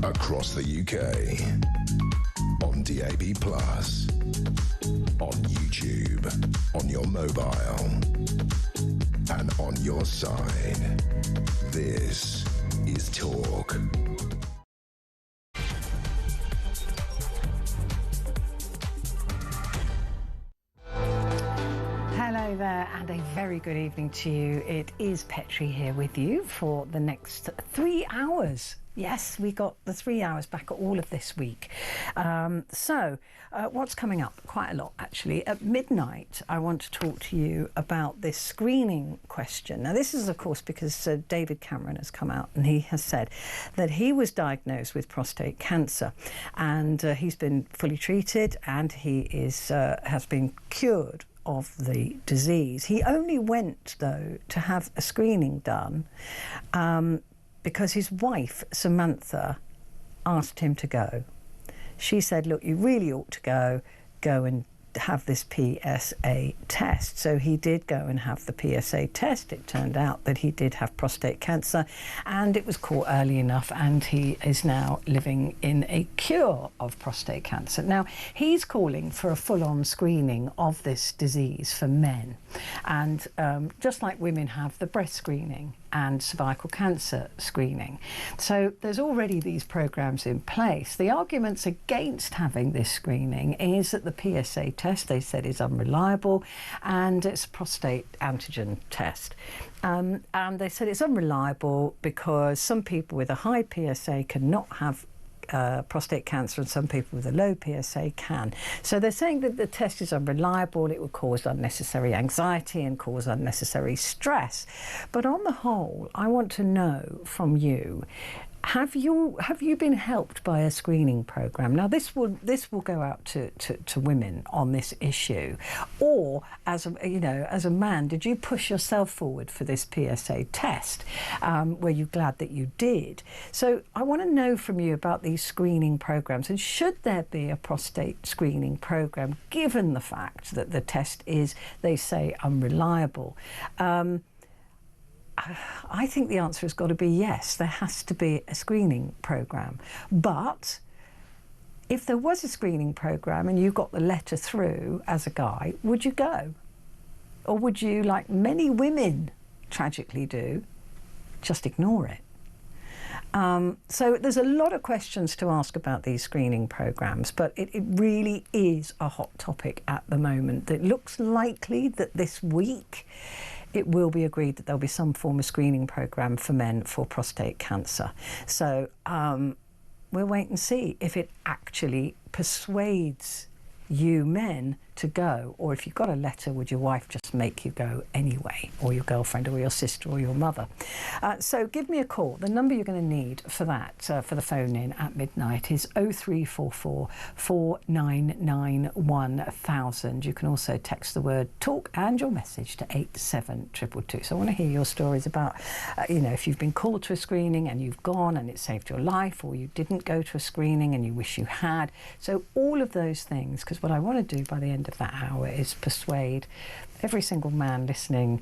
Across the UK. On DAB+. On YouTube. On your mobile. And on your side. This is Talk. Hello there, and a very good evening to you. It is Petrie here with you for the next 3 hours. Yes, we got the 3 hours back all of this week. What's coming up? Quite a lot, actually. At midnight, I want to talk to you about this screening question. Now, this is, of course, because David Cameron has come out and he has said that he was diagnosed with prostate cancer, and he's been fully treated, and he has been cured of the disease. He only went, though, to have a screening done because his wife, Samantha, asked him to go. She said, look, you really ought to go and have this PSA test. So he did go and have the PSA test. It turned out that he did have prostate cancer, and it was caught early enough, and he is now living in a cure of prostate cancer. Now, he's calling for a full-on screening of this disease for men, and just like women have the breast screening and cervical cancer screening. So there's already these programs in place. The arguments against having this screening is that the PSA test, they said, is unreliable, and it's a prostate antigen test. And they said it's unreliable because some people with a high PSA cannot have prostate cancer, and some people with a low PSA can. So they're saying that the test is unreliable, it will cause unnecessary anxiety and cause unnecessary stress. But on the whole, I want to know from you, have you been helped by a screening program? Now, this will go out to women on this issue, or as a man, did you push yourself forward for this PSA test? Were you glad that you did? So I want to know from you about these screening programs, and should there be a prostate screening program, given the fact that the test is, they say, unreliable? I think the answer has got to be yes, there has to be a screening program. But if there was a screening program and you got the letter through as a guy, would you go? Or would you, like many women tragically do, just ignore it? So there's a lot of questions to ask about these screening programs, but it really is a hot topic at the moment. It looks likely that this week it will be agreed that there'll be some form of screening program for men for prostate cancer. So we'll wait and see if it actually persuades you men to go, or if you've got a letter, would your wife just make you go anyway, or your girlfriend, or your sister, or your mother? So give me a call. The number you're going to need for that, for the phone in at midnight, is 0344 499 1000. You can also text the word talk and your message to 87222. So I want to hear your stories about, if you've been called to a screening and you've gone and it saved your life, or you didn't go to a screening and you wish you had. So all of those things, because what I want to do by the end of that hour is persuade every single man listening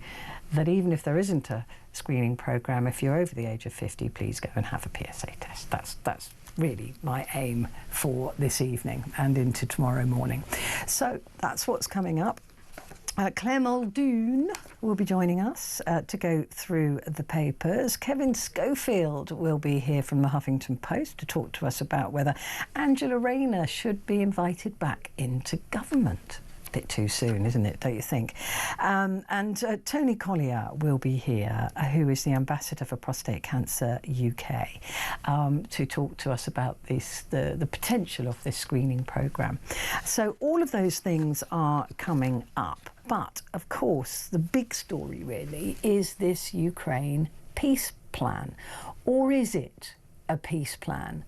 that even if there isn't a screening program, if you're over the age of 50, please go and have a PSA test. That's really my aim for this evening and into tomorrow morning. So that's what's coming up. Claire Muldoon will be joining us to go through the papers. Kevin Schofield will be here from the Huffington Post to talk to us about whether Angela Rayner should be invited back into government. A bit too soon, isn't it, don't you think? And Tony Collier will be here, who is the Ambassador for Prostate Cancer UK, to talk to us about the potential of this screening programme. So all of those things are coming up. But, of course, the big story really is this Ukraine peace plan. Or is it a peace plan?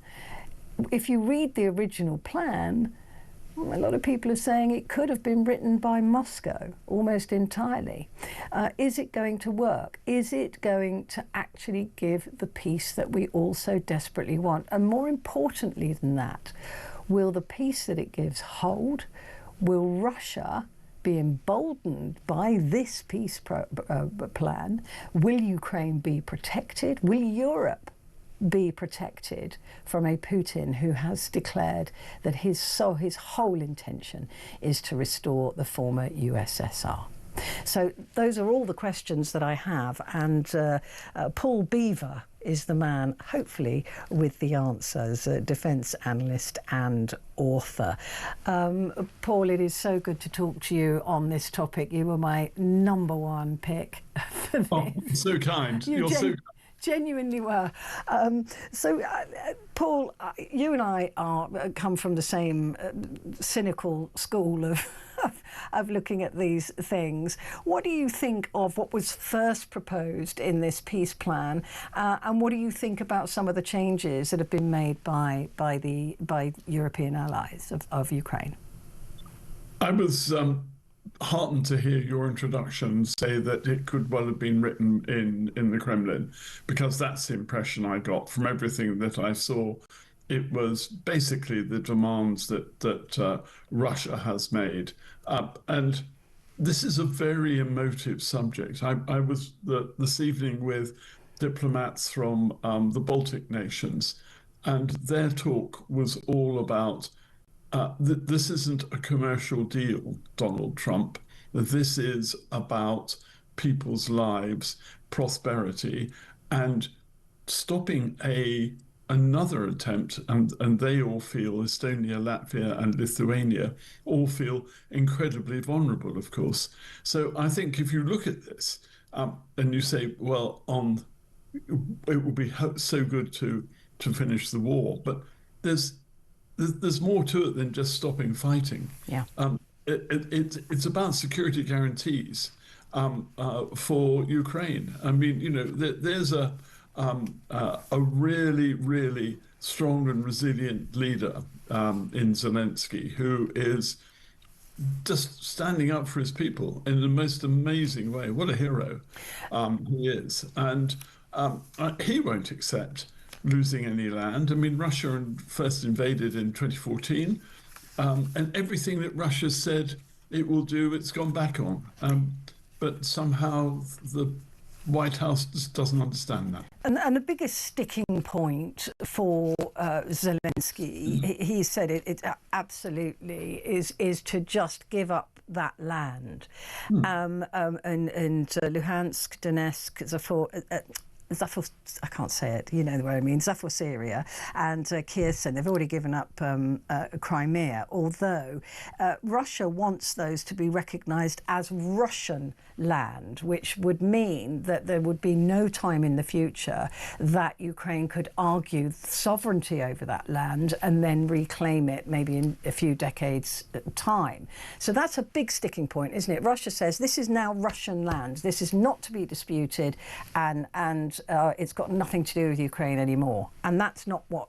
If you read the original plan, a lot of people are saying it could have been written by Moscow almost entirely. Is it going to work? Is it going to actually give the peace that we all so desperately want? And more importantly than that, will the peace that it gives hold? Will Russia be emboldened by this peace plan? Will Ukraine be protected? Will Europe be protected from a Putin who has declared that his whole intention is to restore the former USSR? So those are all the questions that I have, and Paul Beaver is the man, hopefully, with the answers, defence analyst and author. Paul, it is so good to talk to you on this topic. You were my number one pick for this. Oh, so kind. You're so kind. Genuinely were. Paul, you and I come from the same cynical school of looking at these things. What do you think of what was first proposed in this peace plan, and what do you think about some of the changes that have been made by European allies of Ukraine? I was heartened to hear your introduction say that it could well have been written in the Kremlin, because that's the impression I got from everything that I saw. It was basically the demands that Russia has made. And this is a very emotive subject. I was this evening with diplomats from the Baltic nations, and their talk was all about this isn't a commercial deal, Donald Trump. This is about people's lives, prosperity, and stopping another attempt. And they all feel, Estonia, Latvia, and Lithuania, all feel incredibly vulnerable, of course. So I think if you look at this and you say, well, it would be so good to finish the war, but there's more to it than just stopping fighting. Yeah. It's about security guarantees for Ukraine. I mean, there's a really, really strong and resilient leader in Zelensky, who is just standing up for his people in the most amazing way. What a hero he is. And he won't accept losing any land. I mean, Russia first invaded in 2014, and everything that Russia said it will do, it's gone back on. But somehow the White House just doesn't understand that. And the biggest sticking point for Zelensky, he said it absolutely is to just give up that land. And Luhansk, Donetsk, I can't say it, you know what I mean, Zaporizhzhia and Kherson, they've already given up Crimea, although Russia wants those to be recognised as Russian land, which would mean that there would be no time in the future that Ukraine could argue sovereignty over that land and then reclaim it maybe in a few decades' time. So that's a big sticking point, isn't it? Russia says this is now Russian land, this is not to be disputed, and it's got nothing to do with Ukraine anymore. And that's not what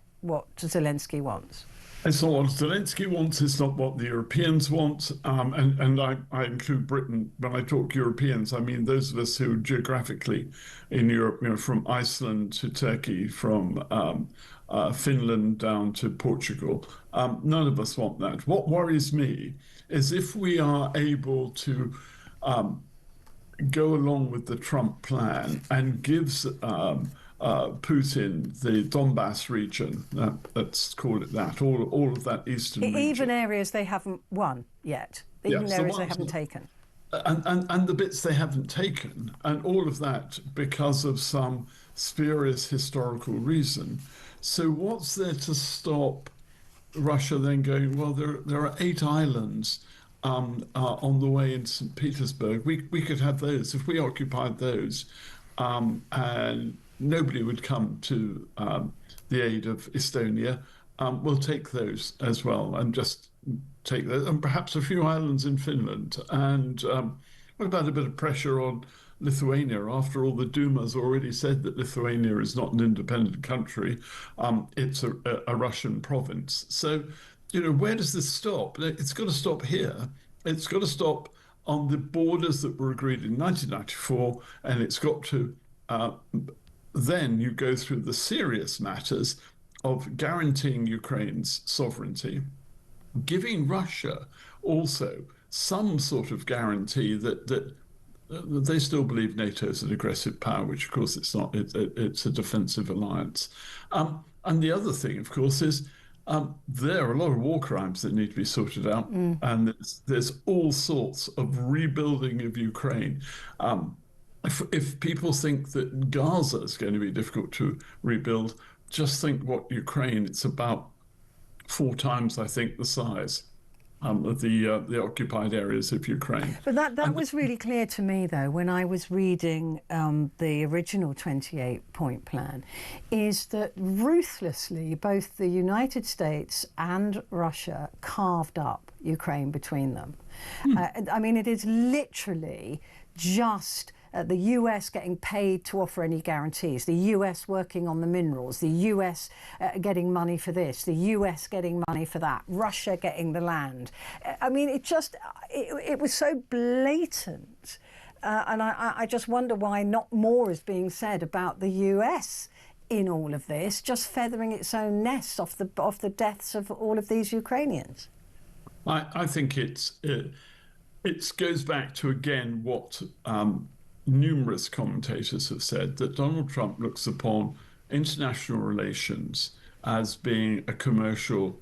Zelensky wants. It's not what Zelensky wants, it's not what the Europeans want. And I include Britain. When I talk Europeans, I mean those of us who geographically in Europe, from Iceland to Turkey, from Finland down to Portugal. None of us want that. What worries me is if we are able to go along with the Trump plan and gives Putin the Donbass region, let's call it that, all of that eastern region. Even areas they haven't won yet, even areas they haven't taken. And the bits they haven't taken, and all of that because of some spurious historical reason. So what's there to stop Russia then going, well, there are 8 islands on the way into St. Petersburg. We could have those if we occupied those, and nobody would come to the aid of Estonia. We'll take those as well, and just take those, and perhaps a few islands in Finland. And what about a bit of pressure on Lithuania? After all, the Duma's already said that Lithuania is not an independent country. It's a Russian province. So, where does this stop? It's got to stop here. It's got to stop on the borders that were agreed in 1994, and it's got to then you go through the serious matters of guaranteeing Ukraine's sovereignty, giving Russia also some sort of guarantee that they still believe NATO is an aggressive power, which of course it's not. It's a defensive alliance. And the other thing, of course, is there are a lot of war crimes that need to be sorted out, and there's all sorts of rebuilding of Ukraine. If people think that Gaza is going to be difficult to rebuild, just think what Ukraine. It's about 4 times, I think, the size of the occupied areas of Ukraine. But that was really clear to me, though, when I was reading the original 28-point plan, is that ruthlessly both the United States and Russia carved up Ukraine between them. I mean, it is literally just the US getting paid to offer any guarantees, the US working on the minerals, the US getting money for this, the US getting money for that, Russia getting the land. I mean, it was so blatant. And I just wonder why not more is being said about the US in all of this, just feathering its own nest off the deaths of all of these Ukrainians. I think it goes back to, again, what numerous commentators have said, that Donald Trump looks upon international relations as being a commercial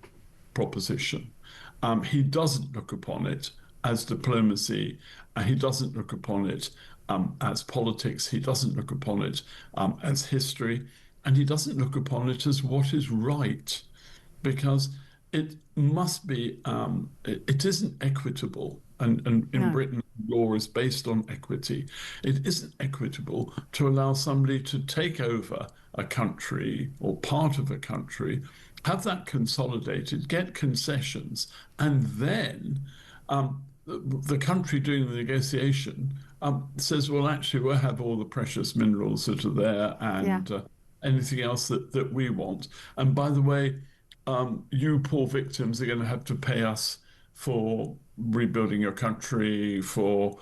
proposition. He doesn't look upon it as diplomacy. He doesn't look upon it as politics. He doesn't look upon it as history. And he doesn't look upon it as what is right, because it must be, it isn't equitable. And in Britain, law is based on equity. It isn't equitable to allow somebody to take over a country or part of a country, have that consolidated, get concessions, and then the country doing the negotiation says, well, actually, we'll have all the precious minerals that are there and anything else that we want. And by the way, you poor victims are going to have to pay us for rebuilding your country, for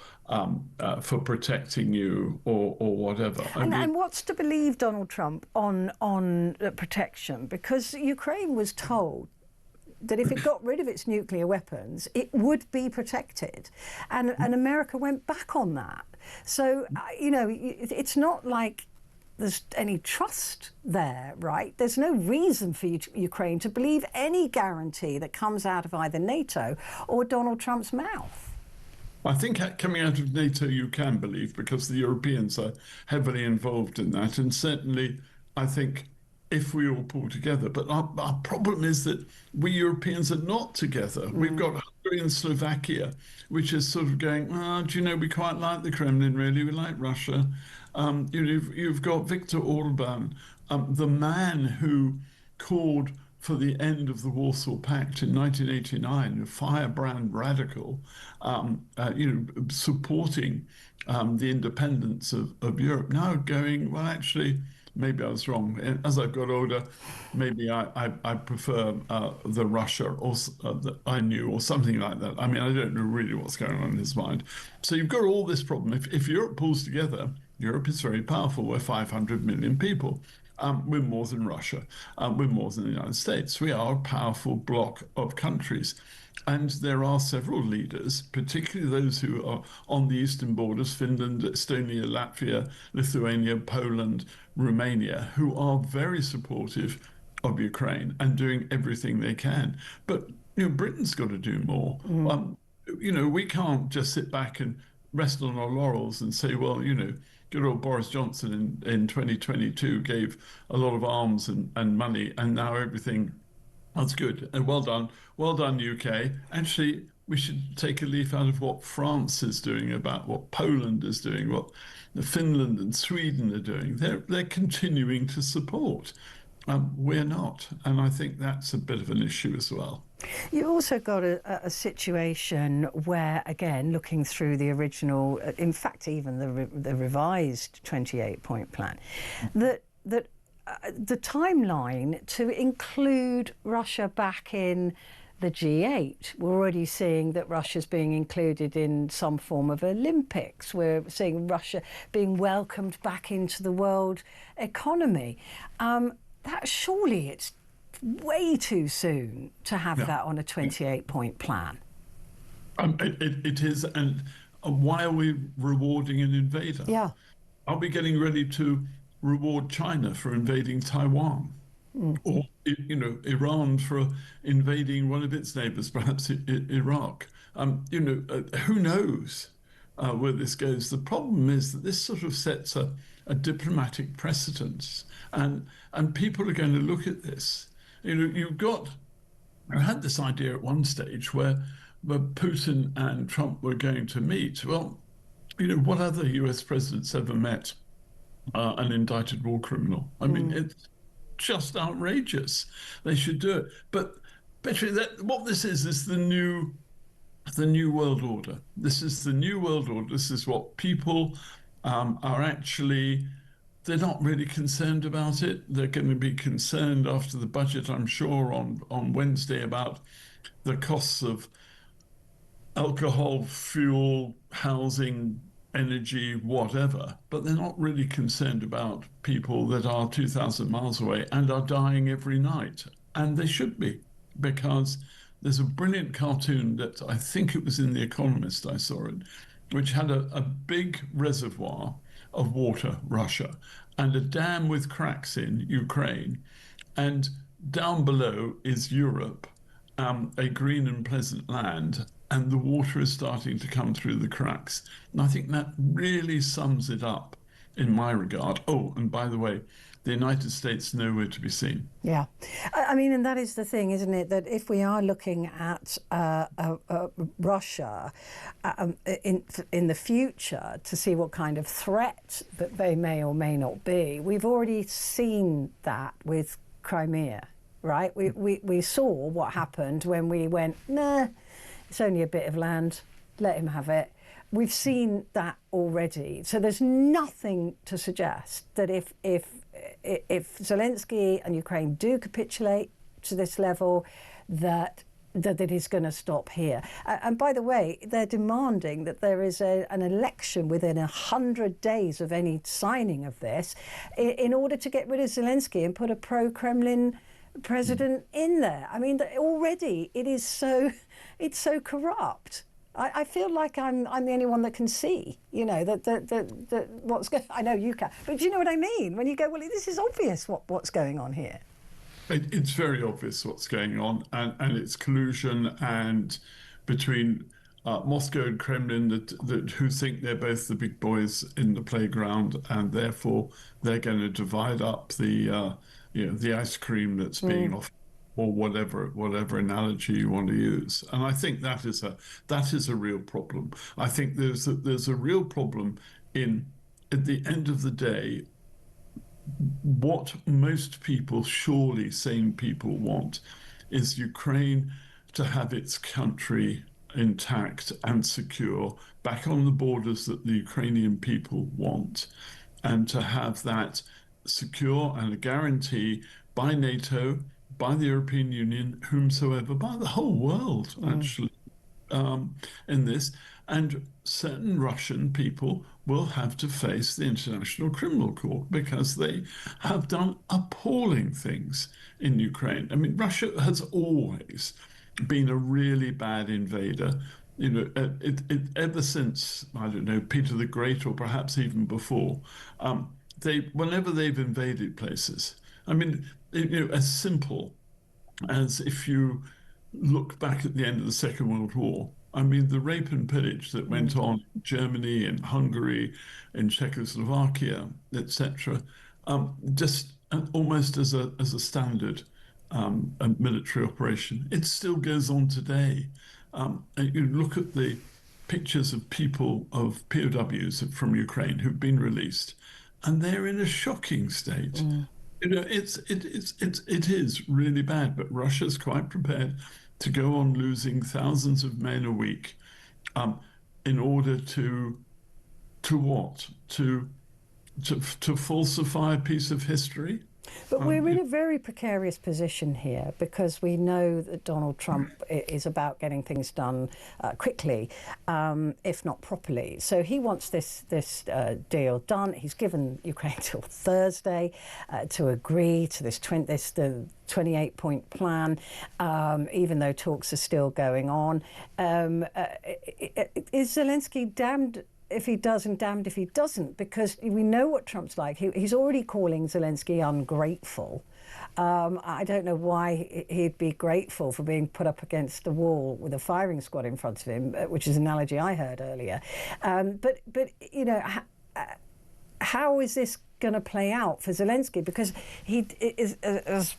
protecting you, or whatever. And what's to believe Donald Trump on protection? Because Ukraine was told that if it got rid of its nuclear weapons, it would be protected, and America went back on that. So it's not like there's any trust there, right? There's no reason for Ukraine to believe any guarantee that comes out of either NATO or Donald Trump's mouth. I think coming out of NATO you can believe, because the Europeans are heavily involved in that. And certainly, I think if we all pull together, but our problem is that we Europeans are not together. We've got Hungary and Slovakia, which is sort of going, do you know, we quite like the Kremlin, really, we like Russia. You've got Viktor Orban, the man who called for the end of the Warsaw Pact in 1989, a firebrand radical, supporting the independence of Europe. Now going, well, actually, maybe I was wrong. As I've got older, maybe I prefer the Russia that I knew, or something like that. I mean, I don't know really what's going on in his mind. So you've got all this problem. If Europe pulls together, Europe is very powerful. We're 500 million people. We're more than Russia. We're more than the United States. We are a powerful bloc of countries. And there are several leaders, particularly those who are on the eastern borders, Finland, Estonia, Latvia, Lithuania, Poland, Romania, who are very supportive of Ukraine and doing everything they can. But Britain's got to do more. We can't just sit back and rest on our laurels and say, well, good old Boris Johnson in 2022 gave a lot of arms and money, and now everything, that's good. And well done, UK. Actually, we should take a leaf out of what France is doing, about what Poland is doing, what Finland and Sweden are doing. They're continuing to support. We're not. And I think that's a bit of an issue as well. You also got a situation where, again, looking through the original, in fact, even the revised 28-point plan, that the timeline to include Russia back in the G8, we're already seeing that Russia's being included in some form of Olympics. We're seeing Russia being welcomed back into the world economy. That surely it's way too soon to have that on a 28-point plan. It is, and why are we rewarding an invader? Yeah. Are we getting ready to reward China for invading Taiwan? Or, Iran for invading one of its neighbors, perhaps Iraq? Who knows where this goes? The problem is that this sort of sets a diplomatic precedence, and people are going to look at this. I had this idea at one stage where Putin and Trump were going to meet. Well, what other US presidents ever met an indicted war criminal? I mean, it's just outrageous. They should do it. But Petrie, what this is the new world order. This is the new world order. This is what people are actually. They're not really concerned about it. They're going to be concerned after the budget, I'm sure, on Wednesday about the costs of alcohol, fuel, housing, energy, whatever. But they're not really concerned about people that are 2,000 miles away and are dying every night. And they should be, because there's a brilliant cartoon that I think it was in The Economist, I saw it, which had a big reservoir of water, Russia, and a dam with cracks in Ukraine. And down below is Europe, a green and pleasant land, and the water is starting to come through the cracks. And I think that really sums it up in my regard. Oh, and by the way, the United States nowhere to be seen. Yeah. I mean, and that is the thing, isn't it? That if we are looking at Russia in the future to see what kind of threat that they may or may not be, we've already seen that with Crimea, right? We saw what happened when we went, nah, it's only a bit of land, let him have it. We've seen that already. So there's nothing to suggest that if Zelensky and Ukraine do capitulate to this level, that it is going to stop here. And by the way, they're demanding that there is an election within 100 days of any signing of this in order to get rid of Zelensky and put a pro-Kremlin president in there. I mean, already it's so corrupt. I feel like I'm the only one that can see, that what's going. I know you can, but do you know what I mean? When you go, well, this is obvious what's going on here. It's very obvious what's going on, and it's collusion and between Moscow and Kremlin that who think they're both the big boys in the playground, and therefore they're going to divide up the ice cream that's being offered, or whatever analogy you want to use. And I think that is a real problem. I think there's a real problem at the end of the day, what most people, surely sane people, want is Ukraine to have its country intact and secure, back on the borders that the Ukrainian people want, and to have that secure and a guarantee by NATO, by the European Union, whomsoever, by the whole world, actually, in this. And certain Russian people will have to face the International Criminal Court because they have done appalling things in Ukraine. I mean, Russia has always been a really bad invader. Ever since, I don't know, Peter the Great, or perhaps even before, whenever they've invaded places, I mean, as simple as if you look back at the end of the Second World War, I mean, the rape and pillage that went on in Germany, in Hungary, in Czechoslovakia, etc., just almost as a standard military operation. It still goes on today. And you look at the pictures of POWs from Ukraine who've been released, and they're in a shocking state. It is really bad, but Russia's quite prepared to go on losing thousands of men a week in order to what? To falsify a piece of history? But we're in a very precarious position here because we know that Donald Trump is about getting things done quickly, if not properly. So he wants this deal done. He's given Ukraine till Thursday to agree to the 28-point plan, even though talks are still going on. Is Zelensky damned if he does and damned if he doesn't? Because we know what Trump's like. He's already calling Zelensky ungrateful. I don't know why he'd be grateful for being put up against the wall with a firing squad in front of him, which is an analogy I heard earlier. But you know, how is this going to play out for Zelensky? Because he is as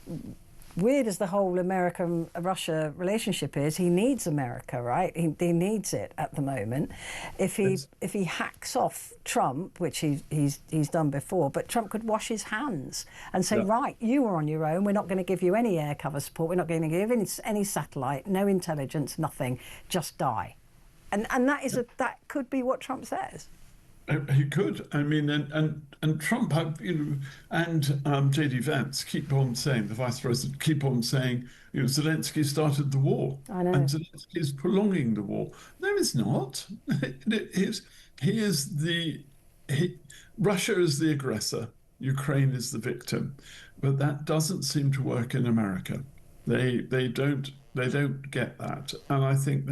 weird as the whole American-Russia relationship is, he needs America, right? He needs it at the moment. If he hacks off Trump, which he's done before, but Trump could wash his hands and say, right, you are on your own. We're not going to give you any air cover support. We're not going to give any satellite, no intelligence, nothing. Just die. And that could be what Trump says. He could. I mean, and Trump, and J.D. Vance keep on saying, the vice president, keep on saying, Zelensky started the war. I know. And Zelensky is prolonging the war. No, he's not. Russia is the aggressor. Ukraine is the victim. But that doesn't seem to work in America. They don't get that. And I think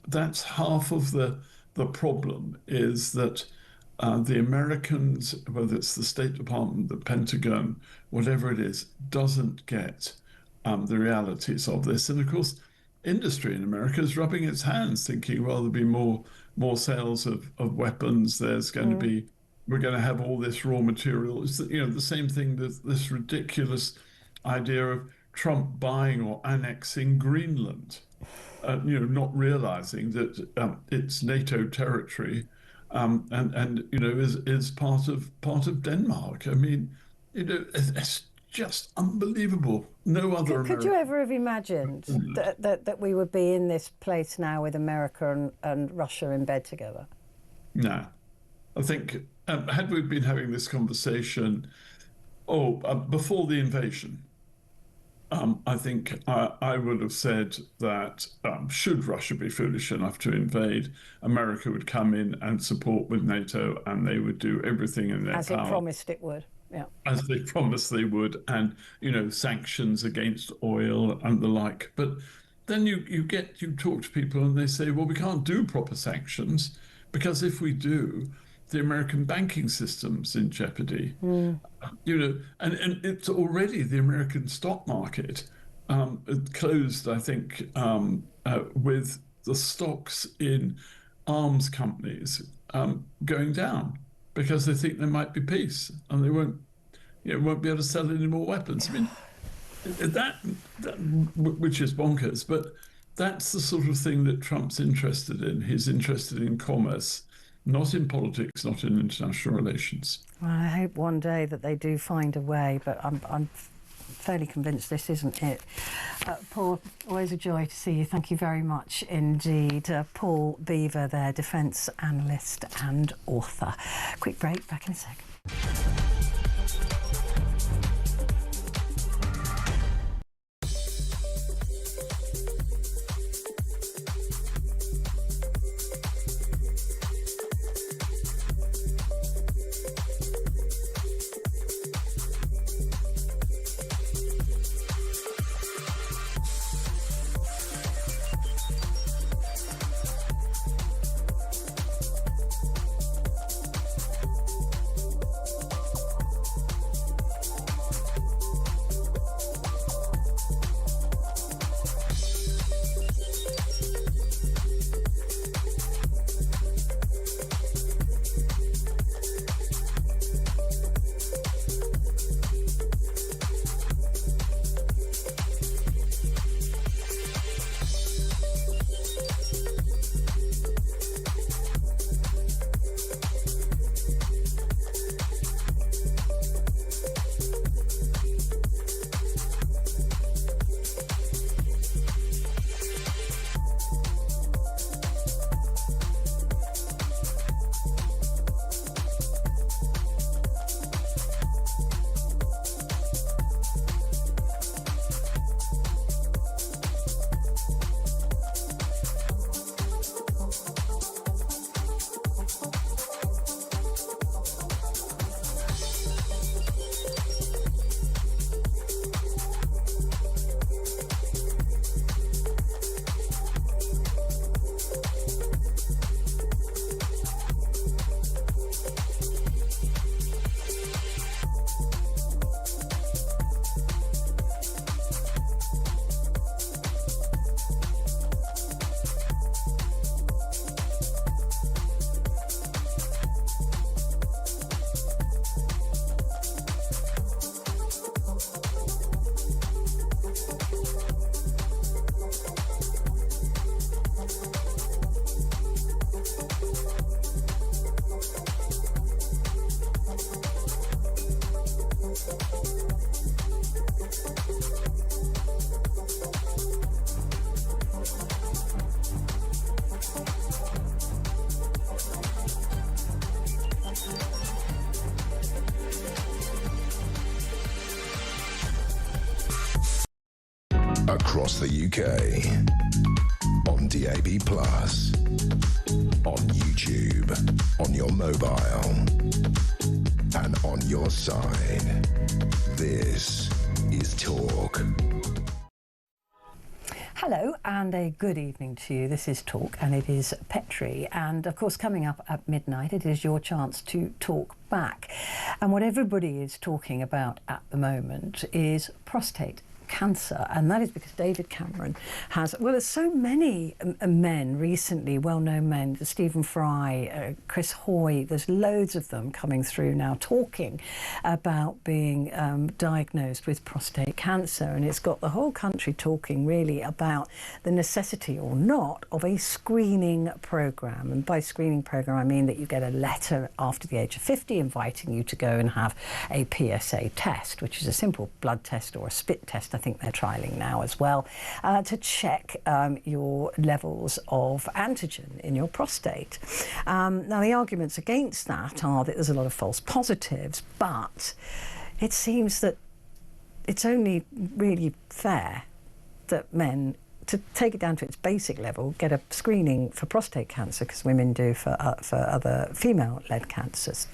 that's half of the problem, is that the Americans, whether it's the State Department, the Pentagon, whatever it is, doesn't get the realities of this. And of course, industry in America is rubbing its hands, thinking, well, there'll be more sales of weapons. There's going to be, we're going to have all this raw material. It's the same thing, this ridiculous idea of Trump buying or annexing Greenland. Not realizing that it's NATO territory, and is part of Denmark. I mean, it's just unbelievable. No other. Could you ever have imagined that we would be in this place now with America and Russia in bed together? No, I think had we been having this conversation, before the invasion. I think I would have said that should Russia be foolish enough to invade, America would come in and support with NATO, and they would do everything in their power. As it promised it would, yeah. As they promised they would, and sanctions against oil and the like. But then you talk to people and they say, well, we can't do proper sanctions because if we do, the American banking system's in jeopardy. And it's already the American stock market closed, I think, with the stocks in arms companies going down because they think there might be peace and they won't be able to sell any more weapons. I mean, that which is bonkers, but that's the sort of thing that Trump's interested in. He's interested in commerce. Not in politics, not in international relations. Well, I hope one day that they do find a way, but I'm fairly convinced this isn't it. Paul, always a joy to see you. Thank you very much indeed. Paul Beaver there, defence analyst and author. Quick break, back in a sec. across the UK, on DAB+, on YouTube, on your mobile, and on your side. This is Talk. Hello and a good evening to you. This is Talk and it is Petrie, and of course coming up at midnight it is your chance to talk back. And what everybody is talking about at the moment is prostate cancer, and that is because David Cameron has, well, there's so many men recently, well-known men, Stephen Fry, Chris Hoy, there's loads of them coming through now talking about being diagnosed with prostate cancer, and it's got the whole country talking really about the necessity or not of a screening program. And by screening program I mean that you get a letter after the age of 50 inviting you to go and have a PSA test, which is a simple blood test or a spit test, I think they're trialling now as well, to check your levels of antigen in your prostate. Now the arguments against that are that there's a lot of false positives, but it seems that it's only really fair that men, to take it down to its basic level, get a screening for prostate cancer, because women do for other female-led cancers.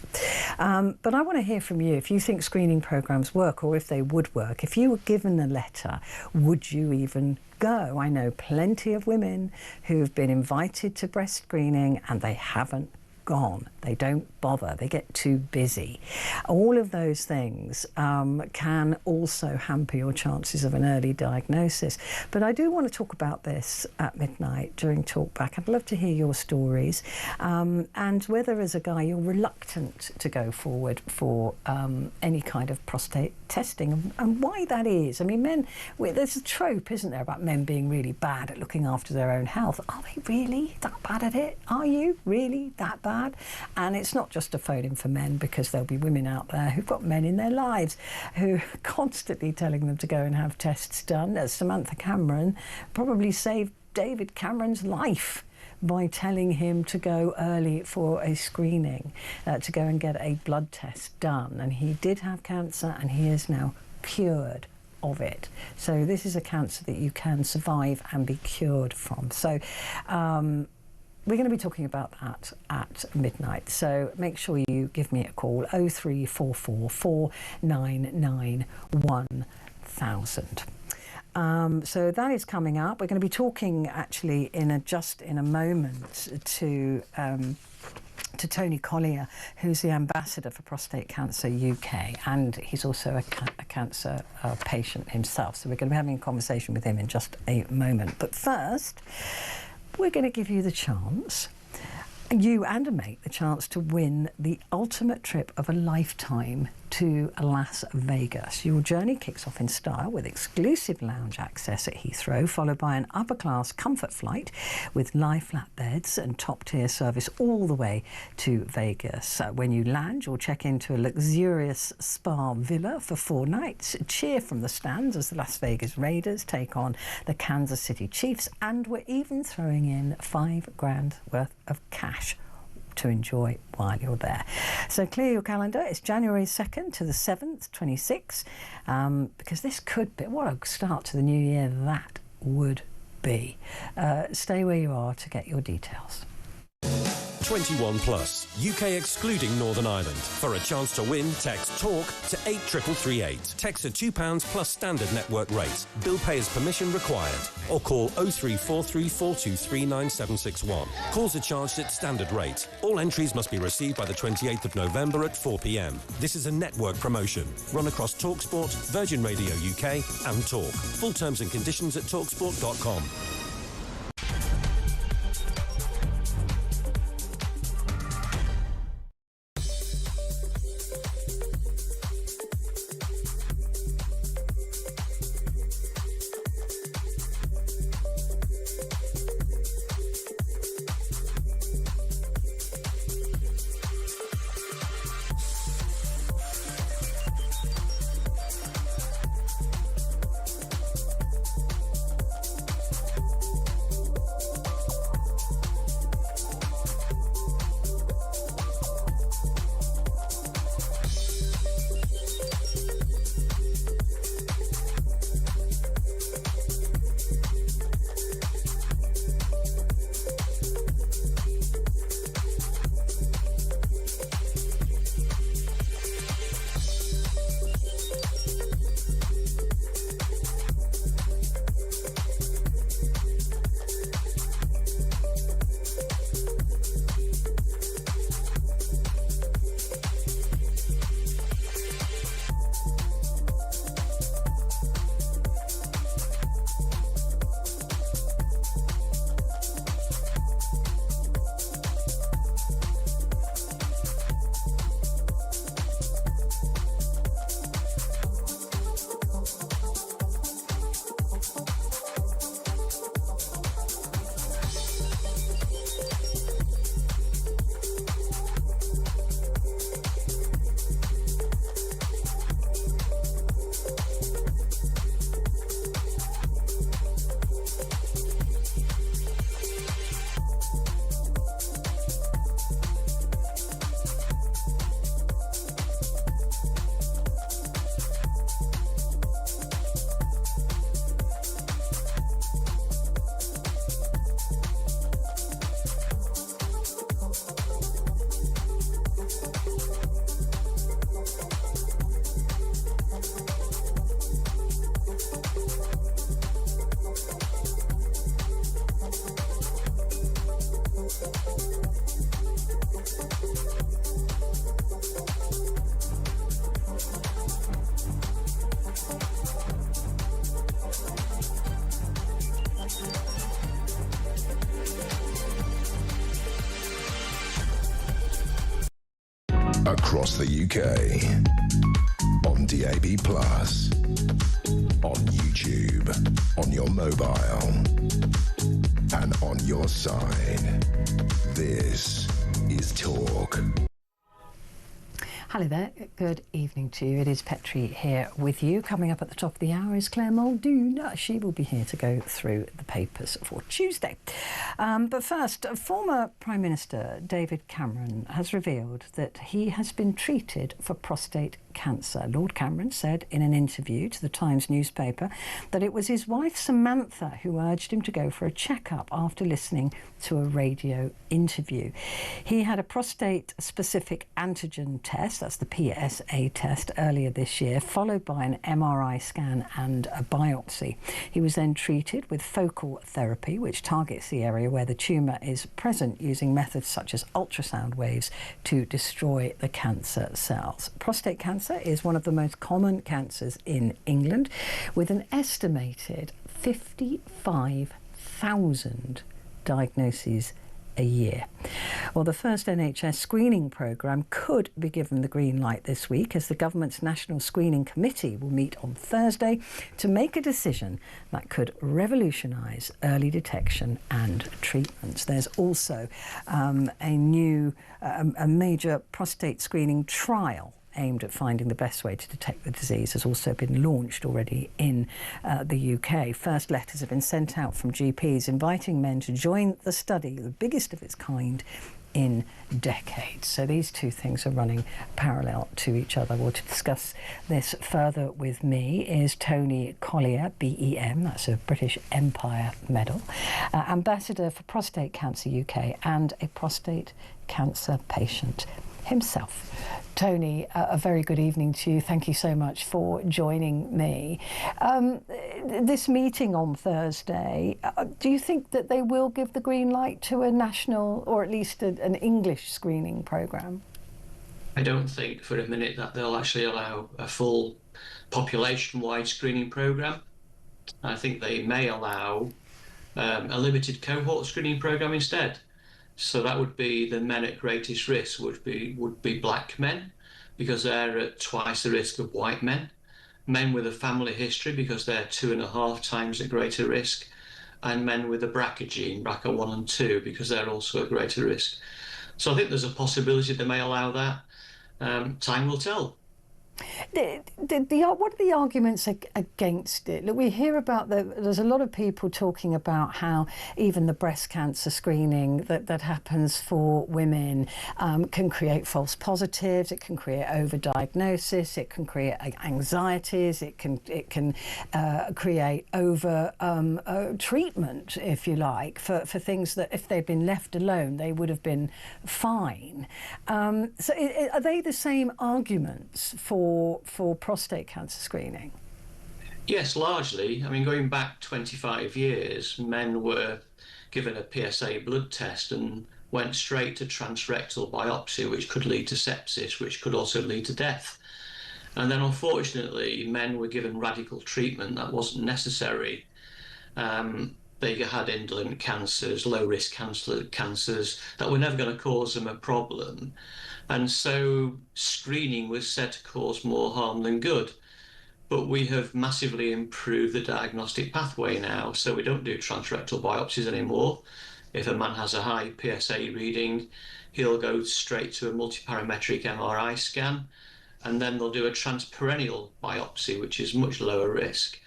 But I want to hear from you if you think screening programs work, or if they would work. If you were given a letter, would you even go? I know plenty of women who've been invited to breast screening and they haven't gone. They don't bother. They get too busy. All of those things can also hamper your chances of an early diagnosis. But I do want to talk about this at midnight during Talkback. I'd love to hear your stories, and whether as a guy you're reluctant to go forward for any kind of prostate testing, and why that is. I mean, men, there's a trope, isn't there, about men being really bad at looking after their own health. Are they really that bad at it? Are you really that bad? And it's not just a phone-in for men, because there'll be women out there who've got men in their lives who are constantly telling them to go and have tests done. Samantha Cameron probably saved David Cameron's life by telling him to go early for a screening, to go and get a blood test done. And he did have cancer and he is now cured of it. So this is a cancer that you can survive and be cured from. So we're going to be talking about that at midnight. So make sure you give me a call, 0344 499 1000. So that is coming up. We're going to be talking actually just in a moment to Tony Collier, who's the ambassador for Prostate Cancer UK, and he's also a cancer patient himself. So we're going to be having a conversation with him in just a moment. But first, we're going to give you the chance, you and a mate, the chance to win the ultimate trip of a lifetime to Las Vegas. Your journey kicks off in style with exclusive lounge access at Heathrow, followed by an upper-class comfort flight with live flat beds and top-tier service all the way to Vegas. When you land, you'll check into a luxurious spa villa for 4 nights, cheer from the stands as the Las Vegas Raiders take on the Kansas City Chiefs, and we're even throwing in $5,000 worth of cash to enjoy while you're there. So clear your calendar. It's January 2nd to the 7th, 26, because this could be, what a start to the new year that would be. Stay where you are to get your details. 21 plus, UK excluding Northern Ireland. For a chance to win, text TALK to 83338. Text at £2 plus standard network rate. Bill payer's permission required. Or call 03434239761. Calls are charged at standard rate. All entries must be received by the 28th of November at 4 p.m. This is a network promotion. Run across TalkSport, Virgin Radio UK and Talk. Full terms and conditions at talksport.com. across the UK. On DAB+, on YouTube, on your mobile, and on your side. This is Talk. Hello there, good evening to you. It is Petrie here with you. Coming up at the top of the hour is Claire Muldoon. She will be here to go through the papers for Tuesday. But first, former Prime Minister David Cameron has revealed that he has been treated for prostate cancer. Lord Cameron said in an interview to the Times newspaper that it was his wife Samantha who urged him to go for a checkup after listening to a radio interview. He had a prostate-specific antigen test, that's the PSA test, earlier this year, followed by an MRI scan and a biopsy. He was then treated with focal therapy, which targets the area where the tumour is present, using methods such as ultrasound waves to destroy the cancer cells. Prostate cancer is one of the most common cancers in England, with an estimated 55,000 diagnoses a year. Well, the first NHS screening programme could be given the green light this week, as the government's National Screening Committee will meet on Thursday to make a decision that could revolutionise early detection and treatments. There's also a major prostate screening trial aimed at finding the best way to detect the disease has also been launched already in the UK. First letters have been sent out from GPs inviting men to join the study, the biggest of its kind in decades. So these two things are running parallel to each other. Well, to discuss this further with me is Tony Collier, BEM, that's a British Empire Medal, Ambassador for Prostate Cancer UK and a prostate cancer patient himself. Tony, a very good evening to you. Thank you so much for joining me. This meeting on Thursday, do you think that they will give the green light to a national, or at least an English screening programme? I don't think for a minute that they'll actually allow a full population-wide screening programme. I think they may allow a limited cohort screening programme instead. So that would be the men at greatest risk would be black men, because they're at twice the risk of white men. Men with a family history, because they're 2.5 times at greater risk, and men with a BRCA gene, BRCA1 and 2, because they're also at greater risk. So I think there's a possibility they may allow that. Time will tell. What are the arguments against it? Look, we hear about there's a lot of people talking about how even the breast cancer screening that happens for women can create false positives, it can create overdiagnosis, it can create anxieties, it can create over treatment, if you like, for things that if they'd been left alone they would have been fine. So are they the same arguments for prostate cancer screening? Yes, largely. I mean, going back 25 years, men were given a PSA blood test and went straight to transrectal biopsy, which could lead to sepsis, which could also lead to death. And then, unfortunately, men were given radical treatment that wasn't necessary. They had indolent cancers, low-risk cancers that were never going to cause them a problem. And so screening was said to cause more harm than good. But we have massively improved the diagnostic pathway now, so we don't do transrectal biopsies anymore. If a man has a high PSA reading, he'll go straight to a multiparametric MRI scan, and then they'll do a transperineal biopsy, which is much lower risk.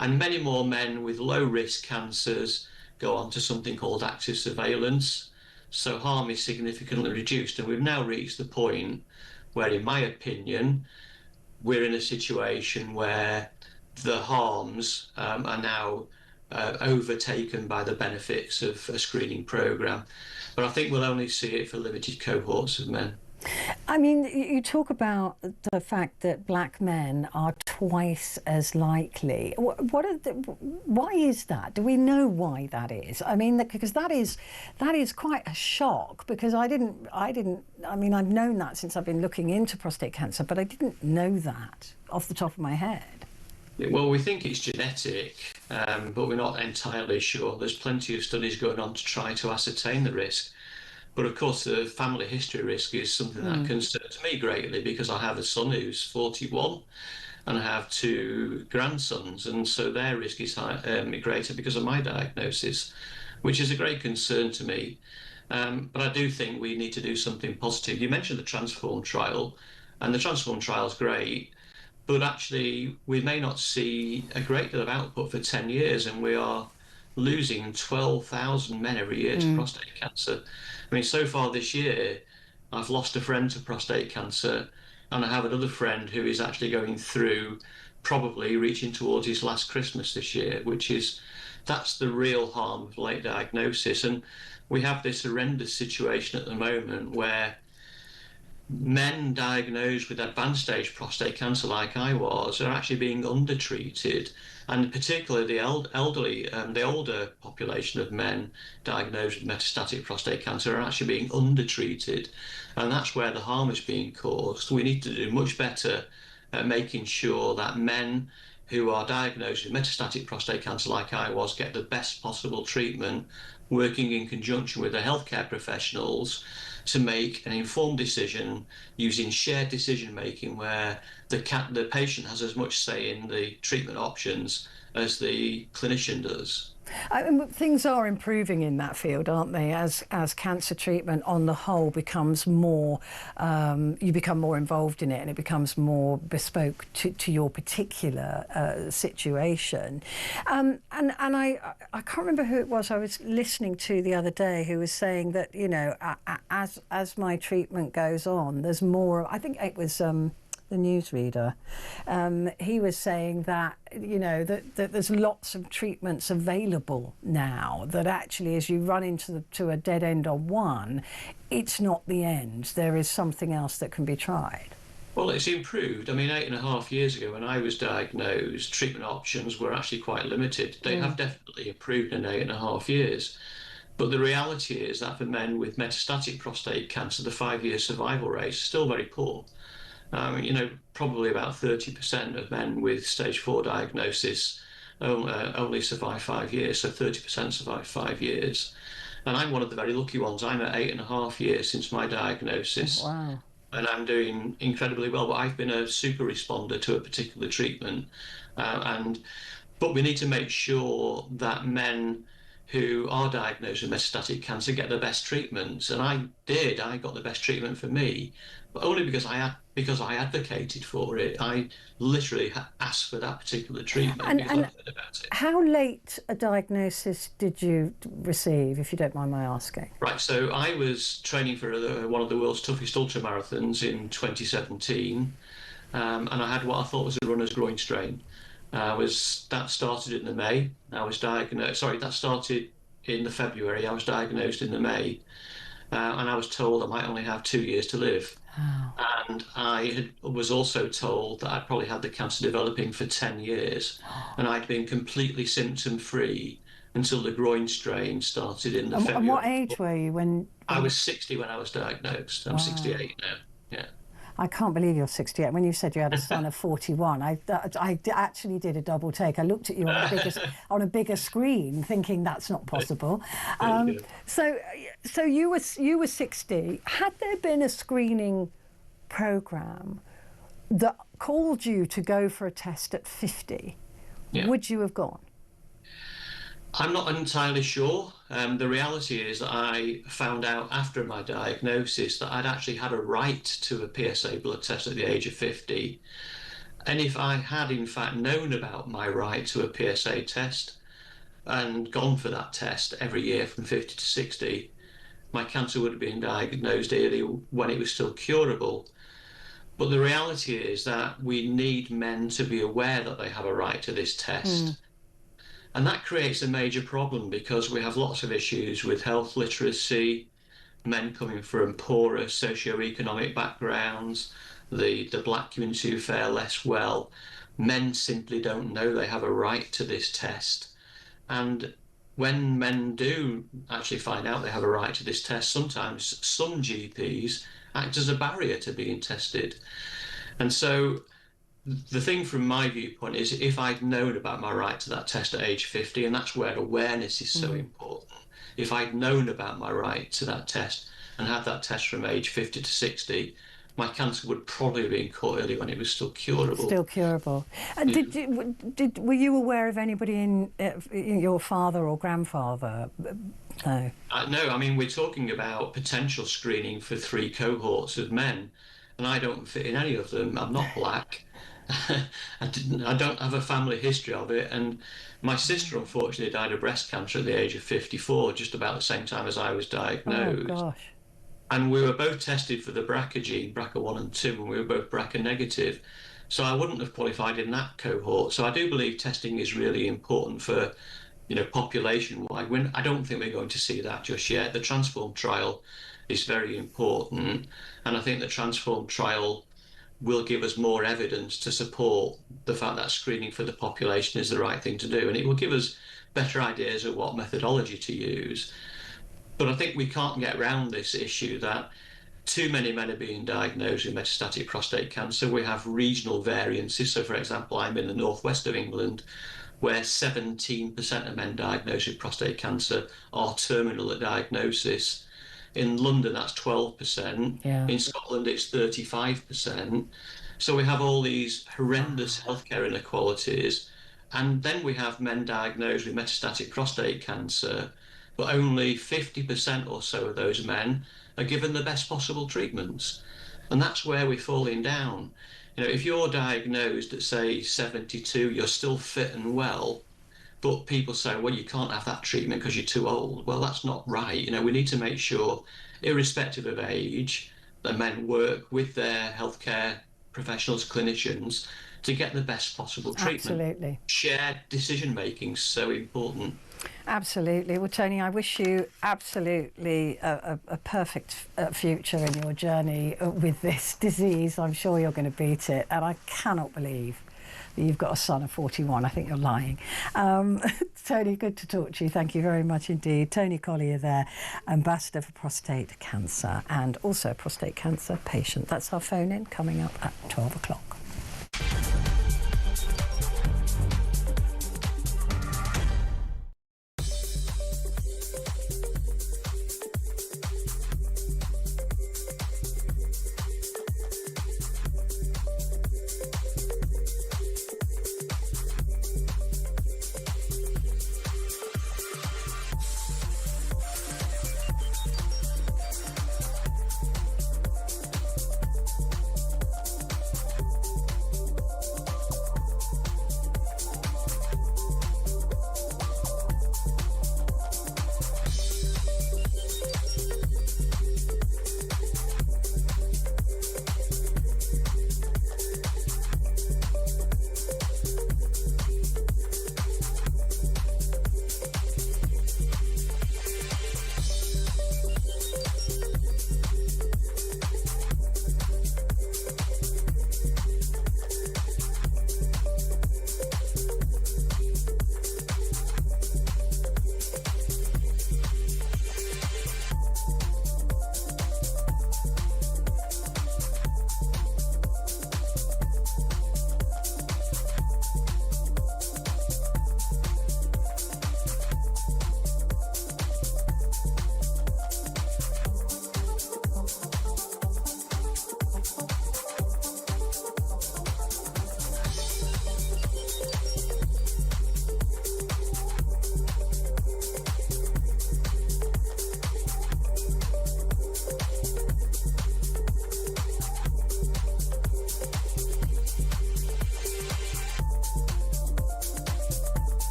And many more men with low-risk cancers go on to something called active surveillance. So harm is significantly reduced, and we've now reached the point where, in my opinion, we're in a situation where the harms are now overtaken by the benefits of a screening programme. But I think we'll only see it for limited cohorts of men. I mean, you talk about the fact that black men are twice as likely. Why is that? Do we know why that is? I mean, because that is quite a shock. Because I mean, I've known that since I've been looking into prostate cancer, but I didn't know that off the top of my head. Well, we think it's genetic, but we're not entirely sure. There's plenty of studies going on to try to ascertain the risk. But of course, the family history risk is something that concerns me greatly, because I have a son who's 41 and I have two grandsons, and so their risk is greater because of my diagnosis, which is a great concern to me. But I do think we need to do something positive. You mentioned the Transform trial, and the Transform trial is great, but actually we may not see a great deal of output for 10 years, and we are losing 12,000 men every year to prostate cancer. I mean, so far this year, I've lost a friend to prostate cancer, and I have another friend who is actually going through, probably reaching towards his last Christmas this year, that's the real harm of late diagnosis. And we have this horrendous situation at the moment where men diagnosed with advanced stage prostate cancer, like I was, are actually being undertreated, and particularly the elderly, the older population of men diagnosed with metastatic prostate cancer are actually being undertreated, and that's where the harm is being caused. We need to do much better at making sure that men who are diagnosed with metastatic prostate cancer, like I was, get the best possible treatment, working in conjunction with the healthcare professionals to make an informed decision using shared decision making, where the patient has as much say in the treatment options as the clinician does. Things are improving in that field, aren't they? As cancer treatment on the whole becomes more, you become more involved in it, and it becomes more bespoke to your particular situation. And I can't remember who it was I was listening to the other day who was saying that, you know, as my treatment goes on, there's more. I think it was the newsreader. He was saying that, you know, that there's lots of treatments available now, that actually as you run into a dead end on one, it's not the end. There is something else that can be tried. Well, it's improved. I mean, 8.5 years ago when I was diagnosed, treatment options were actually quite limited. They have definitely improved in 8.5 years. But the reality is that for men with metastatic prostate cancer, the 5-year survival rate is still very poor. You know, probably about 30% of men with stage 4 diagnosis only survive 5 years, so 30% survive 5 years. And I'm one of the very lucky ones. I'm at 8.5 years since my diagnosis. Wow. And I'm doing incredibly well, but I've been a super responder to a particular treatment. But we need to make sure that men who are diagnosed with metastatic cancer get the best treatments. And I got the best treatment for me, but only because I advocated for it. I literally asked for that particular treatment because I heard about it. How late a diagnosis did you receive, if you don't mind my asking? Right, so I was training for one of the world's toughest ultramarathons in 2017, and I had what I thought was a runner's groin strain. That started in the May. That started in the February. I was diagnosed in the May, and I was told I might only have 2 years to live. Oh. And I was also told that I'd probably had the cancer developing for 10 years, and I'd been completely symptom-free until the groin strain started in the February. And what age were you when? I was 60 when I was diagnosed. I'm 68 now. Yeah. I can't believe you're 68. When you said you had a son of 41, I actually did a double take. I looked at you on a bigger screen, thinking that's not possible. So you were 60. Had there been a screening programme that called you to go for a test at 50, would you have gone? I'm not entirely sure. The reality is that I found out after my diagnosis that I'd actually had a right to a PSA blood test at the age of 50. And if I had in fact known about my right to a PSA test and gone for that test every year from 50 to 60, my cancer would have been diagnosed early when it was still curable. But the reality is that we need men to be aware that they have a right to this test. And that creates a major problem because we have lots of issues with health literacy, men coming from poorer socioeconomic backgrounds, the black community who fare less well. Men simply don't know they have a right to this test. And when men do actually find out they have a right to this test, sometimes some GPs act as a barrier to being tested. And so the thing from my viewpoint is if I'd known about my right to that test at age 50, and that's where awareness is so important, if I'd known about my right to that test and had that test from age 50 to 60, my cancer would probably have been caught early when it was still curable. Still curable. And were you aware of anybody in your father or grandfather? No. No, I mean, we're talking about potential screening for 3 cohorts of men, and I don't fit in any of them. I'm not black. I don't have a family history of it, and my sister unfortunately died of breast cancer at the age of 54, just about the same time as I was diagnosed. Oh gosh. And we were both tested for the BRCA gene, BRCA1 and 2, and we were both BRCA negative. So I wouldn't have qualified in that cohort. So I do believe testing is really important for, population-wide. I don't think we're going to see that just yet. The Transform trial is very important, and I think the Transform trial will give us more evidence to support the fact that screening for the population is the right thing to do, and it will give us better ideas of what methodology to use. But I think we can't get around this issue that too many men are being diagnosed with metastatic prostate cancer. We have regional variances. So, for example, I'm in the northwest of England, where 17% of men diagnosed with prostate cancer are terminal at diagnosis. In London, that's 12%. Yeah. In Scotland, it's 35%. So we have all these horrendous healthcare inequalities. And then we have men diagnosed with metastatic prostate cancer, but only 50% or so of those men are given the best possible treatments. And that's where we're falling down. If you're diagnosed at, say, 72, you're still fit and well, but people say, well, you can't have that treatment because you're too old. Well, that's not right. We need to make sure, irrespective of age, that men work with their healthcare professionals, clinicians, to get the best possible treatment. Absolutely. Shared decision-making is so important. Absolutely. Well, Tony, I wish you absolutely a perfect future in your journey with this disease. I'm sure you're going to beat it. And I cannot believe that you've got a son of 41. I think you're lying. Tony, good to talk to you. Thank you very much indeed. Tony Collier there, Ambassador for Prostate Cancer and also a prostate cancer patient. That's our phone in coming up at 12 o'clock.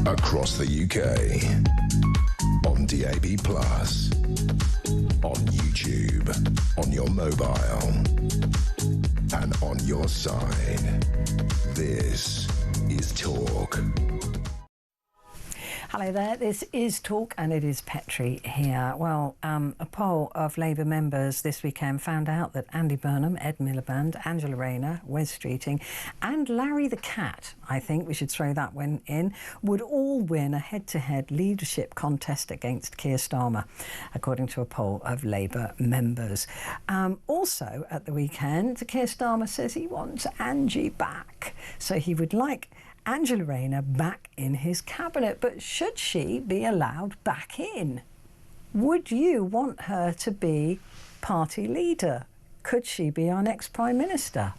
Across the UK, on DAB+, on YouTube, on your mobile, and on your side. This is Talk. Hello there, this is Talk and it is Petrie here. Well, a poll of Labour members this weekend found out that Andy Burnham, Ed Miliband, Angela Rayner, Wes Streeting and Larry the Cat, I think we should throw that one in, would all win a head-to-head leadership contest against Keir Starmer, according to a poll of Labour members. Also at the weekend, Keir Starmer says he wants Angie back, so he would like Angela Rayner back in his cabinet, but should she be allowed back in? Would you want her to be party leader? Could she be our next Prime Minister?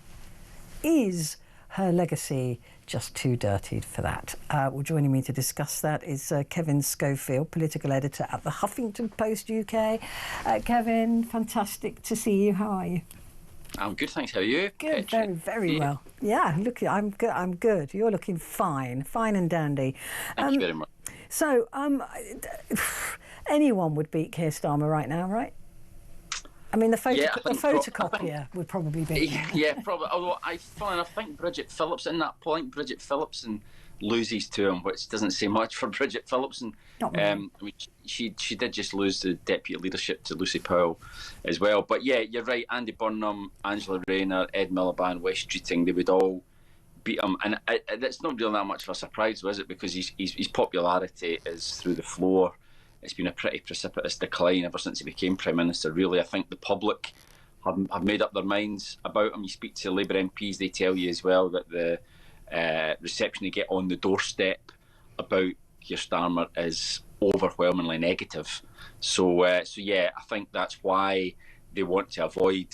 Is her legacy just too dirty for that? Well, joining me to discuss that is Kevin Schofield, political editor at the Huffington Post UK. Kevin, fantastic to see you. How are you? I'm good, thanks. How are you? Good, very, very well. Yeah, look, I'm good. I'm good. You're looking fine and dandy. Thank you very much. So, anyone would beat Keir Starmer right now, right? I mean, the photocopier would probably be. Yeah, probably. Although I think Bridget Phillipson, at that point, Bridget Phillipson loses to him, which doesn't say much for Bridget Phillipson. Not really. I mean, she did just lose the deputy leadership to Lucy Powell as well. But yeah, you're right. Andy Burnham, Angela Rayner, Ed Miliband, Wes Streeting, they would all beat him. And it's not really that much of a surprise, was it? Because his popularity is through the floor. It's been a pretty precipitous decline ever since he became Prime Minister, really. I think the public have made up their minds about him. You speak to Labour MPs, they tell you as well that the reception they get on the doorstep about Keir Starmer is overwhelmingly negative. So yeah, I think that's why they want to avoid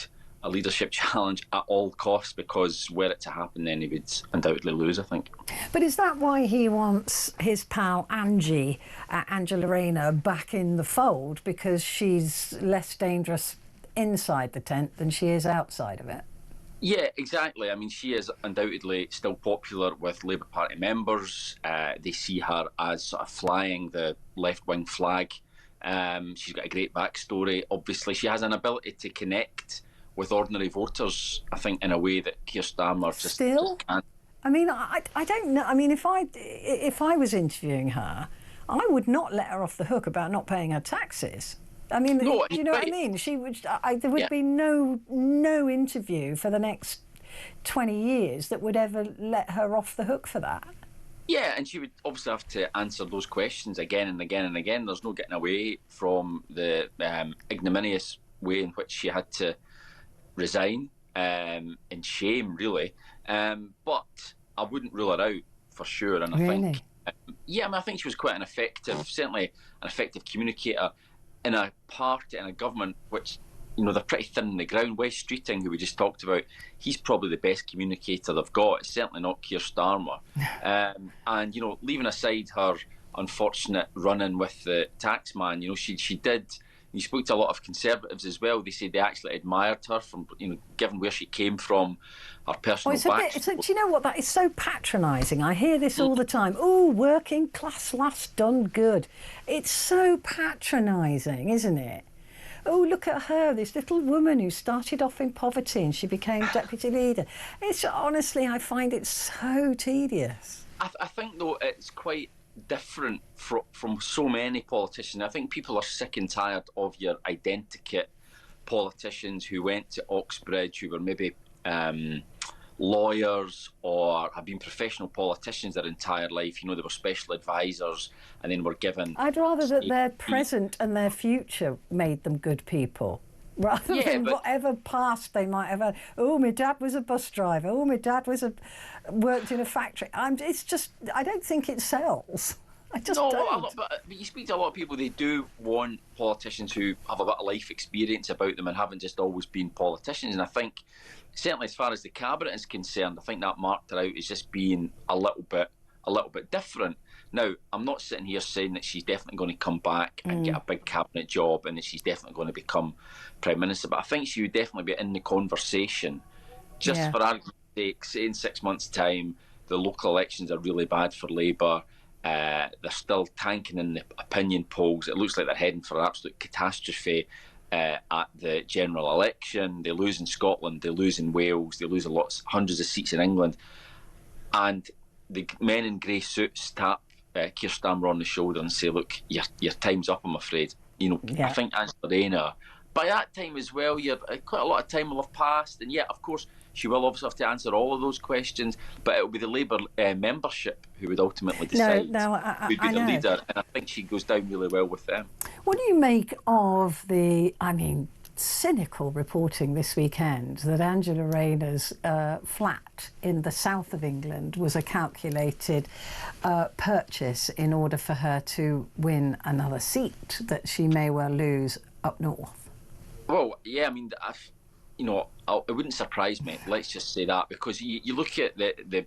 a leadership challenge at all costs, because were it to happen, then he would undoubtedly lose, I think. But is that why he wants his pal Angie, Angela Rayner, back in the fold, because she's less dangerous inside the tent than she is outside of it? Yeah, exactly. I mean, she is undoubtedly still popular with Labour Party members. They see her as sort of flying the left-wing flag. She's got a great backstory. Obviously, she has an ability to connect with ordinary voters, I think, in a way that Keir Starmer just can't. I mean, I don't know. I mean, if I was interviewing her, I would not let her off the hook about not paying her taxes. I mean, no, do you know what I mean? She would. There would be no interview for the next 20 years that would ever let her off the hook for that. Yeah, and she would obviously have to answer those questions again and again and again. There's no getting away from the ignominious way in which she had to resign in shame, really. But I wouldn't rule her out for sure. And I think, I think she was quite certainly an effective communicator in a party, in a government, which, you know, they're pretty thin on the ground. Wes Streeting, who we just talked about, he's probably the best communicator they've got. It's certainly not Keir Starmer. And, you know, leaving aside her unfortunate run-in with the taxman, you know, she did. You spoke to a lot of Conservatives as well. They say they actually admired her from, you know, given where she came from, her personal backstory. Do you know what? That is so patronising. I hear this all the time. Oh, working class lass done good. It's so patronising, isn't it? Oh, look at her, this little woman who started off in poverty and she became deputy leader. It's honestly, I find it so tedious. I think, though, it's quite different from so many politicians. I think people are sick and tired of your identikit politicians who went to Oxbridge, who were maybe lawyers or have been professional politicians their entire life. You know, they were special advisors and then were given... I'd rather that their present and their future made them good people, rather than whatever past they might have had. Oh, my dad was a bus driver. Oh, my dad worked in a factory. It's just, I don't think it sells. I just don't. But you speak to a lot of people, they do want politicians who have a bit of life experience about them and haven't just always been politicians. And I think, certainly as far as the cabinet is concerned, I think that marked her out as just being a little bit different. Now, I'm not sitting here saying that she's definitely going to come back and get a big cabinet job and that she's definitely going to become Prime Minister, but I think she would definitely be in the conversation. Just for argument's sake, say in 6 months' time, the local elections are really bad for Labour, They're still tanking in the opinion polls. It looks like they're heading for an absolute catastrophe at the general election. They lose in Scotland, they lose in Wales, they lose hundreds of seats in England. And the men in grey suits tap Keir Starmer on the shoulder and say, look, your time's up, I'm afraid. I think Angela Rayner, by that time as well, quite a lot of time will have passed. And of course, she will obviously have to answer all of those questions, but it will be the Labour membership who would ultimately decide who'd be the leader. And I think she goes down really well with them. What do you make of the, cynical reporting this weekend that Angela Rayner's flat in the south of England was a calculated purchase in order for her to win another seat that she may well lose up north? Well, yeah, it wouldn't surprise me, let's just say that, because you look at the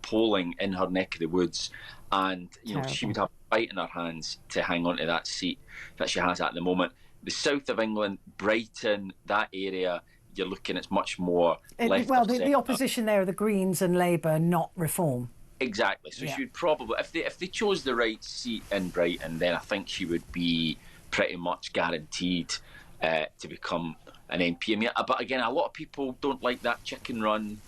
polling in her neck of the woods, and she would have a fight in her hands to hang on to that seat that she has at the moment. The south of England, Brighton, that area, you're looking at much more left. Well, the opposition there are the Greens and Labour, not Reform. Exactly. So she would probably, if they chose the right seat in Brighton, then I think she would be pretty much guaranteed to become an MP. But again, a lot of people don't like that chicken run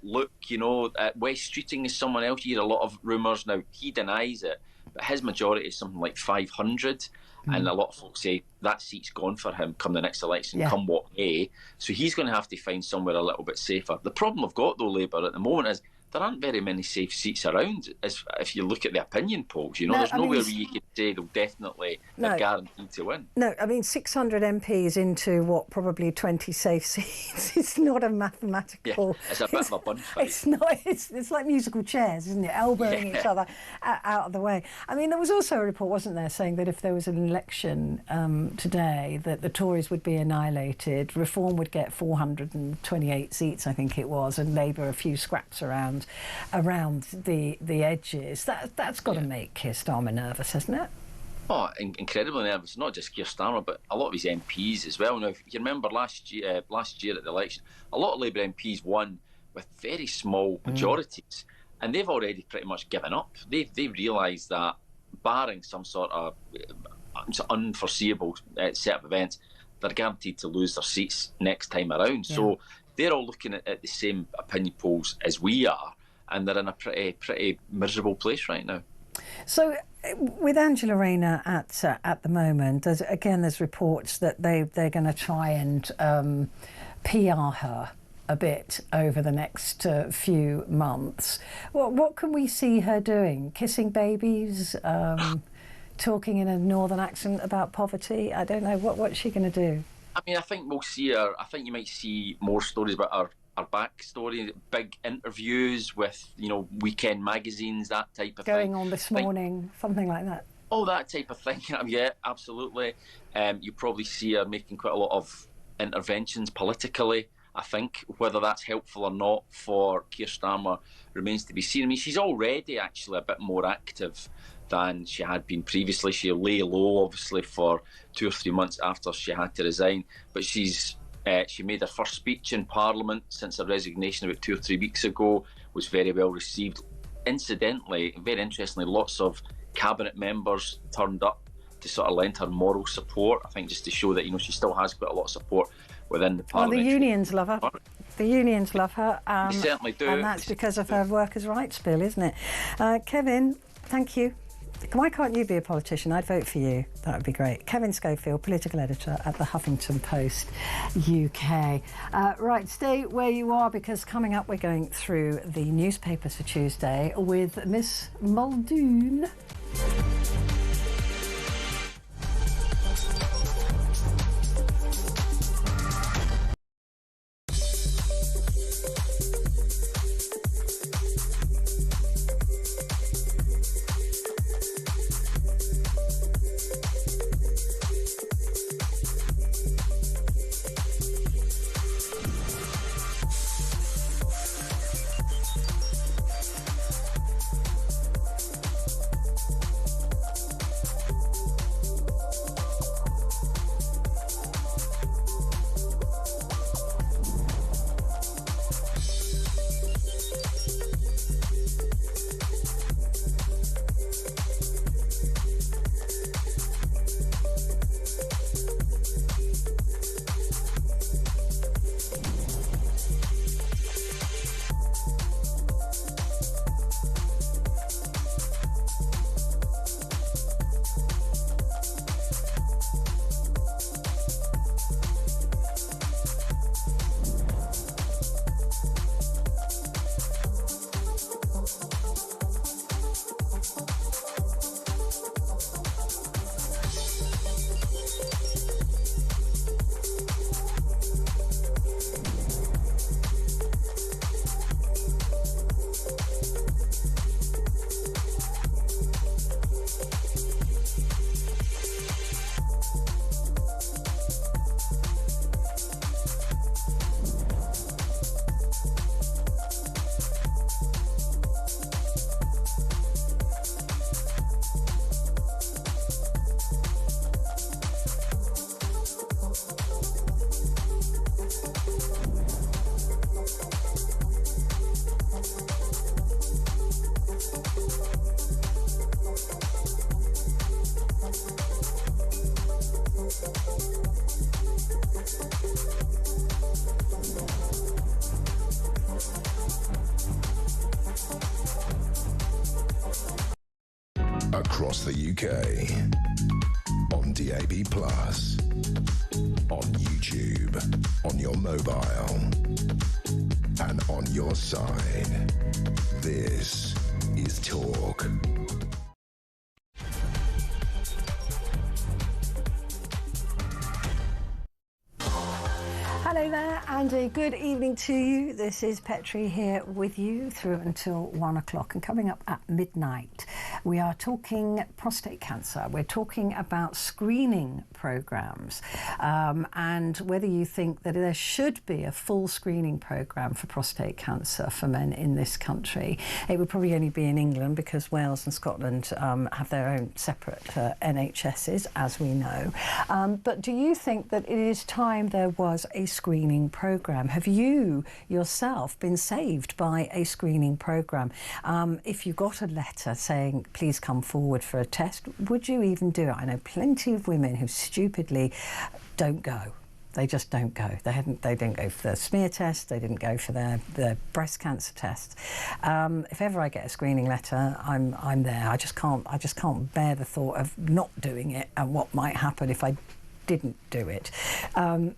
look. Wes Streeting is someone else. You hear a lot of rumours now. He denies it, but his majority is something like 500. And a lot of folks say that seat's gone for him come the next election, come what may. So he's going to have to find somewhere a little bit safer. The problem I've got, though, Labour, at the moment is there aren't very many safe seats around. If you look at the opinion polls, there's nowhere where you can say they're guaranteed to win. No, 600 MPs into probably 20 safe seats. It's not a mathematical. Yeah, it's a bit of a bun fight. It's not. It's like musical chairs, isn't it? Elbowing each other out of the way. There was also a report, wasn't there, saying that if there was an election today, that the Tories would be annihilated. Reform would get 428 seats, I think it was, and Labour a few scraps around the edges. That's got to make Keir Starmer nervous, hasn't it? Oh, incredibly nervous. Not just Keir Starmer, but a lot of his MPs as well. Now, if you remember last year at the election, a lot of Labour MPs won with very small majorities, and they've already pretty much given up. They've realised that, barring some sort of unforeseeable set of events, they're guaranteed to lose their seats next time around. Yeah. So they're all looking at the same opinion polls as we are, and they're in a pretty miserable place right now. So, with Angela Rayner at the moment, there's reports that they're going to try and PR her a bit over the next few months. What can we see her doing? Kissing babies, talking in a northern accent about poverty? I don't know. What's she going to do? I think we'll see her. I think you might see more stories about her backstory, big interviews with, weekend magazines, that type of thing. Going on this morning, something like that. Oh, that type of thing. Yeah, absolutely. You probably see her making quite a lot of interventions politically. I think whether that's helpful or not for Keir Starmer remains to be seen. She's already actually a bit more active than she had been previously. She'll lay low, obviously, for 2 or 3 months after she had to resign. But she made her first speech in Parliament since her resignation about 2 or 3 weeks ago, was very well received. Incidentally, very interestingly, lots of cabinet members turned up to sort of lend her moral support. I think just to show that, she still has quite a lot of support within the Parliament. Well, the unions love her. The unions love her. They certainly do. And that's because of her workers' rights bill, isn't it? Kevin, thank you. Why can't you be a politician? I'd vote for you. That would be great. Kevin Schofield, political editor at the Huffington Post UK. Right, stay where you are, because coming up we're going through the newspapers for Tuesday with Miss Muldoon. across the UK, on DAB+, on YouTube, on your mobile, and on your side. This is Talk. Hello there, and a good evening to you. This is Petrie here with you through until 1 o'clock. And coming up at midnight, we are talking prostate cancer. We're talking about screening programmes, and whether you think that there should be a full screening programme for prostate cancer for men in this country. It would probably only be in England, because Wales and Scotland have their own separate NHSs, as we know. But do you think that it is time there was a screening programme? Have you yourself been saved by a screening programme? If you got a letter saying please come forward for a test, would you even do it? I know plenty of women who stupidly don't go. They just don't go. They didn't go for the smear test. They didn't go for their breast cancer test. If ever I get a screening letter, I'm there. I just can't bear the thought of not doing it and what might happen if I didn't do it.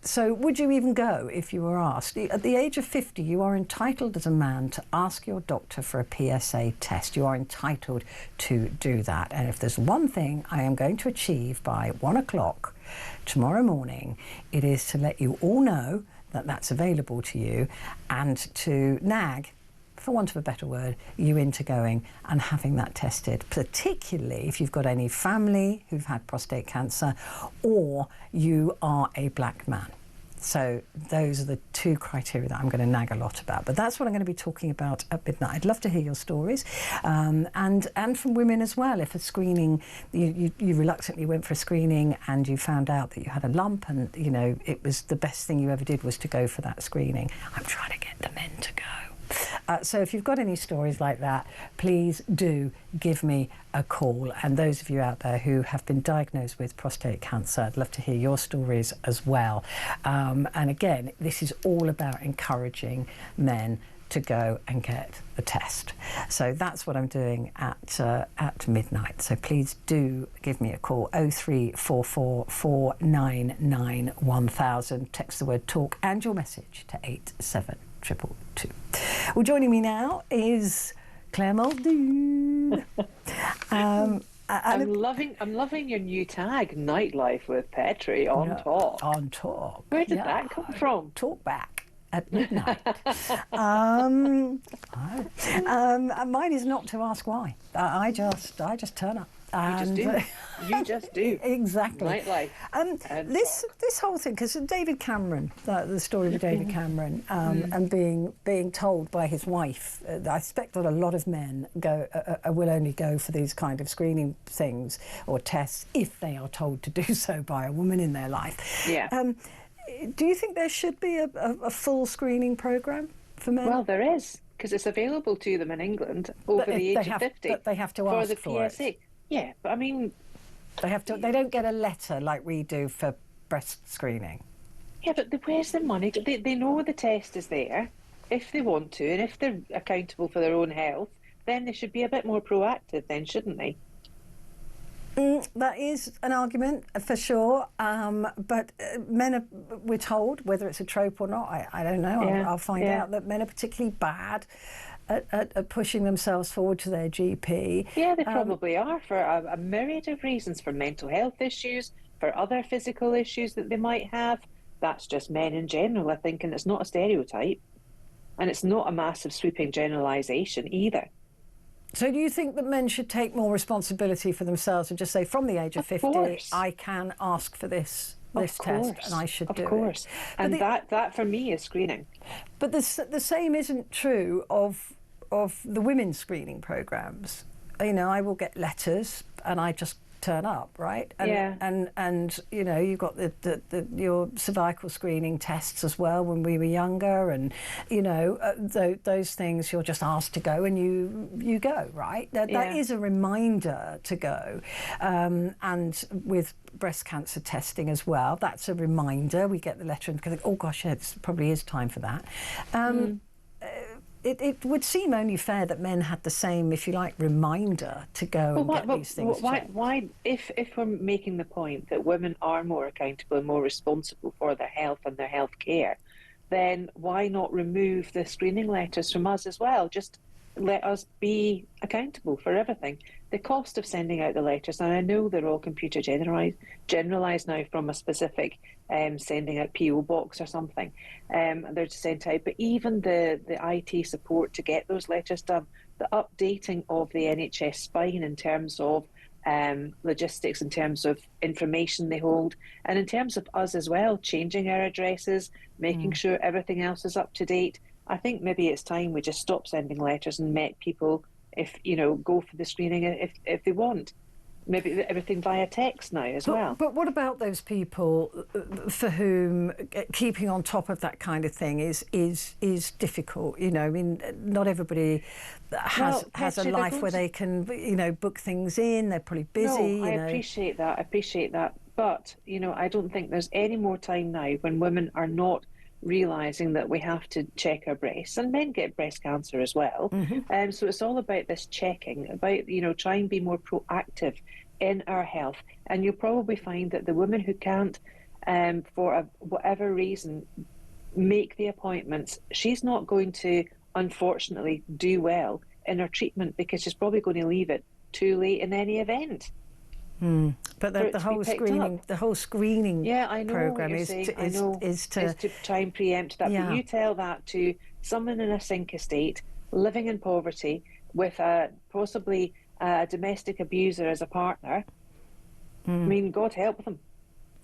So would you even go if you were asked? At the age of 50, you are entitled as a man to ask your doctor for a PSA test. You are entitled to do that. And if there's one thing I am going to achieve by 1 o'clock tomorrow morning, it is to let you all know that that's available to you, and to nag, for want of a better word, you into going and having that tested, particularly if you've got any family who've had prostate cancer or you are a black man. So those are the two criteria that I'm going to nag a lot about. But that's what I'm going to be talking about at midnight. I'd love to hear your stories, and from women as well. If a screening, you reluctantly went for a screening and you found out that you had a lump, and you know it was the best thing you ever did was to go for that screening. I'm trying to get the men to go. So if you've got any stories like that, please do give me a call. And those of you out there who have been diagnosed with prostate cancer, I'd love to hear your stories as well. And again, this is all about encouraging men to go and get the test. So that's what I'm doing at midnight. So please do give me a call, 0344 499 1000. Text the word talk and your message to 87222. Well, joining me now is Claire Muldoon. I'm loving your new tag, Nightlife with Petrie on Talk. On Talk. Where did that come from? Talk back at midnight. Mine is not to ask why. I just turn up. You just do. Exactly. Nightlife. This whole thing, because David Cameron, the story of David Cameron, and being told by his wife, I expect that a lot of men will only go for these kind of screening things or tests if they are told to do so by a woman in their life. Yeah. Do you think there should be a full screening programme for men? Well, there is, because it's available to them in England over the age of 50. But they have to ask for PSA. it. Yeah, but I mean, they don't get a letter like we do for breast screening. Yeah, but where's the money? They know the test is there if they want to, and if they're accountable for their own health, then they should be a bit more proactive then, shouldn't they? That is an argument for sure, but men we're told, whether it's a trope or not, I don't know. Yeah. I'll find out that men are particularly bad at pushing themselves forward to their GP. Yeah, they probably are, for a myriad of reasons, for mental health issues, for other physical issues that they might have. That's just men in general, I think, and it's not a stereotype. And it's not a massive sweeping generalisation either. So do you think that men should take more responsibility for themselves and just say, from the age of 50, I can ask for this test and I should do it? Of course. And that for me is screening. But the same isn't true of the women's screening programmes. You know, I will get letters and I just turn up, right? And you know, you've got your cervical screening tests as well when we were younger, and you know, those things you're just asked to go and you go, right? That is a reminder to go, and with breast cancer testing as well, that's a reminder. We get the letter and think, oh gosh, yeah, it probably is time for that. it would seem only fair that men had the same, if you like, reminder to go and get these things checked. Why, if we're making the point that women are more accountable and more responsible for their health and their health care, then why not remove the screening letters from us as well? Just let us be accountable for everything. The cost of sending out the letters, and I know they're all computer generalised now from a specific sending out PO box or something, they're sent out, but even the IT support to get those letters done, the updating of the NHS spine in terms of logistics, in terms of information they hold, and in terms of us as well, changing our addresses, making sure everything else is up to date. I think maybe it's time we just stop sending letters and met people, if go for the screening if they want. Maybe everything via text now as well. But what about those people for whom keeping on top of that kind of thing is difficult? I mean, not everybody has a life where they can book things in. They're probably busy. No, I appreciate that. But I don't think there's any more time now when women are not realising that we have to check our breasts, and men get breast cancer as well. So it's all about this checking, about try and be more proactive in our health. And you'll probably find that the women who can't, for whatever reason, make the appointments, she's not going to unfortunately do well in her treatment, because she's probably going to leave it too late in any event. But the whole screening program is to try and preempt that. Yeah. But you tell that to someone in a sink estate, living in poverty, with possibly a domestic abuser as a partner. I mean, God help them.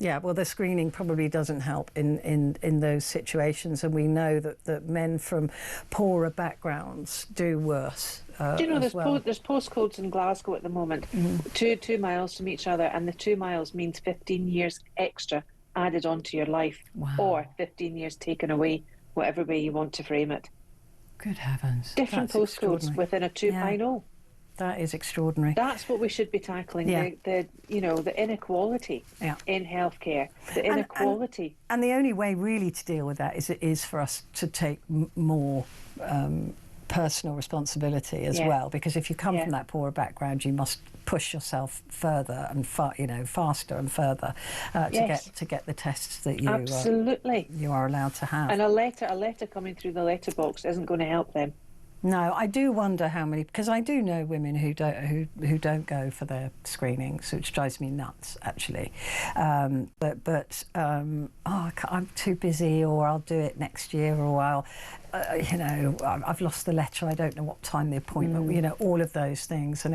Yeah, well, the screening probably doesn't help in those situations, and we know that men from poorer backgrounds do worse. Do you know there's postcodes in Glasgow at the moment, 2 miles from each other, and the 2 miles means 15 years extra added onto your life, or 15 years taken away, whatever way you want to frame it. Good heavens! Different postcodes within a 2. Yeah. I know. That is extraordinary. That's what we should be tackling. Yeah. The inequality in healthcare, the inequality. And the only way really to deal with that is for us to take more personal responsibility as well. Because if you come from that poorer background, you must push yourself further and faster and further to get the tests that you are allowed to have. And a letter coming through the letterbox isn't going to help them. No, I do wonder how many, because I do know women who don't go for their screenings, which drives me nuts actually. I'm too busy, or I'll do it next year, or I've lost the letter. I don't know what time the appointment. All of those things, and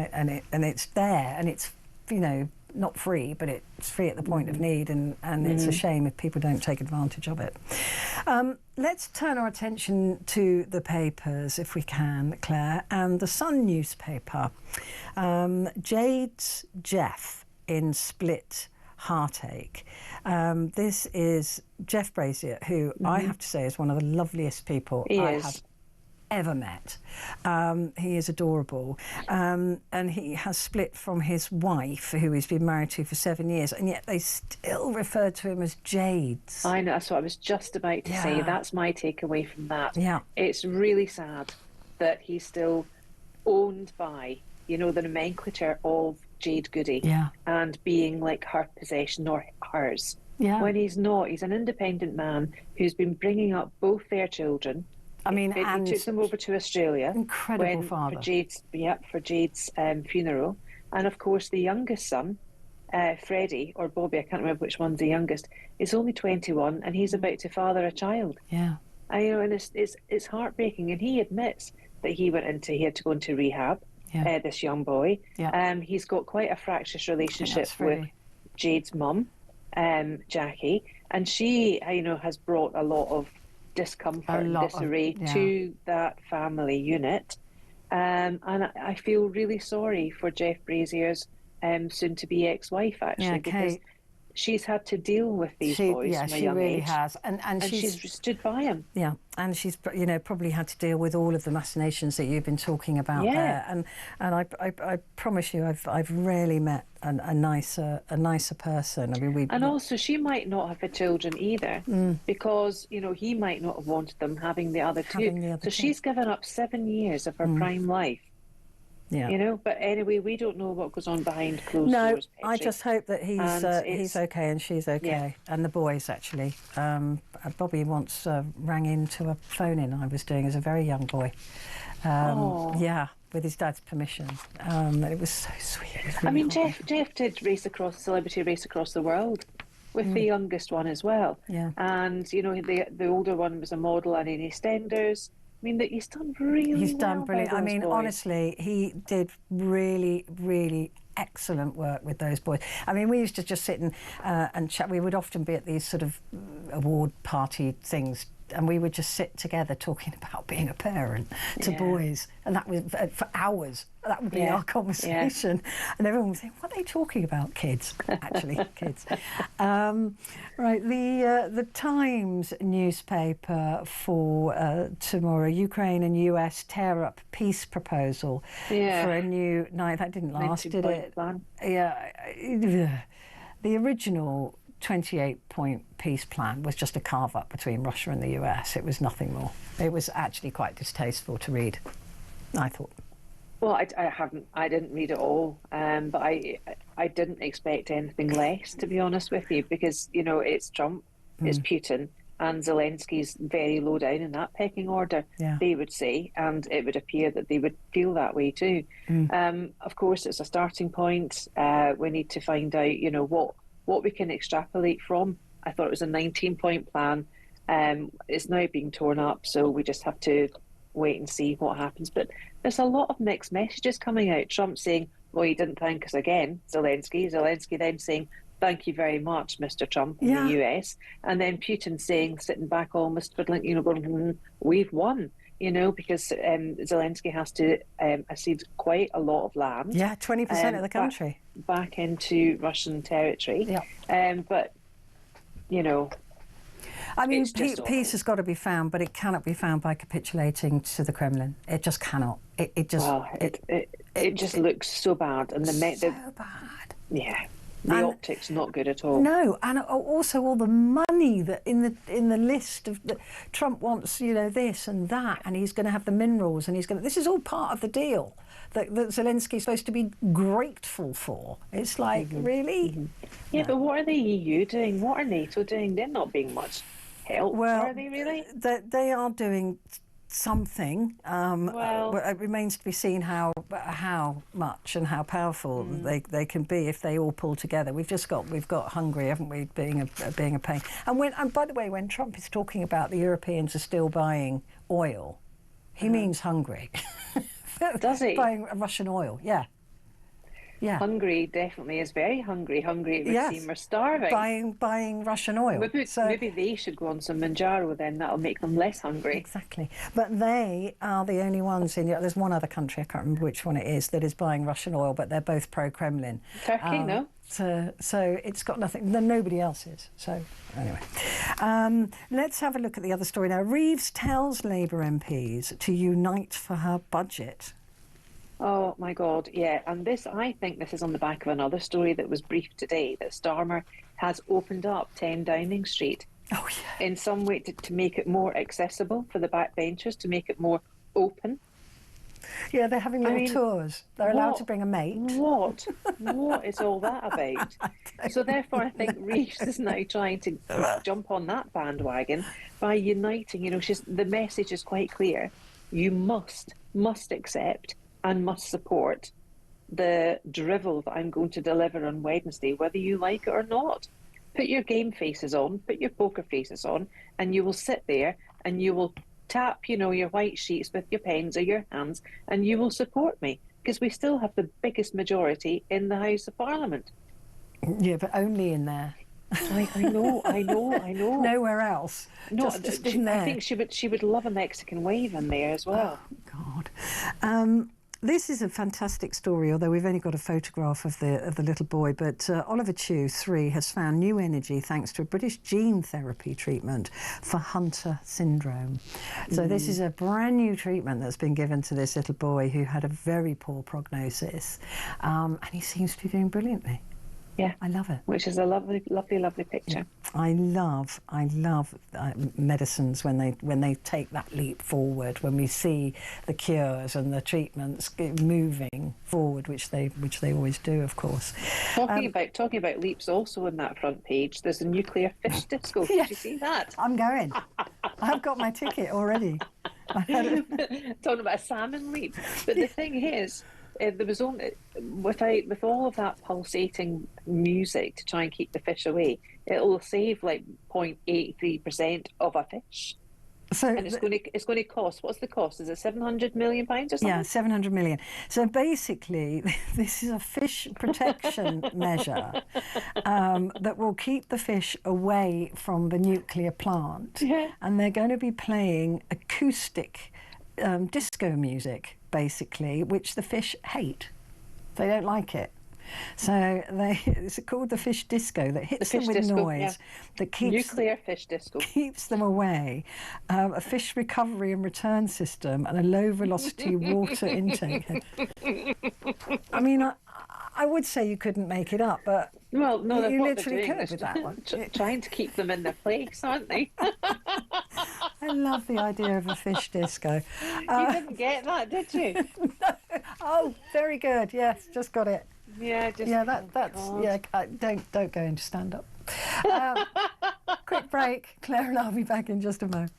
it's there, and it's not free, but it's free at the point of need, and it's a shame if people don't take advantage of it. Let's turn our attention to the papers, if we can, Claire, and the Sun newspaper. Jade's Jeff in Split Heartache. This is Jeff Brazier, who I have to say is one of the loveliest people I have ever met. He is adorable, and he has split from his wife, who he's been married to for 7 years, and yet they still refer to him as Jades. I know, that's what I was just about to say. That's my takeaway from that. Yeah, it's really sad that he's still owned by the nomenclature of Jade Goody, and being like her possession or hers, when he's not. He's an independent man who's been bringing up both their children. I mean, and he took them over to Australia. Incredible father. For Jade's funeral. And of course, the youngest son, Freddie or Bobby, I can't remember which one's the youngest, is only 21, and he's about to father a child. Yeah. And it's heartbreaking. And he admits that he had to go into rehab. This young boy. Yeah. He's got quite a fractious relationship with Jade's mum, Jackie, and she, has brought a lot of discomfort and disarray to that family unit, and I feel really sorry for Jeff Brazier's soon-to-be ex-wife, actually, because she's had to deal with these boys Yeah, from a she young really age. has, And she's stood by him. Yeah, and she's probably had to deal with all of the machinations that you've been talking about there. And I promise you, I've rarely met a nicer person. I mean, also she might not have had children either, because he might not have wanted them having the other two. So she's given up 7 years of her prime life. Yeah. But anyway, we don't know what goes on behind closed doors. No, I just hope that he's okay and she's okay, and the boys actually. Bobby once rang into a phone-in I was doing as a very young boy. Yeah, with his dad's permission. It was so sweet. Was really I mean, Jeff did celebrity race across the world with the youngest one as well. Yeah. And the older one was a model and in EastEnders. I mean, that he's done really well. He's done brilliant. I mean, boys. honestly, he did really, really excellent work with those boys. I mean, we used to just sit and chat. We would often be at these sort of award party things, and we would just sit together talking about being a parent to boys, and that was for hours. That would be our conversation, and everyone would think, "What are they talking about?" Kids, actually, kids. Right, the Times newspaper for tomorrow: Ukraine and US tear up peace proposal for a new night. That didn't last, did it? Plan. Yeah, the original 28-point peace plan was just a carve-up between Russia and the US. It was nothing more. It was actually quite distasteful to read, I thought. Well, I didn't read it all, but I didn't expect anything less, to be honest with you, because it's Trump, it's Putin, and Zelensky's very low down in that pecking order. Yeah. They would say, and it would appear that they would feel that way too. Of course, it's a starting point. We need to find out, what we can extrapolate from. I thought it was a 19-point plan. It's now being torn up, so we just have to wait and see what happens. But there's a lot of mixed messages coming out. Trump saying, well, he didn't thank us again, Zelensky. Zelensky then saying, thank you very much, Mr. Trump, in the US. And then Putin saying, sitting back almost fiddling, going, we've won, because Zelensky has to cede quite a lot of land. Yeah, 20% of the country. Back into Russian territory. Yeah. But, I mean, peace has got to be found, but it cannot be found by capitulating to the Kremlin. It just cannot. It just looks so bad, and so bad. Yeah, the optics not good at all. No, and also all the money that in the list of Trump wants, this and that, and he's going to have the minerals, and This is all part of the deal that Zelensky's supposed to be grateful for. It's like, really? Yeah, but what are the EU doing? What are NATO doing? They're not being much help. Well, are they really? They are doing something. It remains to be seen how much and how powerful they can be if they all pull together. We've got Hungary, haven't we, being a pain. And by the way, when Trump is talking about the Europeans are still buying oil, he means Hungary. Does he? Buying Russian oil, yeah. Yeah. Hungary definitely is very hungry. Hungry, it would seem, are starving. Buying Russian oil. Maybe they should go on some Manjaro then. That'll make them less hungry. Exactly. But they are the only ones in... There's one other country, I can't remember which one it is, that is buying Russian oil, but they're both pro-Kremlin. Turkey, no? So it's got nothing... Then nobody else is. So, anyway. Let's have a look at the other story now. Reeves tells Labour MPs to unite for her budget. Oh, my God, yeah. And I think this is on the back of another story that was briefed today, that Starmer has opened up 10 Downing Street in some way to make it more accessible for the backbenchers, to make it more open. Yeah, they're having little tours. They're allowed to bring a mate. What is all that about? So therefore, I think Reeves is now trying to jump on that bandwagon by uniting. The message is quite clear. You must accept and must support the drivel that I'm going to deliver on Wednesday, whether you like it or not. Put your game faces on, put your poker faces on, and you will sit there and you will tap, your white sheets with your pens or your hands, and you will support me, because we still have the biggest majority in the House of Parliament. Yeah, but only in there. I know. Nowhere else. Just in there. I think she would love a Mexican wave in there as well. Oh, God. This is a fantastic story, although we've only got a photograph of the little boy. But Oliver Chu, 3, has found new energy thanks to a British gene therapy treatment for Hunter syndrome. So this is a brand new treatment that's been given to this little boy who had a very poor prognosis, and he seems to be doing brilliantly. Yeah, I love it. Which is a lovely, lovely, lovely picture. I love medicines when they take that leap forward. When we see the cures and the treatments moving forward, which they always do, of course. Talking about leaps, also on that front page, there's a nuclear fish disco. Did you see that? I'm going. I've got my ticket already. Talking about a salmon leap, but the thing is, there was only with all of that pulsating music to try and keep the fish away, it'll save like 0.83% of a fish. So and it's going to cost. What's the cost? Is it £700 million or something? Yeah, 700 million. So basically, this is a fish protection measure that will keep the fish away from the nuclear plant. Yeah. And they're going to be playing acoustic disco music, basically, which the fish hate. They don't like it. So it's called the fish disco, that hits them with noise, that keeps nuclear fish disco, keeps them away. A fish recovery and return system, and a low velocity water intake. I mean, I would say you couldn't make it up, but well, no, you literally could with that one. Trying to keep them in their place, aren't they? I love the idea of a fish disco. You didn't get that, did you? No. Oh, very good. Yes, just got it. Yeah, that's don't go into stand up. Quick break. Claire and I'll be back in just a moment.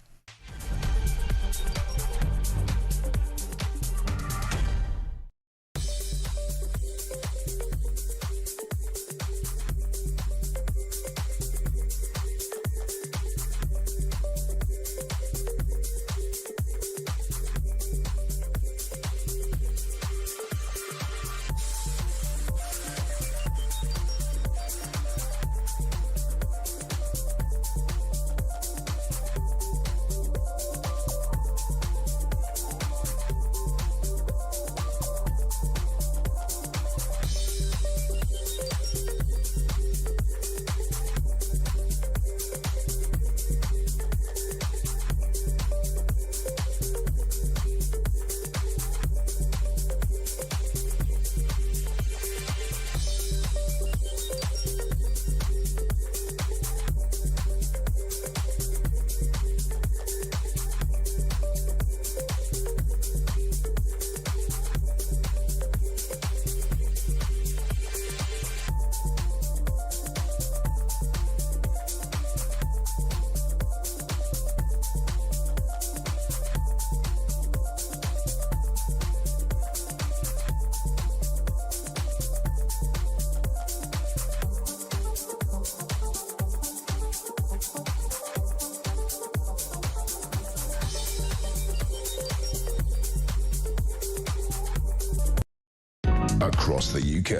Across the UK,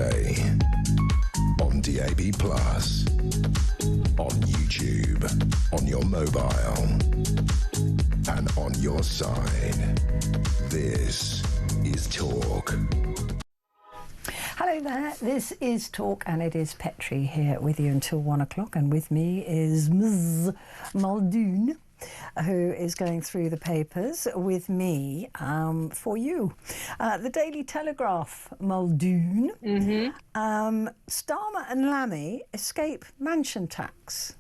on DAB+, on YouTube, on your mobile, and on your side. This is Talk. Hello there, this is Talk, and it is Petrie here with you until 1 o'clock, and with me is Ms. Muldoon, who is going through the papers with me for you. The Daily Telegraph, Muldoon. Starmer and Lammy escape mansion tax.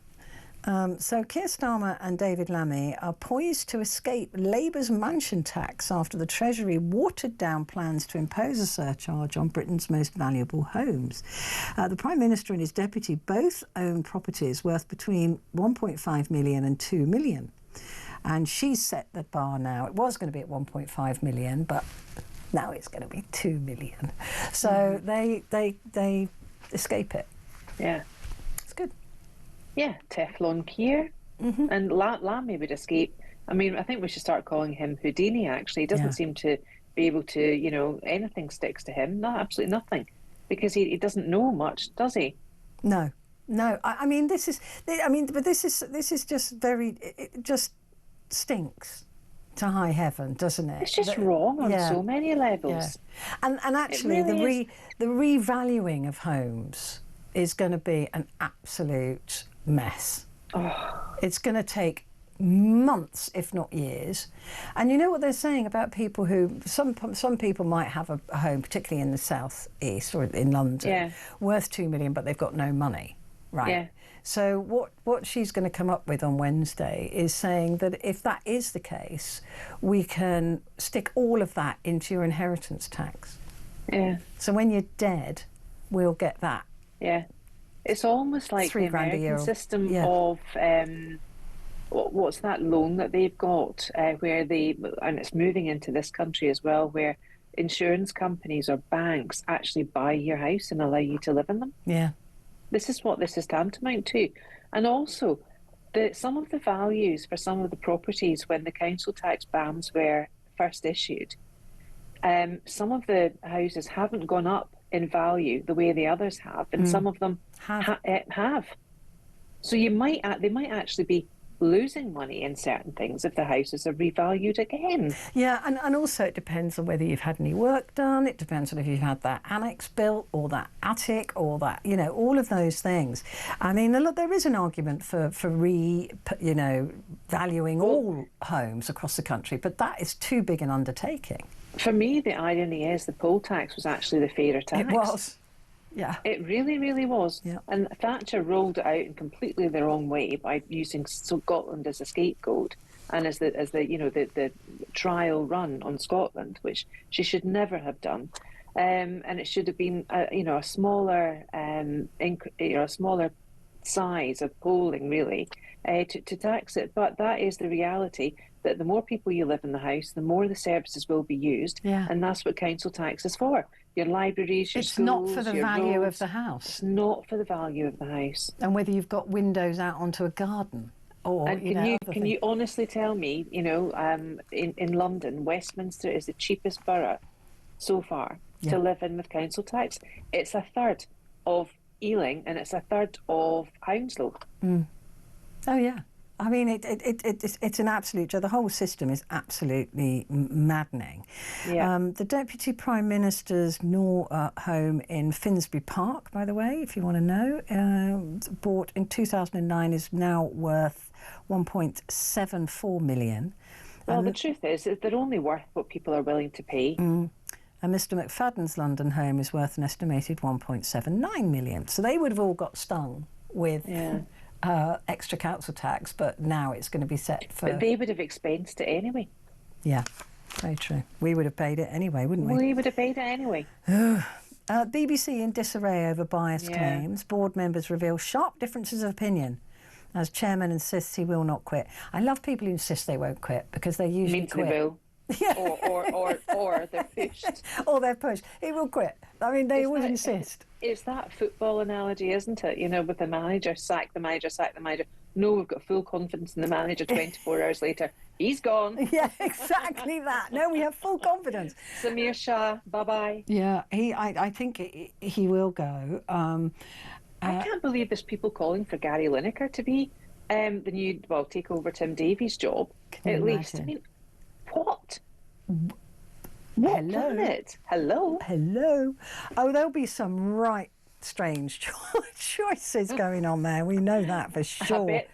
So Keir Starmer and David Lammy are poised to escape Labour's mansion tax after the Treasury watered down plans to impose a surcharge on Britain's most valuable homes. The Prime Minister and his deputy both own properties worth between 1.5 million and 2 million. And she's set the bar now. It was going to be at 1.5 million, but now it's going to be 2 million. So they escape it. Yeah. It's good. Yeah, Teflon Keir. And Lammy would escape. I mean, I think we should start calling him Houdini, actually. He doesn't seem to be able to, you know, anything sticks to him. No, absolutely nothing. Because he doesn't know much, does he? No. I mean, this is just very, it just stinks. to high heaven, doesn't it? It's just wrong on so many levels. Yeah. And actually, really the revaluing of homes is going to be an absolute mess. Oh. It's going to take months, if not years. And you know what they're saying about people who, some people might have a home, particularly in the south east or in London, worth 2 million, but they've got no money, right? Yeah. So what she's going to come up with on Wednesday is saying that if that is the case, we can stick all of that into your inheritance tax. Yeah. So when you're dead, we'll get that. Yeah. It's almost like the American system of what's that loan that they've got, where and it's moving into this country as well, where insurance companies or banks actually buy your house and allow you to live in them. Yeah. This is what this is tantamount to. And also, some of the values for some of the properties when the council tax bans were first issued, some of the houses haven't gone up in value the way the others have, and some of them have. So they might actually be losing money in certain things if the houses are revalued again. Yeah, and also it depends on whether you've had any work done. It depends on if you've had that annex built or that attic or that, all of those things. I mean, there is an argument for valuing all homes across the country, but that is too big an undertaking. For me, the irony is the poll tax was actually the fairer tax. It was. Yeah. It really, really was. Yeah. And Thatcher rolled it out in completely the wrong way by using Scotland as a scapegoat and as the trial run on Scotland, which she should never have done. And it should have been a smaller size of polling really to tax it. But that is the reality, that the more people you live in the house, the more the services will be used. Yeah. And that's what council tax is for. Your libraries, your schools, it's not for the value roads. of the house. It's not for the value of the house. And whether you've got windows out onto a garden or, and can you honestly tell me, in London, Westminster is the cheapest borough so far to live in with council tax. It's a third of Ealing and it's a third of Hounslow. Mm. Oh, yeah. I mean, it's an absolute joke. The whole system is absolutely maddening. Yeah. The Deputy Prime Minister's home in Finsbury Park, by the way, if you want to know, bought in 2009, is now worth 1.74 million. Well, the truth is that they're only worth what people are willing to pay. And Mr McFadden's London home is worth an estimated 1.79 million. So they would have all got stung with... Yeah. Extra council tax, but now it's going to be set for... But they would have expensed it anyway. Yeah, very true. We would have paid it anyway, wouldn't we? We would have paid it anyway. BBC in disarray over biased claims. Board members reveal sharp differences of opinion as chairman insists he will not quit. I love people who insist they won't quit because they usually quit. They will. Yeah. or they're pushed. Or they're pushed. He will quit. I mean, they always insist. It's that football analogy, isn't it? With the manager, sack the manager, sack the manager. No, we've got full confidence in the manager 24 hours later. He's gone. Yeah, exactly that. No, we have full confidence. Samir Shah, bye-bye. Yeah, I think he will go. I can't believe there's people calling for Gary Lineker to be take over Tim Davies' job, at least. I mean, what? What planet? Hello? Hello. Oh, there'll be some right strange choices going on there. We know that for sure. I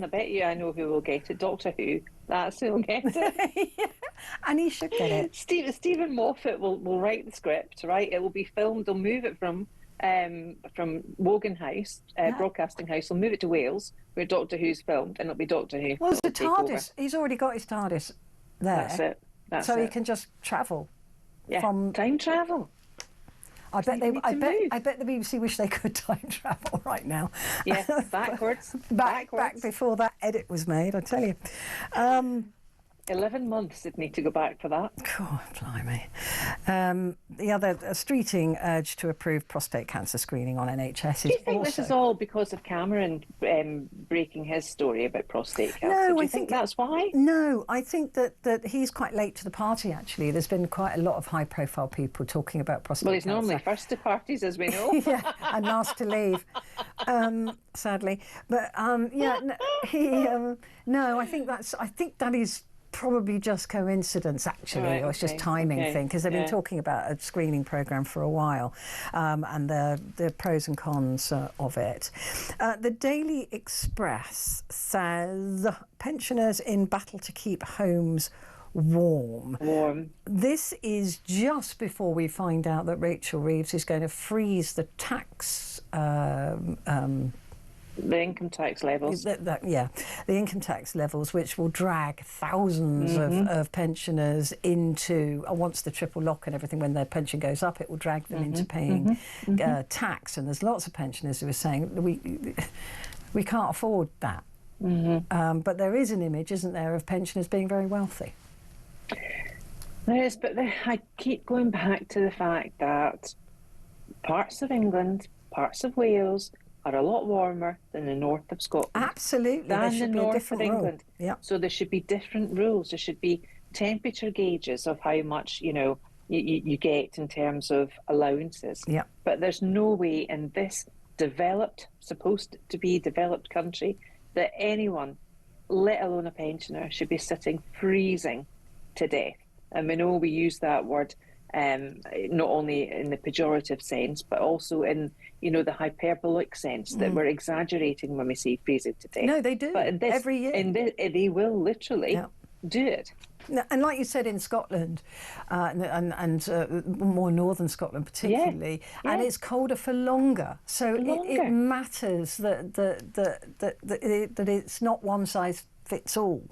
bet you I know who will get it. Doctor Who. That's who will get it. Yeah. And he should get it. Stephen Moffat will write the script, right? It will be filmed. They'll move it from Wogan House, Broadcasting House. They'll move it to Wales, where Doctor Who's filmed, and it'll be Doctor Who. Well, it's the TARDIS. He's already got his TARDIS there. That's it. So he can just travel. Yeah, from time travel. I bet the BBC wish they could time travel right now. Yeah, backwards. Back before that edit was made, I tell you. 11 months they'd need to go back for that. God, blimey. The other, Streeting urged to approve prostate cancer screening on NHS. Do you think this is all because of Cameron breaking his story about prostate cancer? No, Do you think that's why? No, I think that he's quite late to the party, actually. There's been quite a lot of high-profile people talking about prostate cancer. Well, he's normally first to parties, as we know. Yeah, and last to leave, sadly. But, I think that is probably just coincidence, actually, or it's just timing thing, because they've been talking about a screening programme for a while, and the pros and cons of it. The Daily Express says pensioners in battle to keep homes warm. This is just before we find out that Rachel Reeves is going to freeze the tax the income tax levels. The income tax levels, which will drag thousands of pensioners into, once the triple lock and everything, when their pension goes up, it will drag them into paying tax. And there's lots of pensioners who are saying, we can't afford that. But there is an image, isn't there, of pensioners being very wealthy. There is, but I keep going back to the fact that parts of England, parts of Wales, are a lot warmer than the north of Scotland. Absolutely, than there should the be a north different of rule. England. Yeah. So there should be different rules. There should be temperature gauges of how much you get in terms of allowances. Yeah. But there's no way in this supposed to be developed country, that anyone, let alone a pensioner, should be sitting freezing to death. And we know we use that word not only in the pejorative sense, but also in the hyperbolic sense, that we're exaggerating when we say freezing to death. No, they do. But in this, every year. They will literally do it. And like you said, in Scotland, and more northern Scotland particularly, and it's colder for longer. So it matters that it's not one size fits all.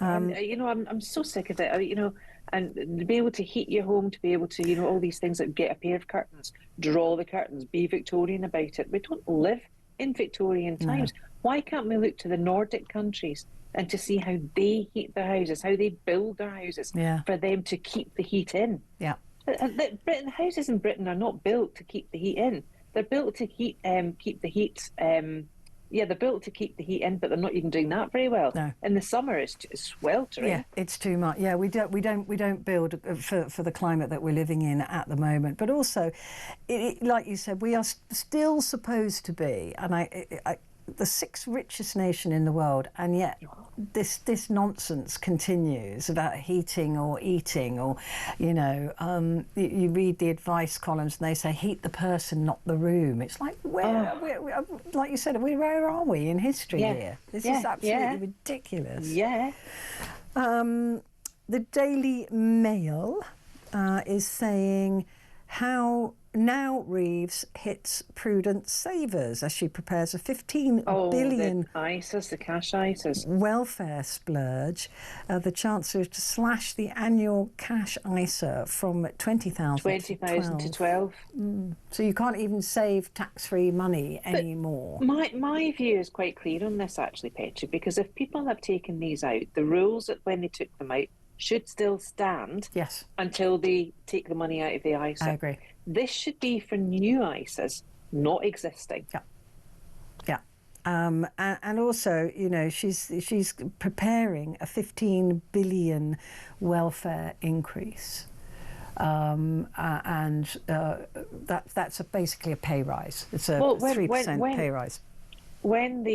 I'm so sick of it. And to be able to heat your home, to be able to, all these things, that get a pair of curtains, draw the curtains, be Victorian about it. We don't live in Victorian times. Why can't we look to the Nordic countries and to see how they heat their houses, how they build their houses for them to keep the heat in? Yeah. Houses in Britain are not built to keep the heat in. They're built to keep the heat. They're built to keep the heat in, but they're not even doing that very well. No. In the summer, it's sweltering. Yeah, it's too much. Yeah, we don't build for the climate that we're living in at the moment. But also, like you said, we are still supposed to be, and the sixth richest nation in the world, and yet this nonsense continues about heating or eating, or you read the advice columns and they say heat the person, not the room. It's like like you said, where are we in history here? This is absolutely ridiculous. Yeah. The Daily Mail is saying how now Reeves hits prudent savers as she prepares a 15 billion the ISAs, the cash ISAs. welfare splurge. The Chancellor to slash the annual cash ISA from 20,000 to 12. So you can't even save tax-free money anymore. My view is quite clear on this, actually, Petrie, because if people have taken these out, the rules that when they took them out should still stand until they take the money out of the ISA. I agree. This should be for new ISAs, not existing. Yeah. And also, she's preparing a 15 billion welfare increase. That's basically a pay rise. It's a 3% pay rise. When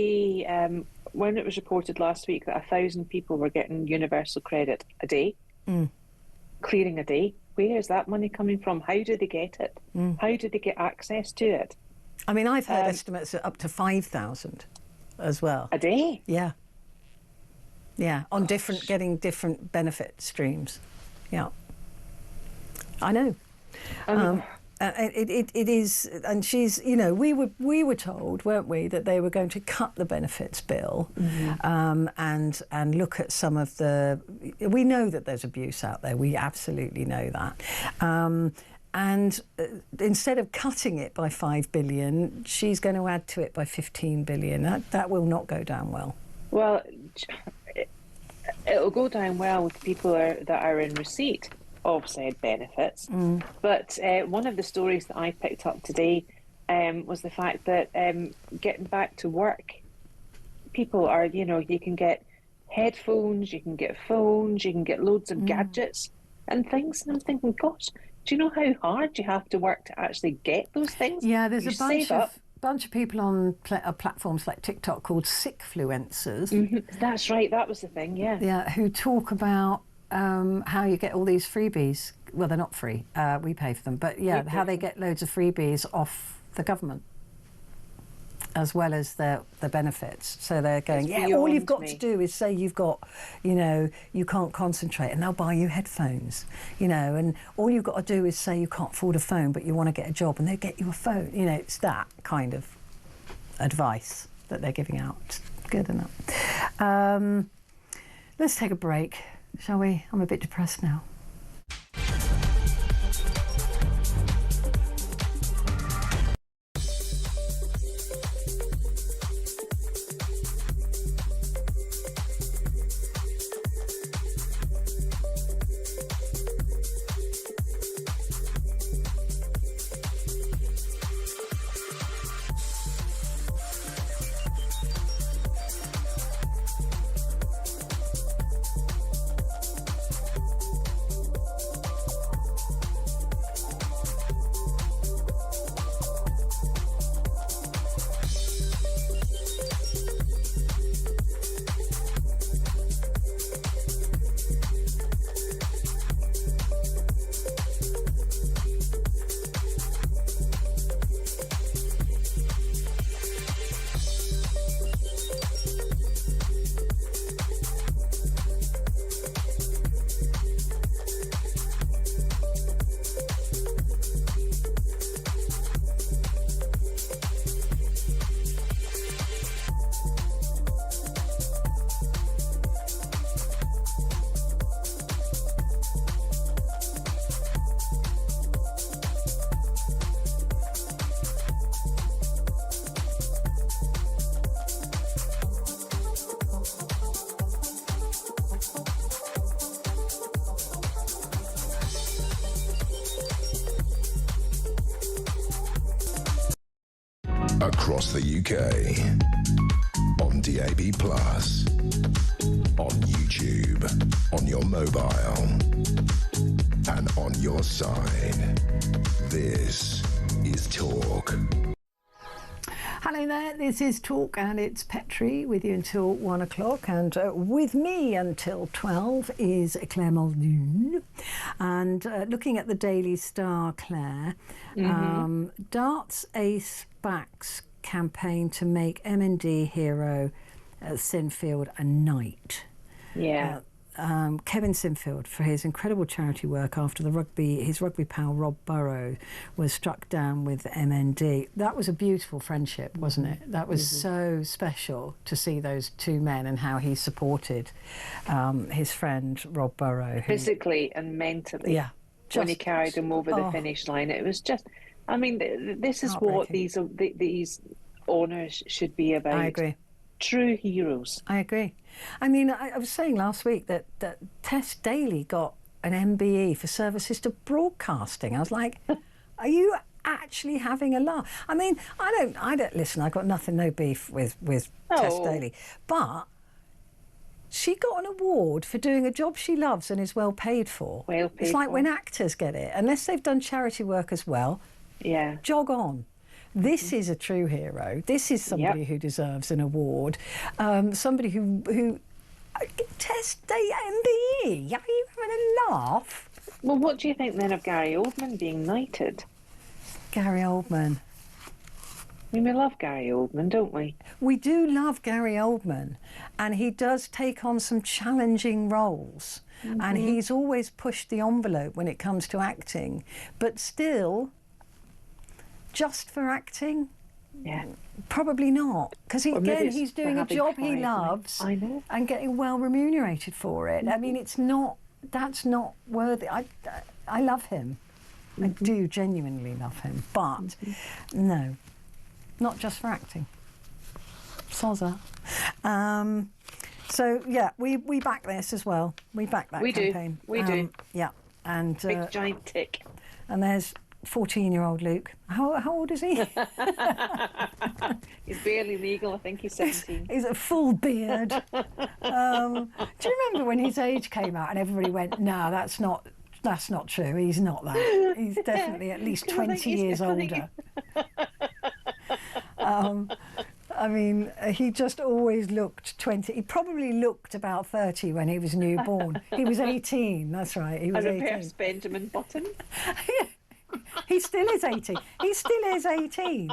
it was reported last week that 1,000 people were getting universal credit a day, clearing a day, where is that money coming from? How do they get it? How do they get access to it? I mean, I've heard estimates up to 5,000 as well. A day? Yeah. Yeah, on getting different benefit streams. Yeah. I know. It is, and she's, we were told, weren't we, that they were going to cut the benefits bill, and look at some of the. We know that there's abuse out there. We absolutely know that. And instead of cutting it by 5 billion, she's going to add to it by 15 billion. That will not go down well. Well, it'll go down well with people that are in receipt of said benefits. But one of the stories that I picked up today was the fact that getting back to work, people are, you can get headphones, you can get phones, you can get loads of gadgets and things. And I'm thinking, gosh, do you know how hard you have to work to actually get those things? Yeah, there's you a bunch save up, bunch of people on platforms like TikTok called sickfluencers. That's right, that was the thing, yeah. Yeah, who talk about how you get all these freebies. Well, they're not free, we pay for them, but yeah, how they get loads of freebies off the government, as well as the benefits. So they're going, all you've got to do is say you've got, you can't concentrate, and they'll buy you headphones, and all you've got to do is say you can't afford a phone, but you want to get a job, and they'll get you a phone. It's that kind of advice that they're giving out. Good enough. Let's take a break, shall we? I'm a bit depressed now. Across the UK, on DAB+, on YouTube, on your mobile, and on your side. This is Talk. Hello there, this is Talk, and it's Petrie with you until 1 o'clock, and with me until 12 is Claire Muldoon. And looking at the Daily Star, Claire, darts a SPAC's campaign to make MND hero Sinfield a knight. Yeah. Kevin Sinfield, for his incredible charity work after his rugby pal Rob Burrow was struck down with MND. That was a beautiful friendship, wasn't it? That was so special to see those two men and how he supported his friend Rob Burrow. Physically and mentally. Yeah. When he carried him over the finish line. It was just, this is what these honours should be about. I agree. True heroes. I agree. I was saying last week that Tess Daly got an MBE for services to broadcasting. I was like, are you actually having a laugh? I don't listen, I've got no beef with Tess Daly. But she got an award for doing a job she loves and is well paid for. It's like when actors get it, unless they've done charity work as well. Yeah. Jog on. This is a true hero. This is somebody who deserves an award. Somebody who Tess Day MBE. Are you having a laugh? Well, what do you think then of Gary Oldman being knighted? Gary Oldman. We love Gary Oldman, don't we? We do love Gary Oldman, and he does take on some challenging roles, and he's always pushed the envelope when it comes to acting, but still, just for acting? Yeah. Probably not, because he's doing a job he loves and getting well remunerated for it. That's not worthy. I love him. I do genuinely love him, but no, not just for acting. Soza. So yeah, we back this as well. We back that campaign. We do. Yeah, and big giant tick. And there's 14-year-old Luke. How old is he? He's barely legal. I think he's 17. He's a full beard. Do you remember when his age came out and everybody went, "No, that's not true. He's not that. He's definitely at least 20 years older." I mean, he just always looked 20. He probably looked about 30 when he was newborn. He was 18, that's right. He was A 18. reverse Benjamin Button. He still is 18. He still is 18.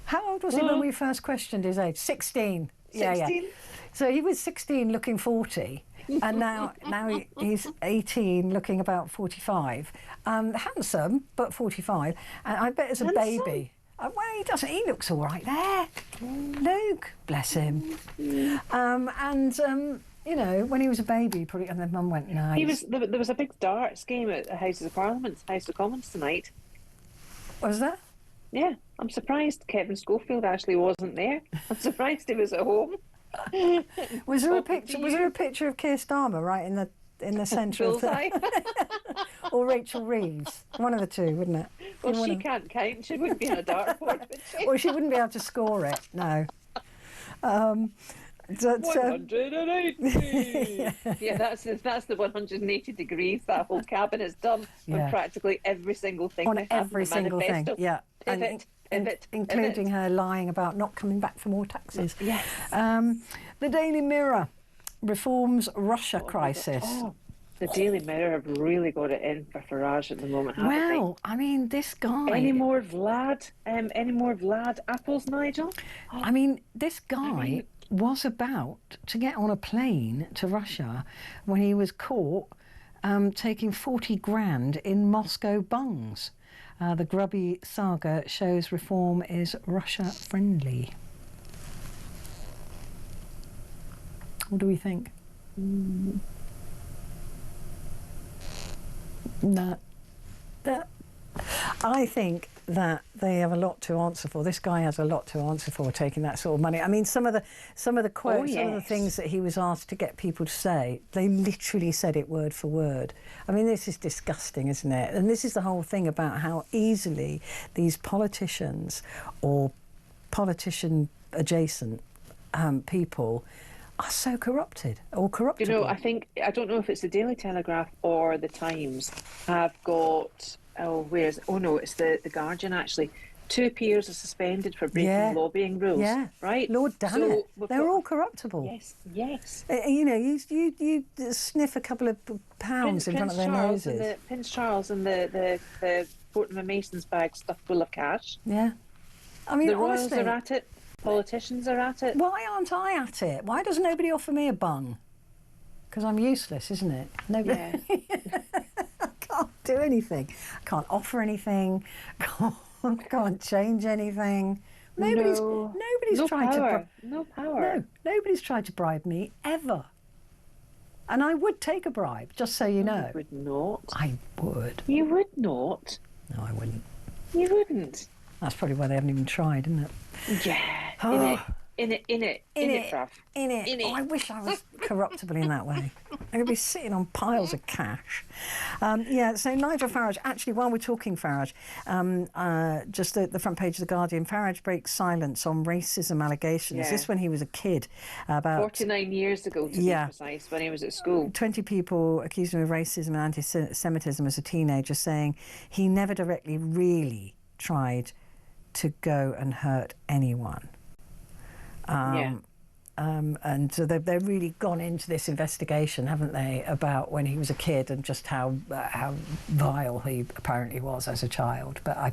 How old was he when we first questioned his age? 16. 16? Yeah. So he was 16 looking 40. And now he's 18 looking about 45. Handsome, but 45. And I bet as a baby... well, he doesn't. He looks all right there. Luke, bless him. You know, when he was a baby, probably, and then Mum went, "No." There was a big darts game at the Houses of Parliament, House of Commons tonight. Was that? Yeah, I'm surprised Kevin Schofield actually wasn't there. I'm surprised he was at home. Was there a picture? Was there a picture of Keir Starmer right in the centre of Bullseye. or Rachel Reeves? One of the two, wouldn't it? Well, she can't count. She wouldn't be on a dartboard, would she? Well, she wouldn't be able to score it. No. 180. Yeah, that's the 180 degrees that whole cabinet's done on practically every single thing. On every single thing, yeah. Including her lying about not coming back for more taxes. Yes. The Daily Mirror reforms Russia crisis. The Daily Mirror have really got it in for Farage at the moment, haven't they? Well, I mean, this guy... Any more Vlad apples, Nigel? I mean, this guy was about to get on a plane to Russia when he was caught taking 40 grand in Moscow bungs. The grubby saga shows reform is Russia-friendly. What do we think? No. I think that they have a lot to answer for. This guy has a lot to answer for taking that sort of money. I mean, some of the quotes, some of the things that he was asked to get people to say, they literally said it word for word. I mean, this is disgusting, isn't it? And this is the whole thing about how easily these politicians or politician-adjacent people are so corrupted or corruptible. You know, I don't know if it's the Daily Telegraph or the Times have got, it's the Guardian actually. 2 peers are suspended for breaking lobbying rules. Yeah. Right? Lord damn it. They're all corruptible. Yes. You know, you sniff a couple of pounds in front of their noses. Prince Charles and the Fortnum & Mason's bag stuffed full of cash. Yeah. I mean, the Royals honestly, are at it. Politicians are at it. Why aren't I at it? Why does nobody offer me a bung? Because I'm useless, isn't it? Nobody. Yeah. I can't do anything. I can't offer anything. Can't change anything. Nobody's tried to. No power. No, nobody's tried to bribe me ever. And I would take a bribe, just so you know. You would not. I would. You would not. No, I wouldn't. You wouldn't. That's probably why they haven't even tried, isn't it? Yeah. Oh. In it, bruv. In it. Oh, I wish I was corruptible in that way. I could be sitting on piles of cash. So Nigel Farage, actually, while we're talking Farage, just the front page of The Guardian, Farage breaks silence on racism allegations. Yeah. This when he was a kid. About 49 years ago, to be precise, when he was at school. 20 people accused him of racism and anti-Semitism as a teenager, saying he never directly really tried to go and hurt anyone. And so they've really gone into this investigation, haven't they, about when he was a kid and just how vile he apparently was as a child. But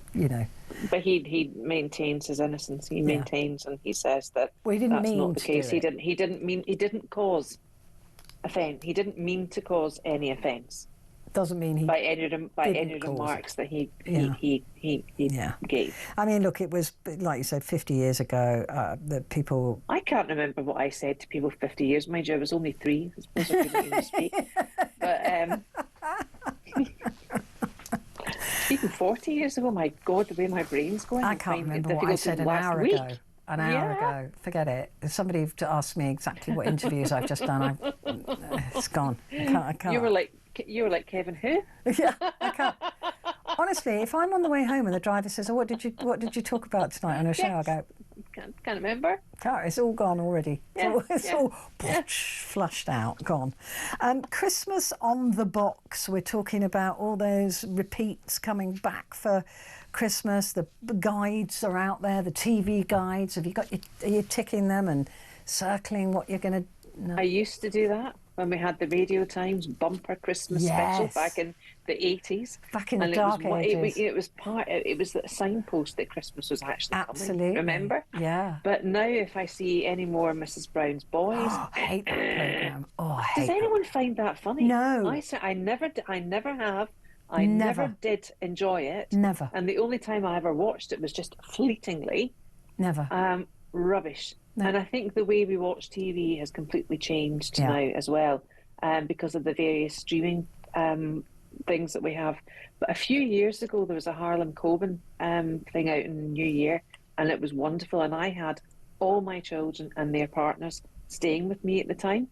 But he maintains his innocence. He maintains, and he says that he didn't that's mean not the to case. do it. He didn't cause offence. He didn't mean to cause any offence. Doesn't mean he by any remarks that he gave. I mean, look, it was like you said, 50 years ago. That people. I can't remember what I said to people 50 years. Mind you, I was only 3. I suppose I couldn't even speak. But even 40 years ago, my God, the way my brain's going. I can't remember what I said an hour ago. An hour ago. Forget it. If somebody asked me exactly what interviews I've just done, it's gone. I can't. You were like Kevin who? Yeah, I can't. Honestly, if I'm on the way home and the driver says, "Oh, what did you talk about tonight on your show?" I go, Can't remember. It's all gone already. Yeah, It's all flushed out, gone. Christmas on the box. We're talking about all those repeats coming back for Christmas. The guides are out there, the TV guides. Have you got? Are you ticking them and circling what you're going to? No. I used to do that when we had the Radio Times bumper Christmas special back in the 80s. Back in the dark ages. It was a signpost that Christmas was actually coming. Remember? Yeah. But now, if I see any more Mrs. Brown's Boys, I hate that programme. Does anyone find that funny? No. I never have. I never did enjoy it. Never. And the only time I ever watched it was just fleetingly. Never. Rubbish. No. And I think the way we watch TV has completely changed now as well, because of the various streaming things that we have. But a few years ago, there was a Harlem Coben thing out in New Year, and it was wonderful. And I had all my children and their partners staying with me at the time.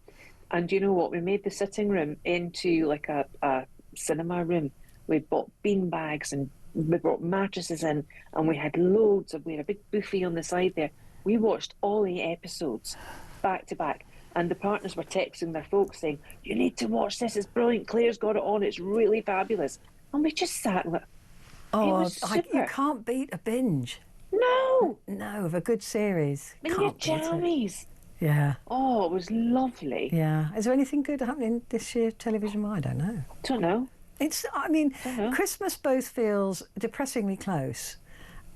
And you know what? We made the sitting room into like a cinema room. We bought bean bags and we brought mattresses in, and we had we had a big buffet on the side there. We watched all 8 episodes back to back, and the partners were texting their folks saying, "You need to watch this, it's brilliant, Claire's got it on, it's really fabulous." And we just sat and went, you can't beat a binge. No, of a good series. In your jammies. Yeah. Oh, it was lovely. Yeah. Is there anything good happening this year television? I don't know. Don't know. Christmas both feels depressingly close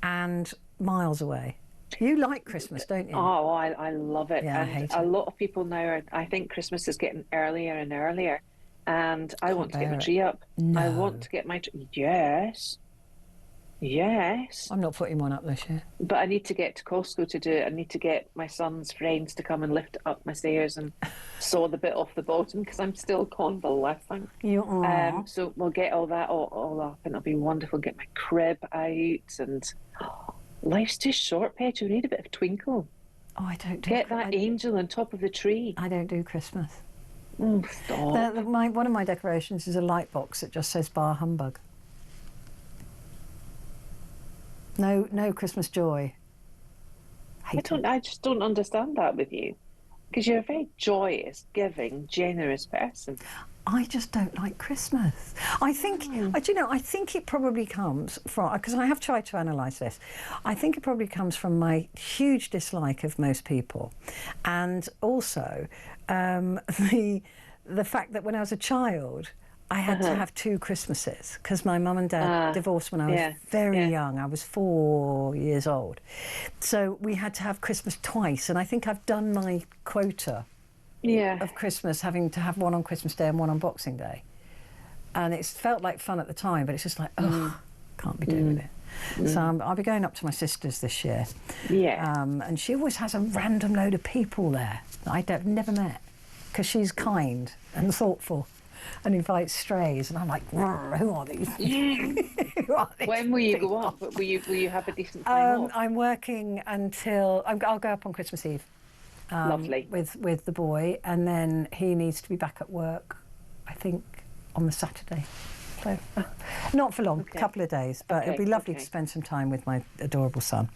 and miles away. You like Christmas, don't you? Oh, I love it. Yeah, and I hate a it. lot of people now I think Christmas is getting earlier and earlier, and I want to get my tree up. No. I want to get my tree. Yes. I'm not putting one up this year. But I need to get to Costco to do it. I need to get my son's friends to come and lift it up my stairs and saw the bit off the bottom because I'm still convalescing. You are. So we'll get all that all up, and it'll be wonderful. Get my crib out, and life's too short, Petrie. We need a bit of twinkle. Oh, I don't do. Get that angel on top of the tree. I don't do Christmas. Oh, stop. One of my decorations is a light box that just says "Bar Humbug." No Christmas joy. I just don't understand that with you, because you're a very joyous, giving, generous person. I just don't like Christmas. I think, I think it probably comes from, because I have tried to analyse this, I think it probably comes from my huge dislike of most people. And also the fact that when I was a child, I had to have 2 Christmases because my mum and dad divorced when I was very young. I was 4 years old. So we had to have Christmas twice, and I think I've done my quota of Christmas, having to have one on Christmas Day and one on Boxing Day. And it's felt like fun at the time, but it's just like, can't be doing with it. So I'll be going up to my sister's this year. Yeah. And she always has a random load of people there that I've never met, because she's kind and thoughtful and invites strays, and I'm like, who are these? When will you go up? Will you have a decent time off? I'm working until I'll go up on Christmas Eve. Lovely. With the boy, and then he needs to be back at work, I think, on the Saturday. So not for long, a couple of days, but it'll be lovely to spend some time with my adorable son.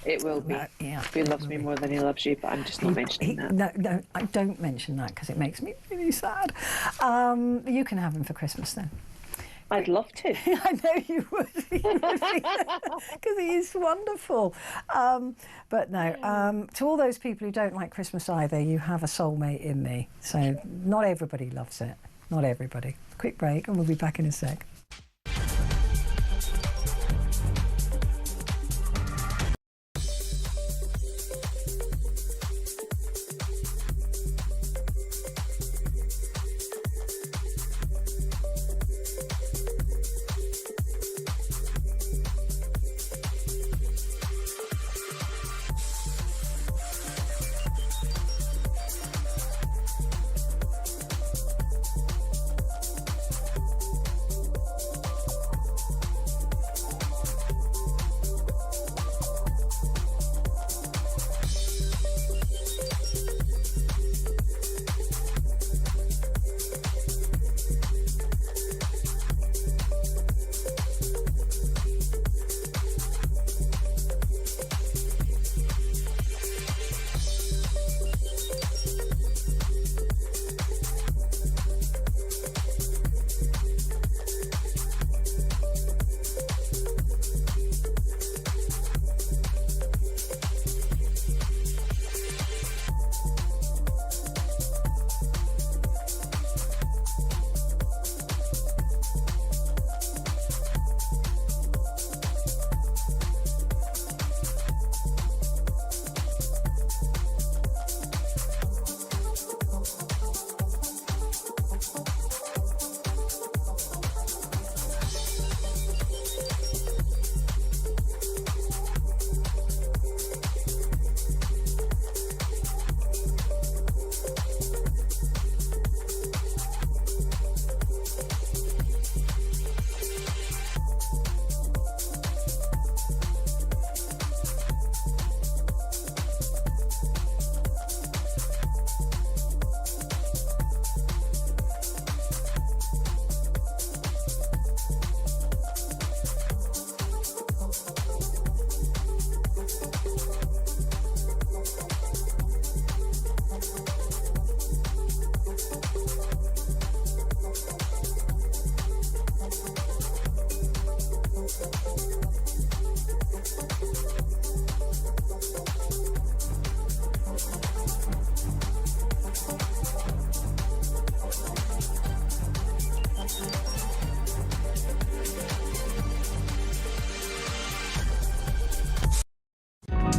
It will be. He loves me more than he loves you, but I'm just not mentioning that. No, I don't mention that because it makes me really sad. You can have him for Christmas then. I'd love to. I know you would, because he is wonderful. But no, to all those people who don't like Christmas either, you have a soulmate in me. So not everybody loves it. Not everybody. Quick break, and we'll be back in a sec.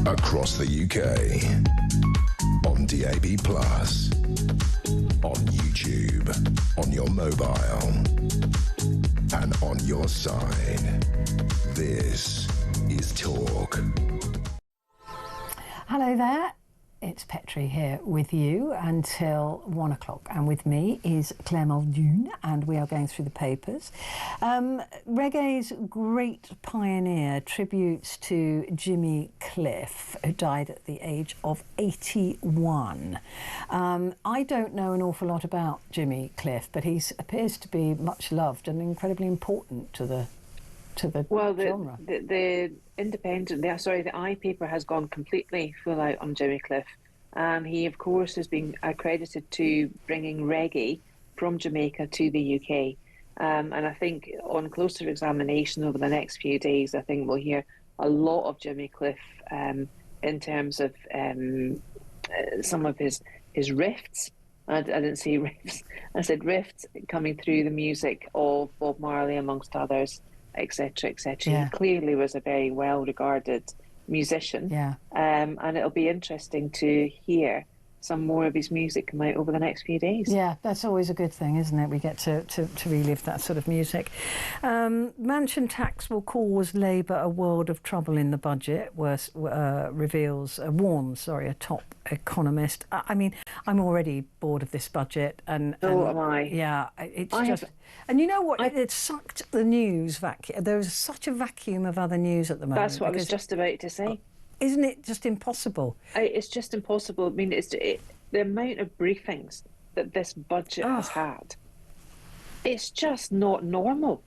across the UK. On DAB+, on YouTube, on your mobile, and on your side. This is Talk. Hello there. It's Petrie here with you until 1 o'clock, and with me is Claire Muldoon, and we are going through the papers. Reggae's great pioneer tributes to Jimmy Cliff, who died at the age of 81. I don't know an awful lot about Jimmy Cliff, but he appears to be much loved and incredibly important to the genre. The Independent, the iPaper has gone completely full out on Jimmy Cliff. He, of course, has been accredited to bringing reggae from Jamaica to the UK. And I think on closer examination over the next few days, I think we'll hear a lot of Jimmy Cliff in terms of some of his riffs. I didn't say riffs. I said riffs coming through the music of Bob Marley, amongst others, etc., etc. Yeah. He clearly was a very well-regarded musician. Yeah. And it'll be interesting to hear some more of his music come out over the next few days. Yeah, that's always a good thing, isn't it? We get to relive that sort of music. Mansion tax will cause Labour a world of trouble in the budget, warns a top economist. I mean, I'm already bored of this budget. And am I. Yeah, and you know what? It sucked the news vacuum. There was such a vacuum of other news at the moment. That's what I was just about to say. Isn't it just impossible? It's just impossible. I mean, the amount of briefings that this budget has had. It's just not normal.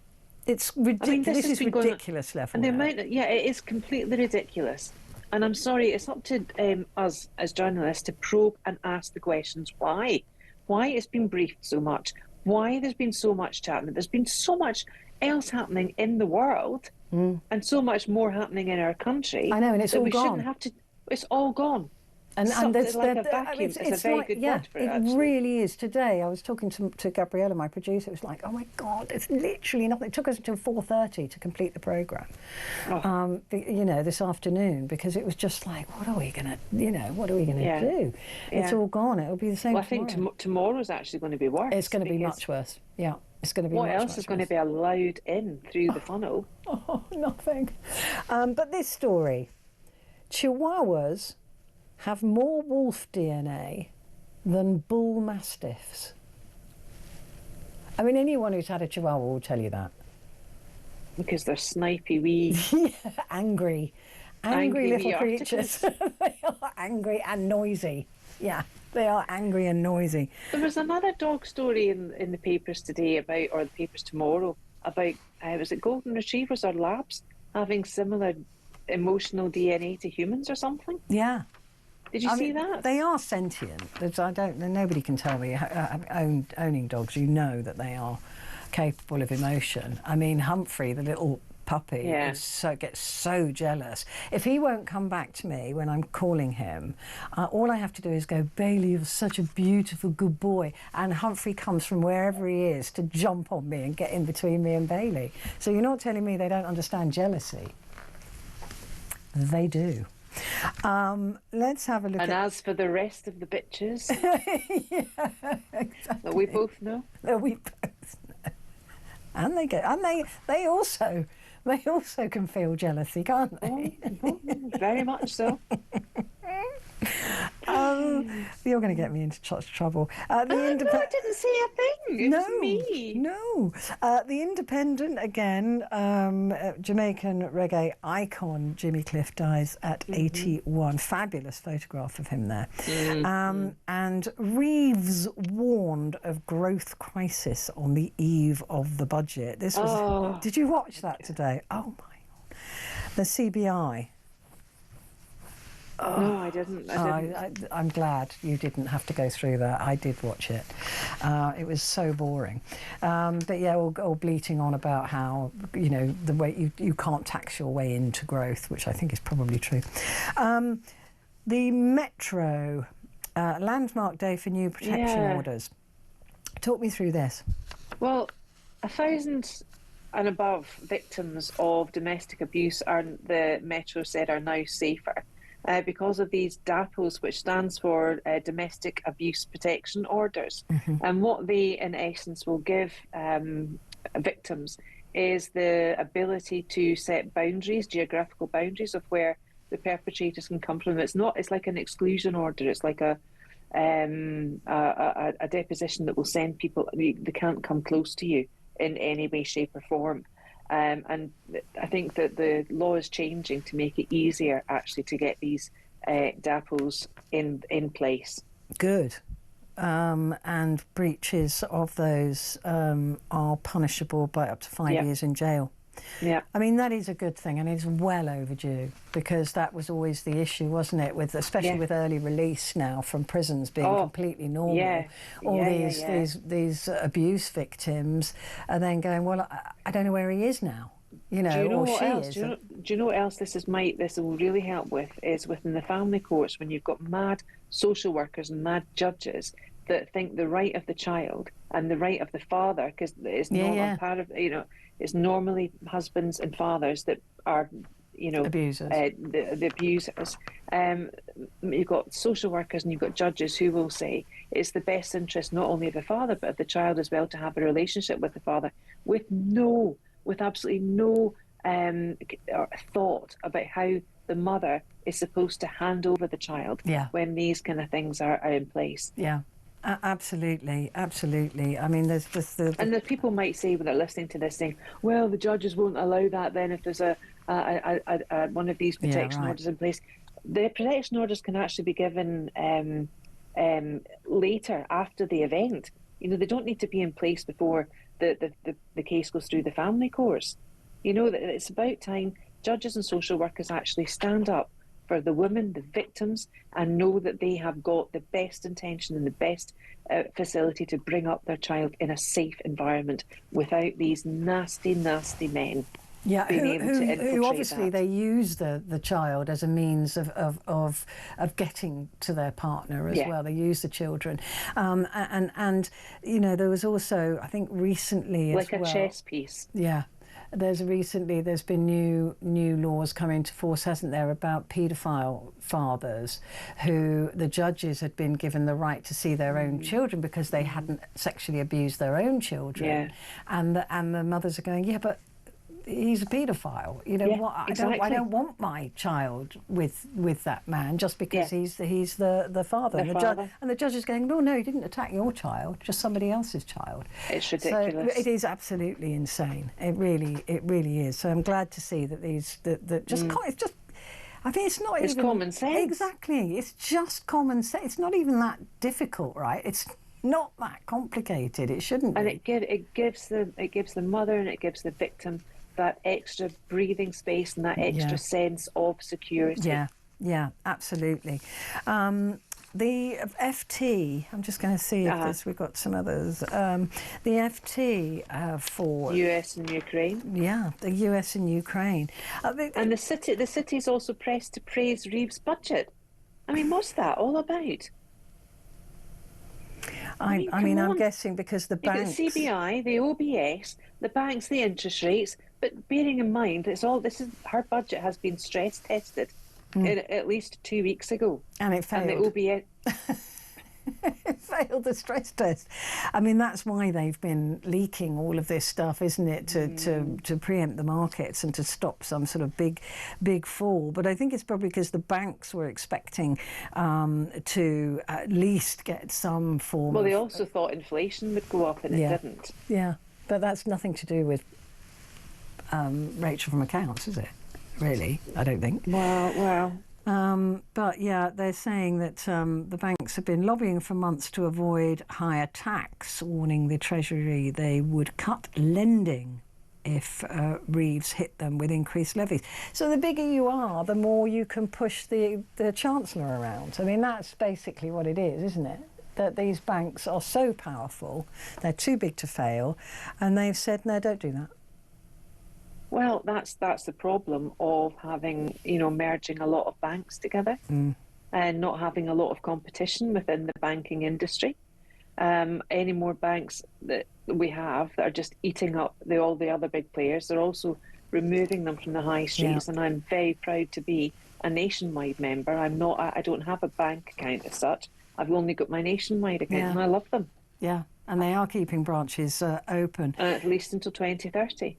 It's ridiculous. I mean, this is ridiculous level. And the amount, it is completely ridiculous. And I'm sorry, it's up to us as journalists to probe and ask the questions why. Why it's been briefed so much. Why there's been so much chat. There's been so much else happening in the world. And so much more happening in our country. I know, and it's all gone. It's all gone. And it's like a vacuum. It's a very good word for it, actually. It really is. Today, I was talking to Gabriella, my producer. It was like, oh my God, it's literally nothing. It took us until 4:30 to complete the programme. This afternoon, because it was just like, what are we gonna do? Yeah. It's all gone. It'll be the same. Well, I think tomorrow's actually going to be worse. It's going to be much worse. Yeah. It's going to be what else is going to be allowed in through the funnel? Oh, nothing. But this story, Chihuahuas have more wolf DNA than bull mastiffs. I mean, anyone who's had a Chihuahua will tell you that. Because they're snipey wee. Angry little creatures. They are angry and noisy. Yeah. They are angry and noisy. There was another dog story in the papers today or the papers tomorrow, about, was it golden retrievers or labs having similar emotional DNA to humans or something? Yeah. Did you see that? They are sentient. Nobody can tell me, owning dogs, you know that they are capable of emotion. I mean, Humphrey, the little puppy, gets so jealous. If he won't come back to me when I'm calling him, all I have to do is go, Bailey, you're such a beautiful good boy, and Humphrey comes from wherever he is to jump on me and get in between me and Bailey. So you're not telling me they don't understand jealousy? They do. Let's have a look. And as for the rest of the bitches, exactly. that we both know, and they also can feel jealousy, can't they? Oh, very much so. You're going to get me into trouble. No, I didn't say a thing. It was me. No. The Independent, again, Jamaican reggae icon Jimmy Cliff dies at 81. Fabulous photograph of him there. And Reeves warned of growth crisis on the eve of the budget. This was. Did you watch that today? Oh my God. The CBI. No, I didn't. I'm glad you didn't have to go through that. I did watch it. It was so boring. But yeah, all bleating on about how, the way you can't tax your way into growth, which I think is probably true. The Metro, landmark day for new protection orders. Talk me through this. Well, 1,000 and above victims of domestic abuse the Metro said are now safer. because of these DAPOs, which stands for Domestic Abuse Protection Orders. And what they, in essence, will give victims is the ability to set boundaries, geographical boundaries of where the perpetrators can come from. It's like an exclusion order. It's like a deposition that will send people, they can't come close to you in any way, shape or form. And I think that the law is changing to make it easier actually to get these DAPOs in place. Good. And breaches of those are punishable by up to 5 years in jail. Yeah, I mean, that is a good thing, and it's well overdue, because that was always the issue, wasn't it? With especially with early release now from prisons being completely normal. These abuse victims are then going, well, I don't know where he is now. You know, do you know or what she else? is. Do you know what else this will really help with? Is within the family courts, when you've got mad social workers and mad judges that think the right of the child and the right of the father, because it's not part of, you know, it's normally husbands and fathers that are, you know, abusers. The abusers. You've got social workers and you've got judges who will say it's the best interest not only of the father but of the child as well to have a relationship with the father, with absolutely no thought about how the mother is supposed to hand over the child when these kind of things are in place. Yeah. Absolutely. I mean, there's just and the people might say, when they're listening to this, saying, "Well, the judges won't allow that. Then, if there's a one of these protection orders in place, the protection orders can actually be given later after the event. You know, they don't need to be in place before the case goes through the family courts. You know, that it's about time judges and social workers actually stand up for the women, the victims, and know that they have got the best intention and the best facility to bring up their child in a safe environment without these nasty, nasty men. Who obviously they use the child as a means of getting to their partner as well. They use the children, and you know, there was also, I think recently, like a chess piece. Yeah. There's been new laws come into force, hasn't there, about paedophile fathers who the judges had been given the right to see their own children because they hadn't sexually abused their own children. And the mothers are going, but he's a paedophile. You know what? I don't want my child with that man just because he's the father. And the judge is going, no, he didn't attack your child, just somebody else's child. It's ridiculous. So it is absolutely insane. It really is. So I'm glad to see that I think it's not even... It's common sense. Exactly. It's just common sense. It's not even that difficult, right? It's not that complicated. It shouldn't be. And it gives the mother and it gives the victim that extra breathing space and that extra sense of security. Yeah, absolutely. The FT, I'm just going to see if we've got some others. The FT for US and Ukraine. Yeah, the US and Ukraine. And the city's also pressed to praise Reeves' budget. I mean, what's that all about? I mean, I'm guessing because the banks... You've got CBI, the OBS, the banks, the interest rates, but bearing in mind, her budget has been stress tested at least 2 weeks ago. And it failed. And the OBS... It failed the stress test. I mean, that's why they've been leaking all of this stuff, isn't it, to preempt the markets and to stop some sort of big fall. But I think it's probably because the banks were expecting to at least get some form Well, they also thought inflation would go up and it didn't. Yeah, but that's nothing to do with Rachel from accounts, is it? Really, I don't think. Well. But yeah, they're saying that the banks have been lobbying for months to avoid higher tax, warning the Treasury they would cut lending if Reeves hit them with increased levies. So the bigger you are, the more you can push the Chancellor around. I mean, that's basically what it is, isn't it? That these banks are so powerful, they're too big to fail, and they've said, no, don't do that. Well, that's the problem of having, merging a lot of banks together and not having a lot of competition within the banking industry. Any more banks that we have that are just eating up all the other big players, they're also removing them from the high streets. And I'm very proud to be a Nationwide member. I don't have a bank account as such. I've only got my Nationwide account, and I love them. Yeah, and they are keeping branches open. At least until 2030.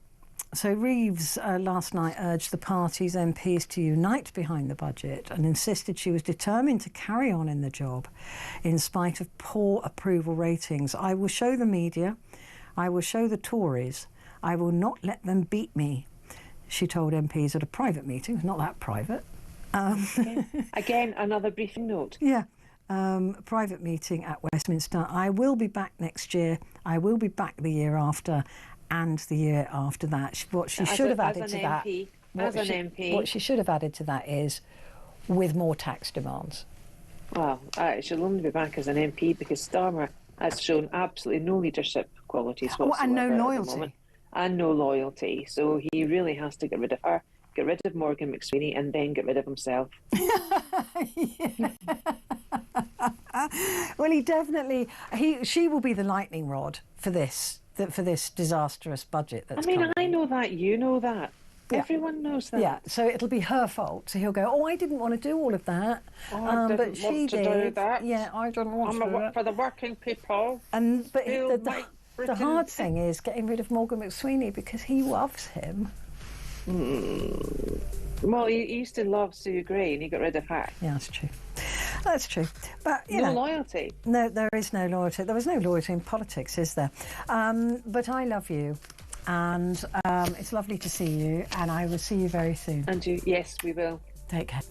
So Reeves last night urged the party's MPs to unite behind the budget and insisted she was determined to carry on in the job in spite of poor approval ratings. "I will show the media, I will show the Tories, I will not let them beat me," she told MPs at a private meeting. Not that private. Again, another briefing note. Yeah. Private meeting at Westminster. "I will be back next year. I will be back the year after and the year after that." What she should have added to that. What she should have added to that is with more tax demands. Well, she'll only be back as an MP because Starmer has shown absolutely no leadership qualities whatsoever. And no at the loyalty. moment. And no loyalty. So he really has to get rid of her, get rid of Morgan McSweeney, and then get rid of himself. Well, he definitely. She will be the lightning rod for this disastrous budget that's coming. I know that, you know that. Yeah. Everyone knows that. Yeah, so it'll be her fault. So he'll go, "Oh, I didn't want to do all of that, but she did." Do that. Yeah, I didn't want to do it. For the working people. But the hard thing is getting rid of Morgan McSweeney because he loves him. Well, he used to love Sue Gray and he got rid of her. Yeah, that's true. That's true. But no loyalty. No, there is no loyalty. There is no loyalty in politics, is there? But I love you. And it's lovely to see you, and I will see you very soon. And you, yes, we will. Take care.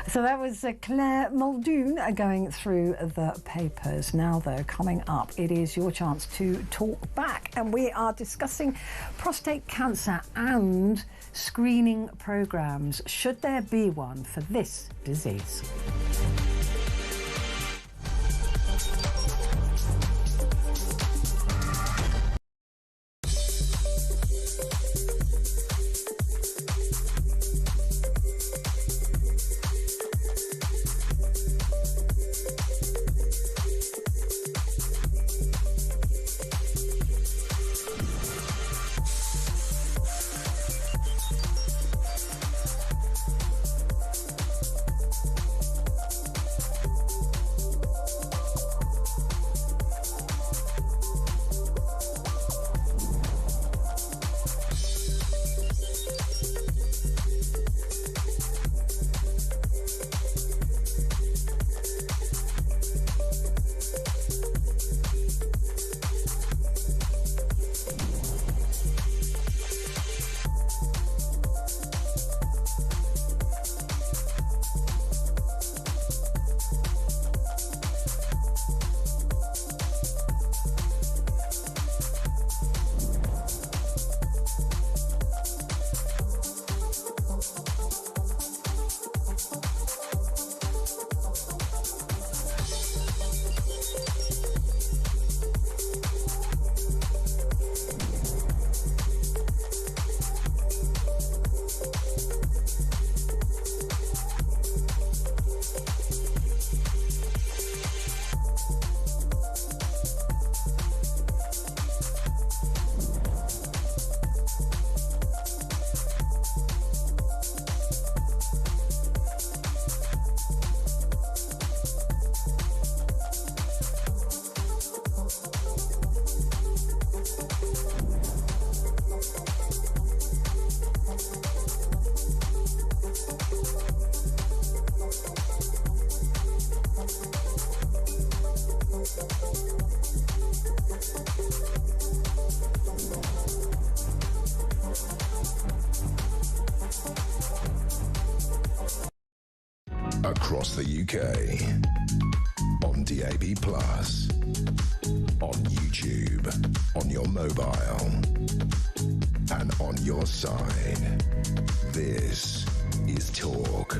So that was Claire Muldoon going through the papers. Now, though, coming up, it is your chance to talk back, and we are discussing prostate cancer and screening programmes. Should there be one for this disease? Across the UK, on DAB+, on YouTube, on your mobile, and on your side. This is Talk.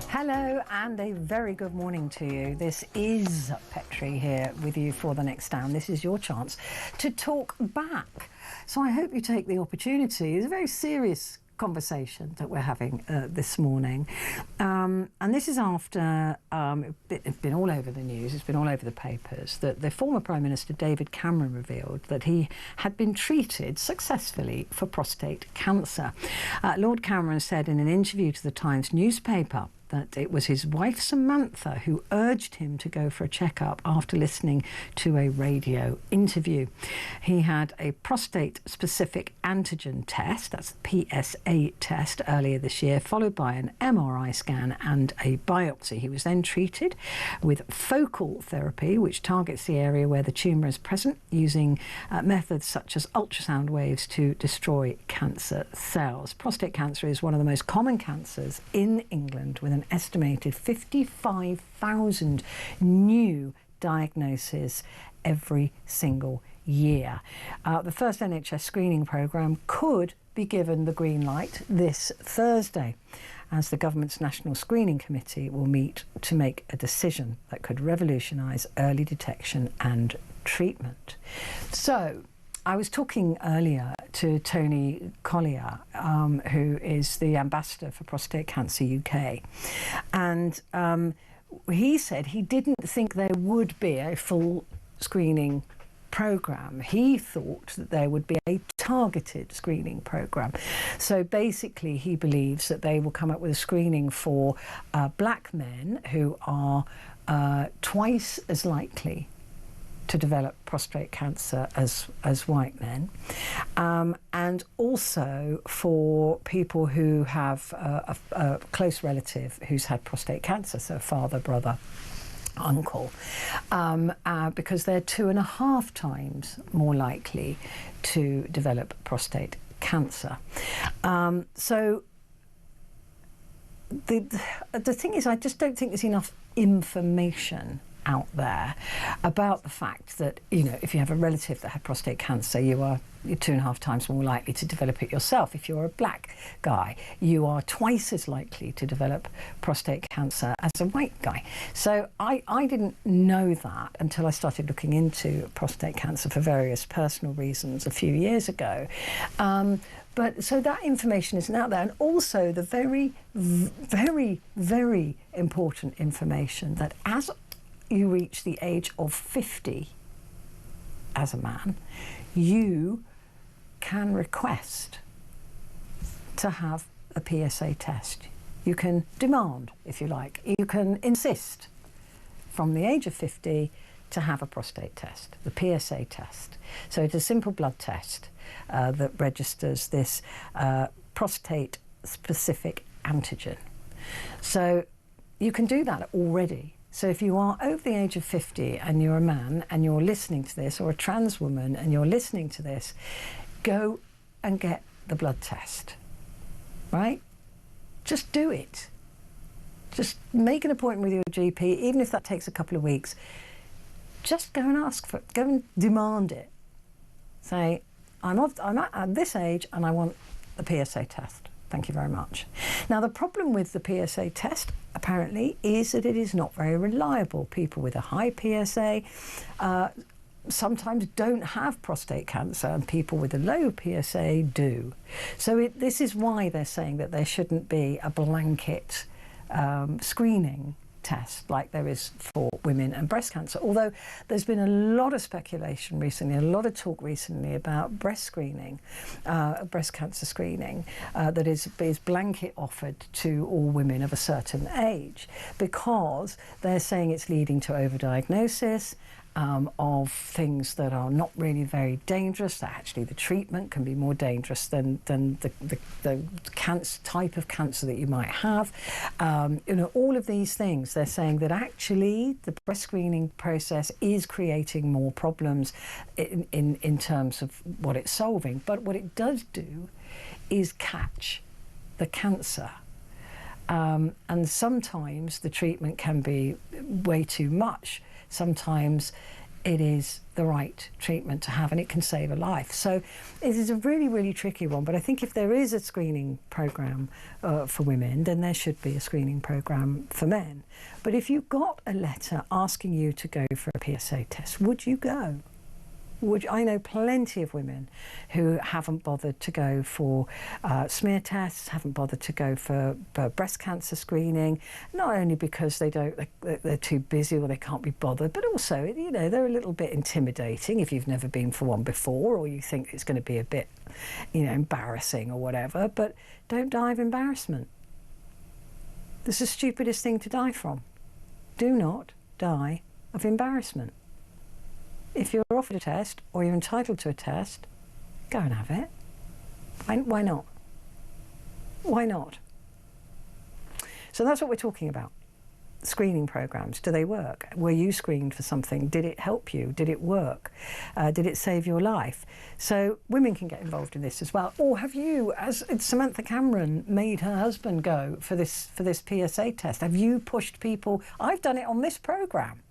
Hello and a very good morning to you. This is Petrie here with you for the next hour. This is your chance to talk back. So I hope you take the opportunity. It's a very serious conversation that we're having this morning. And this is after it's been all over the news, it's been all over the papers, that the former Prime Minister David Cameron revealed that he had been treated successfully for prostate cancer. Lord Cameron said in an interview to the Times newspaper that it was his wife Samantha who urged him to go for a checkup after listening to a radio interview. He had a prostate-specific antigen test, that's the PSA test, earlier this year, followed by an MRI scan and a biopsy. He was then treated with focal therapy, which targets the area where the tumour is present, using methods such as ultrasound waves to destroy cancer cells. Prostate cancer is one of the most common cancers in England, with an estimated 55,000 new diagnoses every single year. The first NHS screening programme could be given the green light this Thursday, as the government's National Screening Committee will meet to make a decision that could revolutionise early detection and treatment. So, I was talking earlier to Tony Collier, who is the ambassador for Prostate Cancer UK, and he said he didn't think there would be a full screening programme. He thought that there would be a targeted screening programme. So basically he believes that they will come up with a screening for black men who are twice as likely to develop prostate cancer as white men, and also for people who have a close relative who's had prostate cancer, so father, brother, uncle, because they're 2.5 times more likely to develop prostate cancer. So the thing is, I just don't think there's enough information out there about the fact that, you know, if you have a relative that had prostate cancer, you're 2.5 times more likely to develop it yourself. If you're a black guy, you are twice as likely to develop prostate cancer as a white guy. So I didn't know that until I started looking into prostate cancer for various personal reasons a few years ago. But so that information isn't out there. And also the very, very, very important information that as you reach the age of 50 as a man, you can request to have a PSA test. You can demand, if you like, you can insist from the age of 50 to have a prostate test, the PSA test. So it's a simple blood test that registers this prostate-specific antigen. So you can do that already. So if you are over the age of 50 and you're a man and you're listening to this, or a trans woman and you're listening to this, go and get the blood test, right? Just do it. Just make an appointment with your GP, even if that takes a couple of weeks. Just go and ask for it, go and demand it. Say, I'm at this age and I want the PSA test. Thank you very much. Now, the problem with the PSA test, apparently, is that it is not very reliable. People with a high PSA sometimes don't have prostate cancer, and people with a low PSA do. So this is why they're saying that there shouldn't be a blanket screening test like there is for women and breast cancer. Although there's been a lot of speculation recently, a lot of talk recently about breast screening, breast cancer screening, that is blanket offered to all women of a certain age, because they're saying it's leading to overdiagnosis of things that are not really very dangerous. That actually the treatment can be more dangerous than the cancer type of cancer that you might have. You know, all of these things, they're saying that actually the breast screening process is creating more problems in terms of what it's solving. But what it does do is catch the cancer. And sometimes the treatment can be way too much. Sometimes it is the right treatment to have, and it can save a life. So it is a really, really tricky one. But I think if there is a screening programme for women, then there should be a screening programme for men. But if you got a letter asking you to go for a PSA test, would you go? I know plenty of women who haven't bothered to go for smear tests, haven't bothered to go for breast cancer screening, not only because they're too busy or they can't be bothered, but also, you know, they're a little bit intimidating if you've never been for one before, or you think it's going to be a bit, you know, embarrassing or whatever. But don't die of embarrassment. This is the stupidest thing to die from. Do not die of embarrassment. If you're offered a test or you're entitled to a test, go and have it. Why not? Why not? So that's what we're talking about. Screening programs. Do they work? Were you screened for something? Did it help you? Did it work? Did it save your life? So women can get involved in this as well. Or have you, as Samantha Cameron made her husband go for this PSA test, have you pushed people? I've done it on this programme.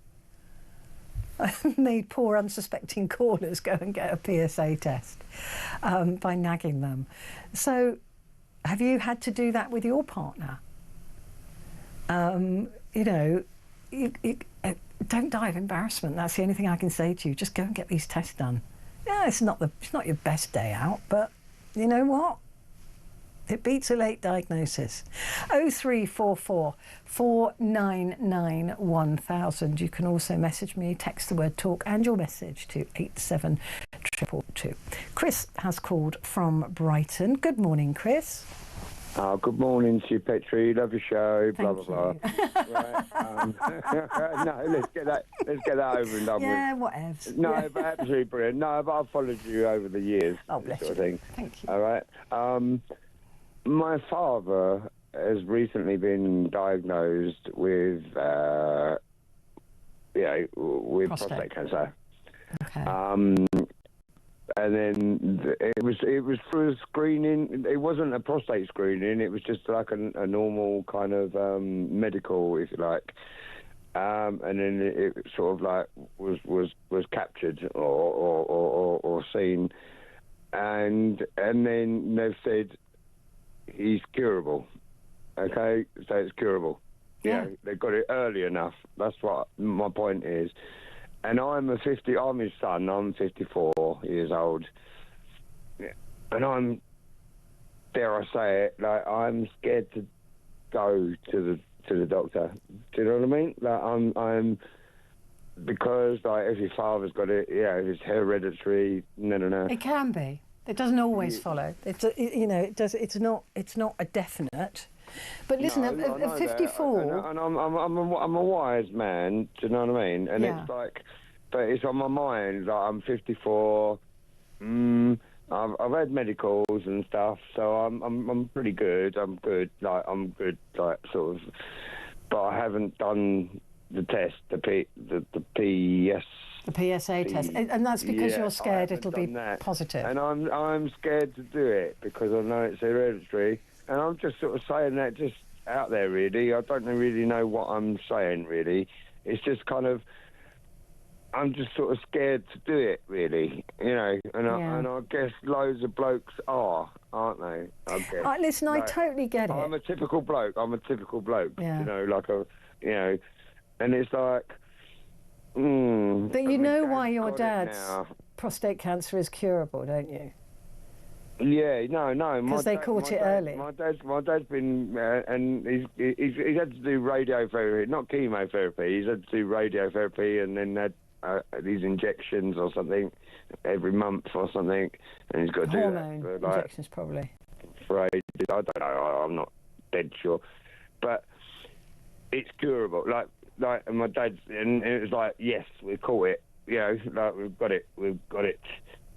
I made poor unsuspecting callers go and get a PSA test by nagging them. So have you had to do that with your partner? You know, don't die of embarrassment. That's the only thing I can say to you. Just go and get these tests done. Yeah, it's not your best day out, but you know what? It beats a late diagnosis. 0344 499 1000. You can also message me, text the word talk and your message to 87222. Chris has called from Brighton. Good morning, Chris. Oh, good morning to you, Petrie. Love your show. Blah Thank blah blah. Right, no, let's get that over and done with. Yeah, whatevs. No, Yeah. but absolutely brilliant. No, but I've followed you over the years. Oh, bless sort of you. thing. Thank you. All right. My father has recently been diagnosed with, with prostate cancer. Okay. And then it was through a screening. It wasn't a prostate screening. It was just like a normal kind of medical, if you like. And then it sort of like was captured or seen, and then they've said he's curable. Okay, so it's curable. Yeah. They got it early enough. That's what my point is. And I'm his son. I'm 54 years old, and I'm, dare I say it, like I'm scared to go to the doctor. Do you know what I mean? Like I'm because like if your father's got it, if it's hereditary, no. It can be. It doesn't always follow. It does. It's not a definite. But listen, at 54, and I'm a wise man. Do you know what I mean? And Yeah. it's like, but it's on my mind. Like I'm 54. I've had medicals and stuff, so I'm pretty good. I'm good. Like sort of. But I haven't done the test, the PSA test, and that's because you're scared it'll be that. positive. And I'm scared to do it because I know it's hereditary. And I'm just sort of saying that just out there, really. I don't really know what I'm saying, really. It's just kind of, I'm just sort of scared to do it, really. You know, and I guess loads of blokes are, aren't they? I guess. Listen, I totally get it. I'm a typical bloke. Yeah. You know, and it's like, But you know why your got it dad's now. prostate cancer is curable, don't you? Yeah, no. Because they caught it early. My dad's been, and he's had to do radiotherapy, not chemotherapy. He's had to do radiotherapy, and then had these injections or something every month or something, and he's got to do Hormone that. injections, probably. For ages. I don't know. I'm not dead sure, but it's curable. Like, and my dad's, and it was like, yes, we caught it. You know, like we've got it.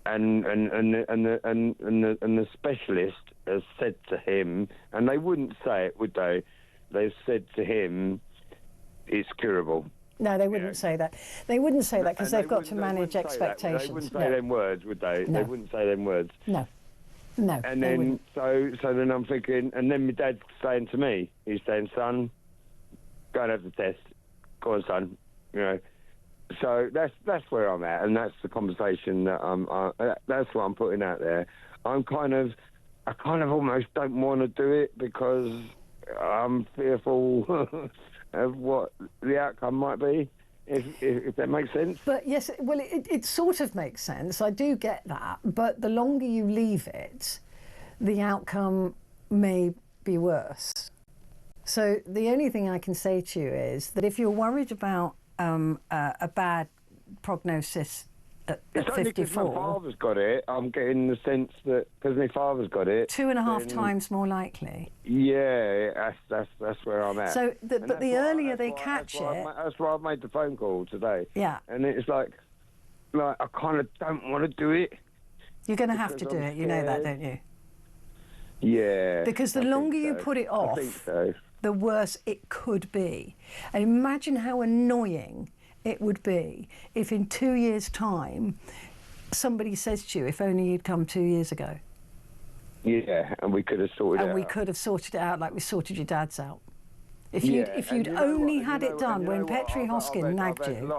And the specialist has said to him, and they wouldn't say it, would they? They've said to him, it's curable. No, they wouldn't say that. They wouldn't say that because they've got to manage expectations. They wouldn't say them words, would they? No. They wouldn't say them words. No. And then so then I'm thinking, and then my dad's saying to me, he's saying, son, go and have the test. Go on, son. You know. So that's where I'm at, and that's the conversation that that's what I'm putting out there. I kind of almost don't want to do it because I'm fearful of what the outcome might be. if that makes sense. But yes, well, it sort of makes sense. I do get that. But the longer you leave it, the outcome may be worse. So the only thing I can say to you is that if you're worried about a bad prognosis at It's only 'cause 54, my father's got it. I'm getting the sense that because my father's got it, 2.5 times more likely. Yeah, that's where I'm at. So, but the earlier they catch it, that's why I made the phone call today. Yeah. And it's like I kind of don't want to do it. You're going to have to do it. You know that, don't you? Yeah. Because the longer you put it off, I think so. the worse it could be. And imagine how annoying it would be if in 2 years' time somebody says to you, if only you'd come 2 years ago. Yeah, and we could have sorted it out. And we could have sorted it out like we sorted your dad's out. If you'd only had it done when Petrie Hosken nagged you.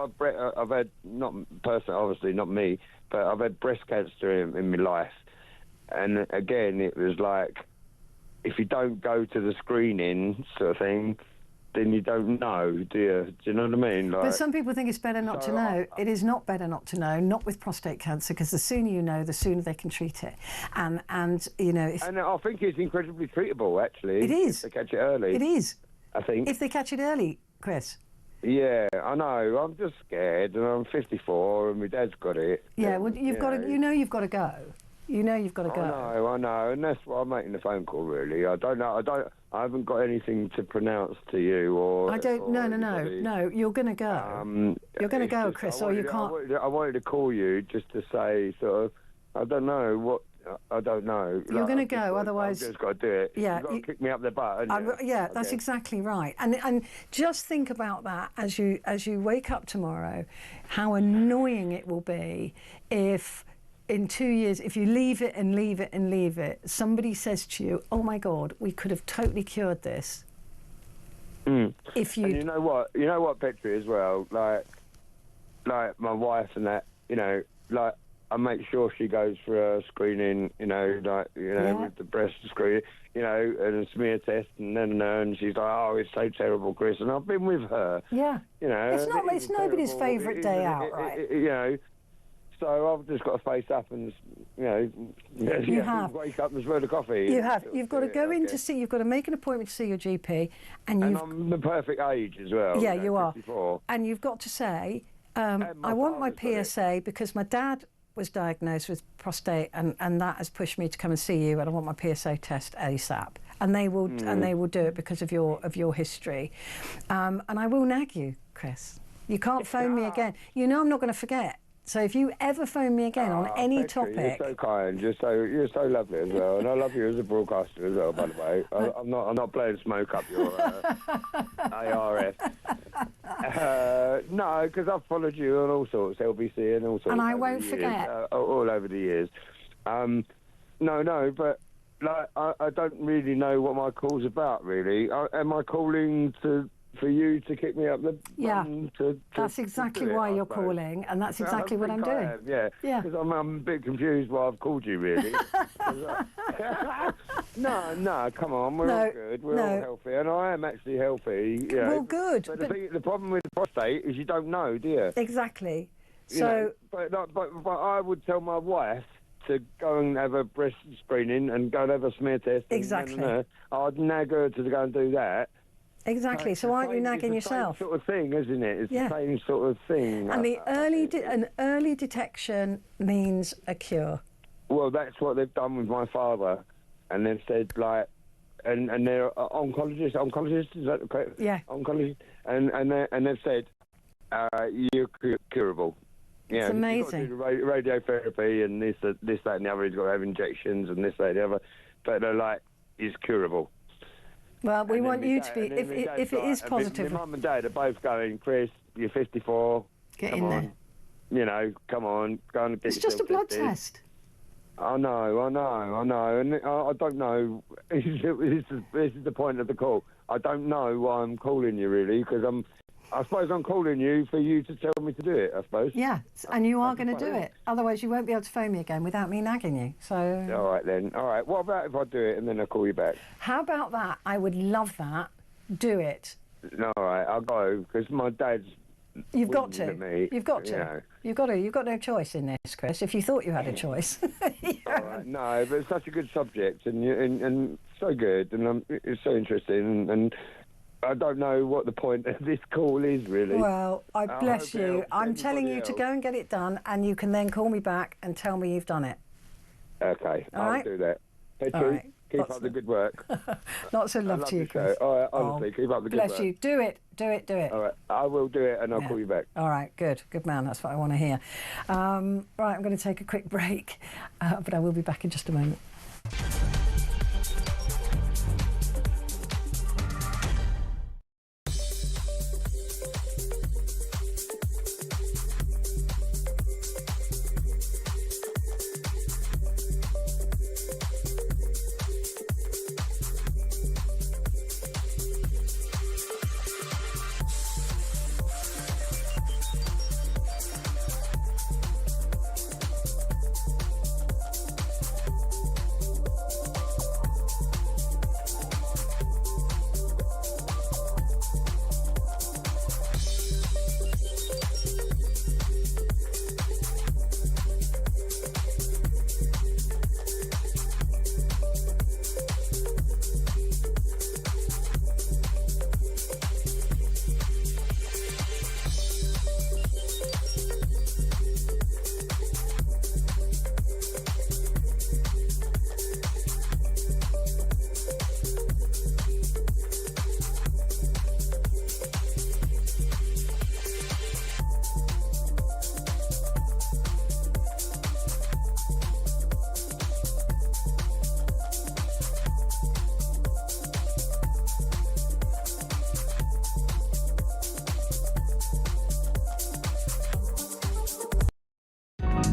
I've had, not personally, obviously not me, but I've had breast cancer in my life. And again, it was like, if you don't go to the screening sort of thing, then you don't know, do you? Do you know what I mean? But some people think it's better not to know. It is not better not to know, not with prostate cancer, because the sooner you know, the sooner they can treat it. And you know... And I think it's incredibly treatable, actually. It is. If they catch it early. It is. I think. If they catch it early, Chris. Yeah, I know. I'm just scared, and I'm 54, and my dad's got it. Yeah, well, you've got to. You know, you've got to go. You know, you've got to go. I know, and that's why I'm making the phone call. Really, I don't know. I haven't got anything to pronounce to you, or I don't. Or no. You're going to go. You're going to go, Chris, or you can't. I wanted to call you just to say, sort of. I don't know what. I don't know. You're going to go, otherwise... I've just got to do it. Yeah. You've got to kick me up the butt, yeah, that's exactly right. And just think about that as you wake up tomorrow, how annoying it will be if in 2 years, if you leave it and leave it and leave it, somebody says to you, oh my God, we could have totally cured this. If you... And you know what, Petrie, as well, like my wife and that, like, I make sure she goes for a screening, with the breast screening, and a smear test, and she's like, oh, it's so terrible, Chris. And I've been with her. Yeah. It's nobody's favourite day out, right? So I've just got to face up and, you have. Wake up and smell the coffee. You have. You've got to go in to see, you've got to make an appointment to see your GP. And I'm the perfect age as well. Yeah, you are. 54. And you've got to say, I want my PSA because my dad was diagnosed with prostate, and that has pushed me to come and see you, and I want my PSA test ASAP. And they will do it because of your history. And I will nag you, Chris. You can't phone me again. You know I'm not going to forget. So if you ever phone me again on any topic... You're so kind. You're so lovely as well. And I love you as a broadcaster as well, by the way. I'm not blowing smoke up your ARF. No, because I've followed you on all sorts, LBC and all sorts. And I won't forget. All over the years. No, but like I don't really know what my call's about, really. Am I calling for you to kick me up the bum that's exactly why you're calling, and that's exactly what I'm doing. Yeah, because I'm a bit confused why I've called you, really. No, come on, we're all good, we're all healthy, and I am actually healthy. Well, good. But the problem with the prostate is you don't know, do you? Exactly. But I would tell my wife to go and have a breast screening and go and have a smear test. Exactly. I'd nag her to go and do that. Exactly. So aren't you nagging yourself? It's the same sort of thing, isn't it? It's the same sort of thing. And an early detection means a cure. Well, that's what they've done with my father, and they've said and they're oncologists. Is that correct? Yeah. Oncologists, and they've said you're curable. It's amazing. You've got to do radiotherapy and this, that, and the other. He's got to have injections and this, that, and the other. But they're like, it's curable. Well, we want you to be, if it is positive. My mum and dad are both going, Chris, you're 54. Get in there. Come on, go and get It's just a blood test. I know. And I don't know. This is the point of the call. I don't know why I'm calling you, really, because I suppose I'm calling you for you to tell me to do it, I suppose. Yeah, and you are going to do it. Otherwise, you won't be able to phone me again without me nagging you. So. All right, then. All right. What about if I do it and then I call you back? How about that? I would love that. Do it. No, all right. I'll go, because my dad's You've got whinging to. at me, You've got to. you know. You've got to. You've got no choice in this, Chris. If you thought you had a choice. All right, no, but it's such a good subject and so good, and it's so interesting, and I don't know what the point of this call is really. Well, I bless hope it you. helps I'm telling you to anybody go and get it done, and you can then call me back and tell me you've done it. Okay, All I'll right? do that. Petrie, All right. keep Lots up the good work. Lots of I love love to you, your show. Chris. All right, honestly, keep up the good work. Bless you. Do it. Do it. Do it. All right, I will do it, and I'll call you back. All right, good. Good man. That's what I want to hear. Right, I'm going to take a quick break, but I will be back in just a moment.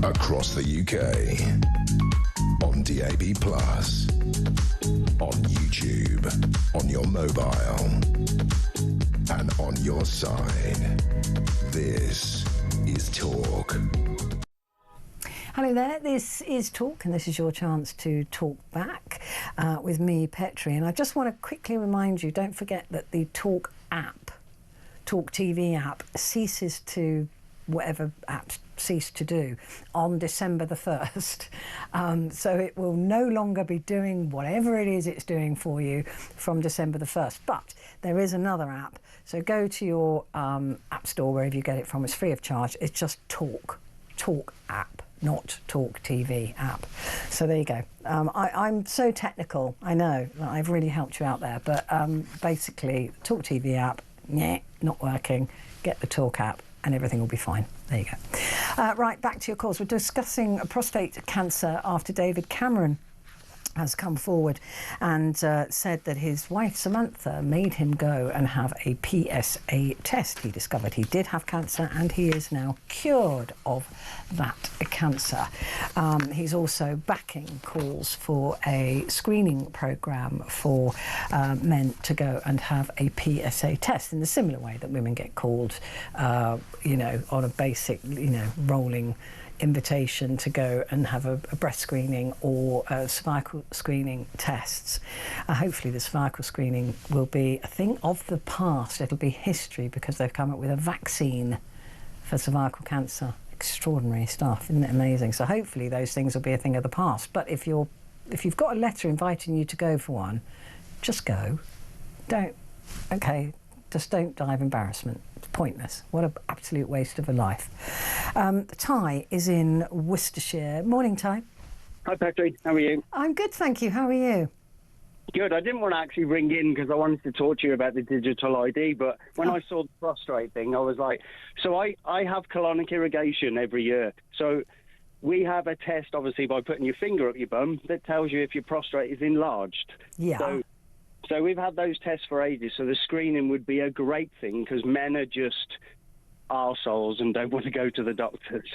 Across the UK, on DAB+, on YouTube, on your mobile, and on your side. This is Talk. Hello there, this is Talk, and this is your chance to talk back with me, Petrie. And I just want to quickly remind you, don't forget that the Talk app, Talk TV app, ceases to, whatever apps cease to do, on December the 1st. So it will no longer be doing whatever it is it's doing for you from December the 1st. But there is another app. So go to your app store, wherever you get it from. It's free of charge. It's just Talk app, not Talk TV app. So there you go. I'm so technical, I know, that I've really helped you out there. But basically, Talk TV app, not working. Get the Talk app and everything will be fine. There you go. Right, back to your calls. We're discussing prostate cancer after David Cameron has come forward and said that his wife Samantha made him go and have a PSA test. He discovered he did have cancer and he is now cured of that cancer. He's also backing calls for a screening programme for men to go and have a PSA test in the similar way that women get called, you know, on a basic, you know, rolling invitation to go and have a breast screening or cervical screening tests. Hopefully the cervical screening will be a thing of the past. It'll be history because they've come up with a vaccine for cervical cancer. Extraordinary stuff, isn't it amazing? So hopefully those things will be a thing of the past. But if you've got a letter inviting you to go for one, just go. Just don't die of embarrassment. It's pointless. What an absolute waste of a life. Ty is in Worcestershire. Morning, Ty. Hi, Petrie. How are you? I'm good, thank you. How are you? Good. I didn't want to actually ring in because I wanted to talk to you about the digital ID, but when I saw the prostate thing, I was like, so I have colonic irrigation every year. So we have a test, obviously, by putting your finger up your bum that tells you if your prostate is enlarged. Yeah. So we've had those tests for ages, so the screening would be a great thing because men are just arseholes and don't want to go to the doctors.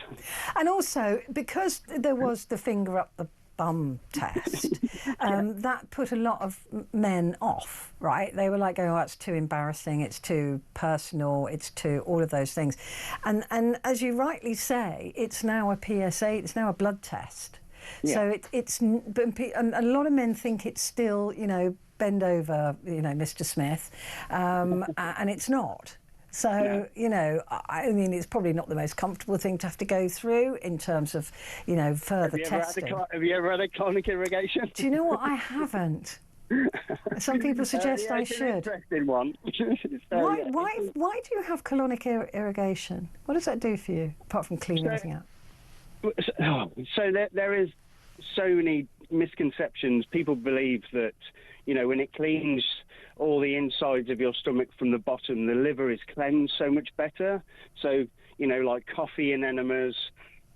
And also, because there was the finger up the bum test, that put a lot of men off, right? They were like, oh, that's too embarrassing, it's too personal, it's too all of those things. And as you rightly say, it's now a PSA, it's now a blood test. Yeah. So and a lot of men think it's still, you know, bend over, you know, Mr. Smith, and it's not. So, you know, I mean, it's probably not the most comfortable thing to have to go through in terms of, you know, further testing. Have you ever had a colonic irrigation? Do you know what? I haven't. Some people suggest I should. Interesting one. Why do you have colonic irrigation? What does that do for you, apart from cleaning everything out? So there is so many misconceptions. People believe that, you know, when it cleans all the insides of your stomach from the bottom, the liver is cleansed so much better. So, you know, like coffee and enemas,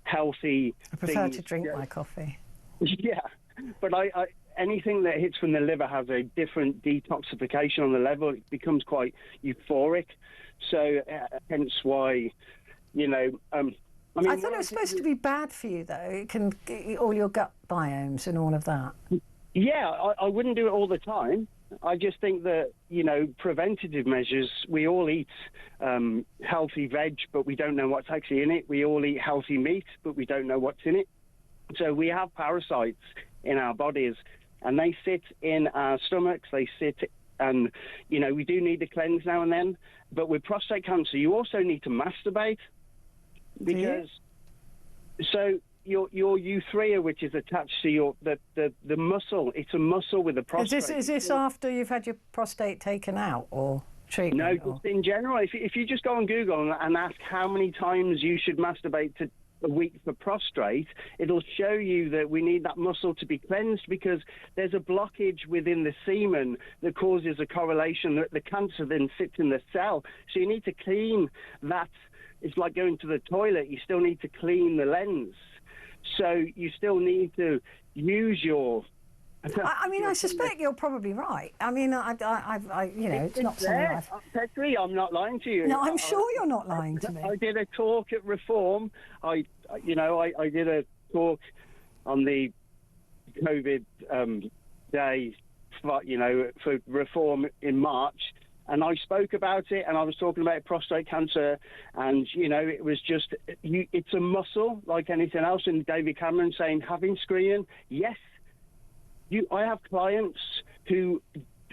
healthy I prefer things. to drink my coffee. Yeah, but I anything that hits from the liver has a different detoxification on the level. It becomes quite euphoric. So hence why, you know... I mean, I thought it was supposed to be bad for you, though. It can all your gut biomes and all of that. Yeah, I wouldn't do it all the time. I just think that, you know, preventative measures, we all eat healthy veg, but we don't know what's actually in it. We all eat healthy meat, but we don't know what's in it. So we have parasites in our bodies, and they sit in our stomachs, they sit, and, you know, we do need to cleanse now and then. But with prostate cancer, you also need to masturbate. Because so your urethra, which is attached to the muscle, it's a muscle with a prostate. Is this after you've had your prostate taken out or treatment? No, just in general. If you just go on Google and ask how many times you should masturbate a week for prostate, it'll show you that we need that muscle to be cleansed, because there's a blockage within the semen that causes a correlation that the cancer then sits in the cell. So you need to clean that. It's like going to the toilet. You still need to clean the lens. So you still need to use your... I mean, I suspect you're probably right. I mean, I you know, it's not something I've... Petrie, I'm not lying to you. No, I'm sure you're not lying to me. I did a talk at Reform. I did a talk on the COVID day, for Reform in March. And I spoke about it, and I was talking about prostate cancer, and, you know, it was just, it's a muscle like anything else. And David Cameron saying, having screening, yes. I have clients who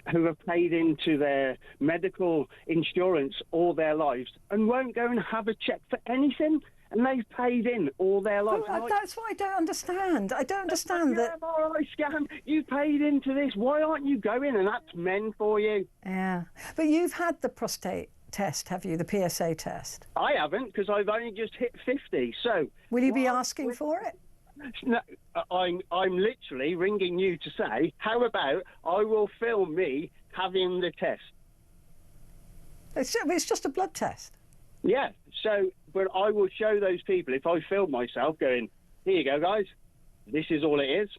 have paid into their medical insurance all their lives and won't go and have a check for anything. And they've paid in all their lives. Well, that's what I don't understand. I don't understand that... MRI scan, you paid into this. Why aren't you going? And that's men for you. Yeah. But you've had the prostate test, have you? The PSA test? I haven't, because I've only just hit 50. So... Will you be asking for it? No, I'm literally ringing you to say, how about I will film me having the test? It's just a blood test. Yeah, so, but I will show those people, if I film myself going, here you go, guys, this is all it is.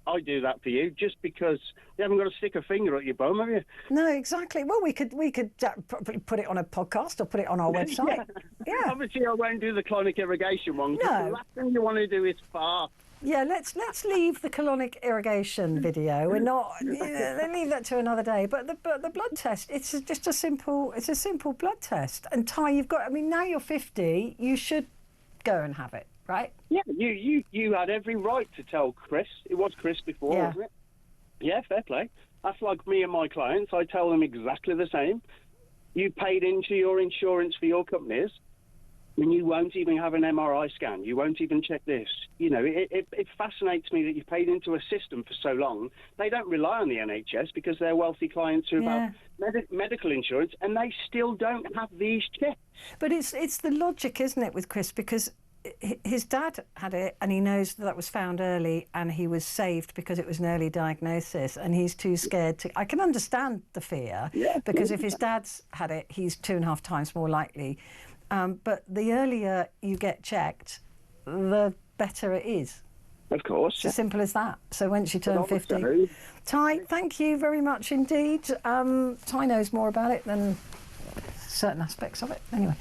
I do that for you, just because you haven't got to stick a finger at your bum, have you? No, exactly. Well, we could put it on a podcast or put it on our website. Yeah. Obviously, I won't do the colonic irrigation one. No. The last thing you want to do is fart. Yeah, let's leave the colonic irrigation video. We're not leave that to another day. But the blood test, it's a simple blood test. And Ty, you've got. I mean, now you're 50, you should go and have it, right? Yeah, you had every right to tell Chris. It was Chris before, wasn't it? Yeah, fair play. That's like me and my clients. I tell them exactly the same. You paid into your insurance for your companies, and you won't even have an MRI scan. You won't even check this. You know, it fascinates me that you've paid into a system for so long. They don't rely on the NHS because they're wealthy clients who have medical insurance, and they still don't have these checks. But it's the logic, isn't it, with Chris? Because his dad had it, and he knows that was found early, and he was saved because it was an early diagnosis, and he's too scared to... I can understand the fear, because if his dad's had it, he's 2.5 times more likely. But the earlier you get checked, the better it is. Of course. It's as simple as that. So once you turn 50... Ty, thank you very much indeed. Ty knows more about it than certain aspects of it. Anyway.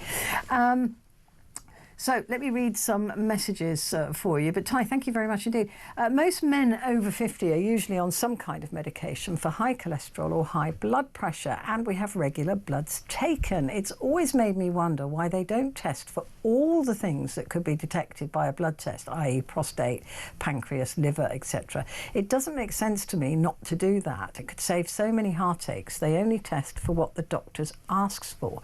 So let me read some messages for you. But Ty, thank you very much indeed. Most men over 50 are usually on some kind of medication for high cholesterol or high blood pressure, and we have regular bloods taken. It's always made me wonder why they don't test for all the things that could be detected by a blood test, i.e. prostate, pancreas, liver, etc. It doesn't make sense to me not to do that. It could save so many heartaches. They only test for what the doctors asks for.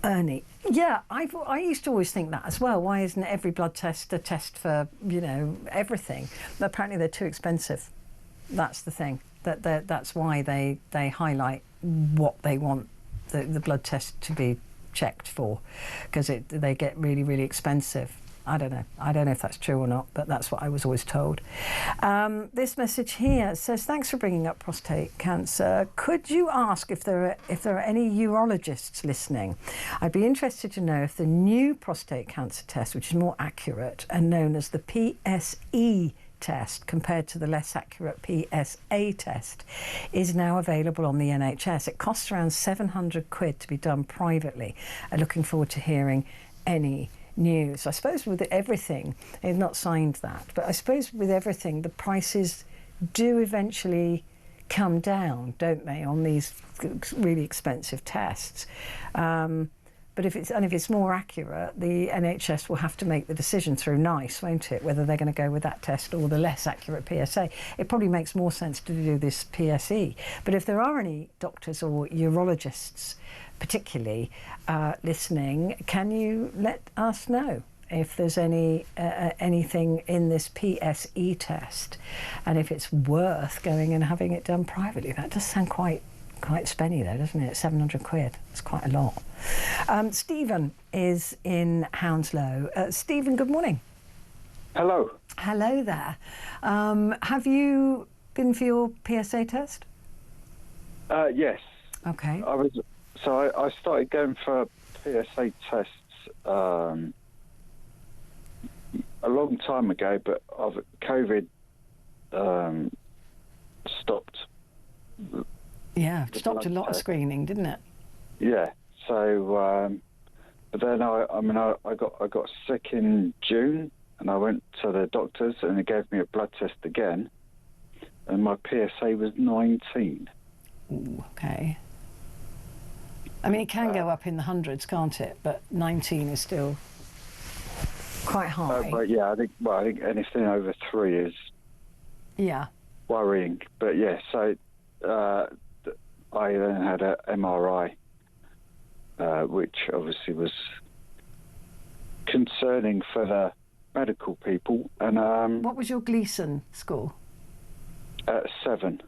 Ernie, yeah, I used to always think that as well. Why isn't every blood test a test for, you know, everything? But apparently they're too expensive. That's the thing. That's why they highlight what they want the blood test to be checked for, because they get really, really expensive. I don't know if that's true or not, but that's what I was always told. This message here says, thanks for bringing up prostate cancer. Could you ask if there are any urologists listening? I'd be interested to know if the new prostate cancer test, which is more accurate and known as the PSE test compared to the less accurate PSA test, is now available on the NHS. It costs around £700 to be done privately. I'm looking forward to hearing any news. I suppose with everything, they've not signed that, but I suppose with everything, the prices do eventually come down, don't they, on these really expensive tests. But if it's more accurate, the NHS will have to make the decision through NICE, won't it, whether they're going to go with that test or the less accurate PSA. It probably makes more sense to do this PSE. But if there are any doctors or urologists particularly listening, can you let us know if there's anything in this PSE test, and if it's worth going and having it done privately? That does sound quite spenny though, doesn't it? £700. It's quite a lot. Stephen is in Hounslow. Stephen, good morning. Hello. Hello there. Have you been for your PSA test? Yes. Okay. I started going for PSA tests a long time ago, but COVID stopped. Yeah, it stopped a lot of screening, didn't it? Yeah. So, but then I got sick in June, and I went to the doctors, and they gave me a blood test again, and my PSA was 19. Ooh, okay. I mean, it can go up in the hundreds, can't it? But 19 is still quite high. But yeah, I think anything over 3 is worrying. But yeah, so I then had an MRI, which obviously was concerning for the medical people. And what was your Gleason score? 7.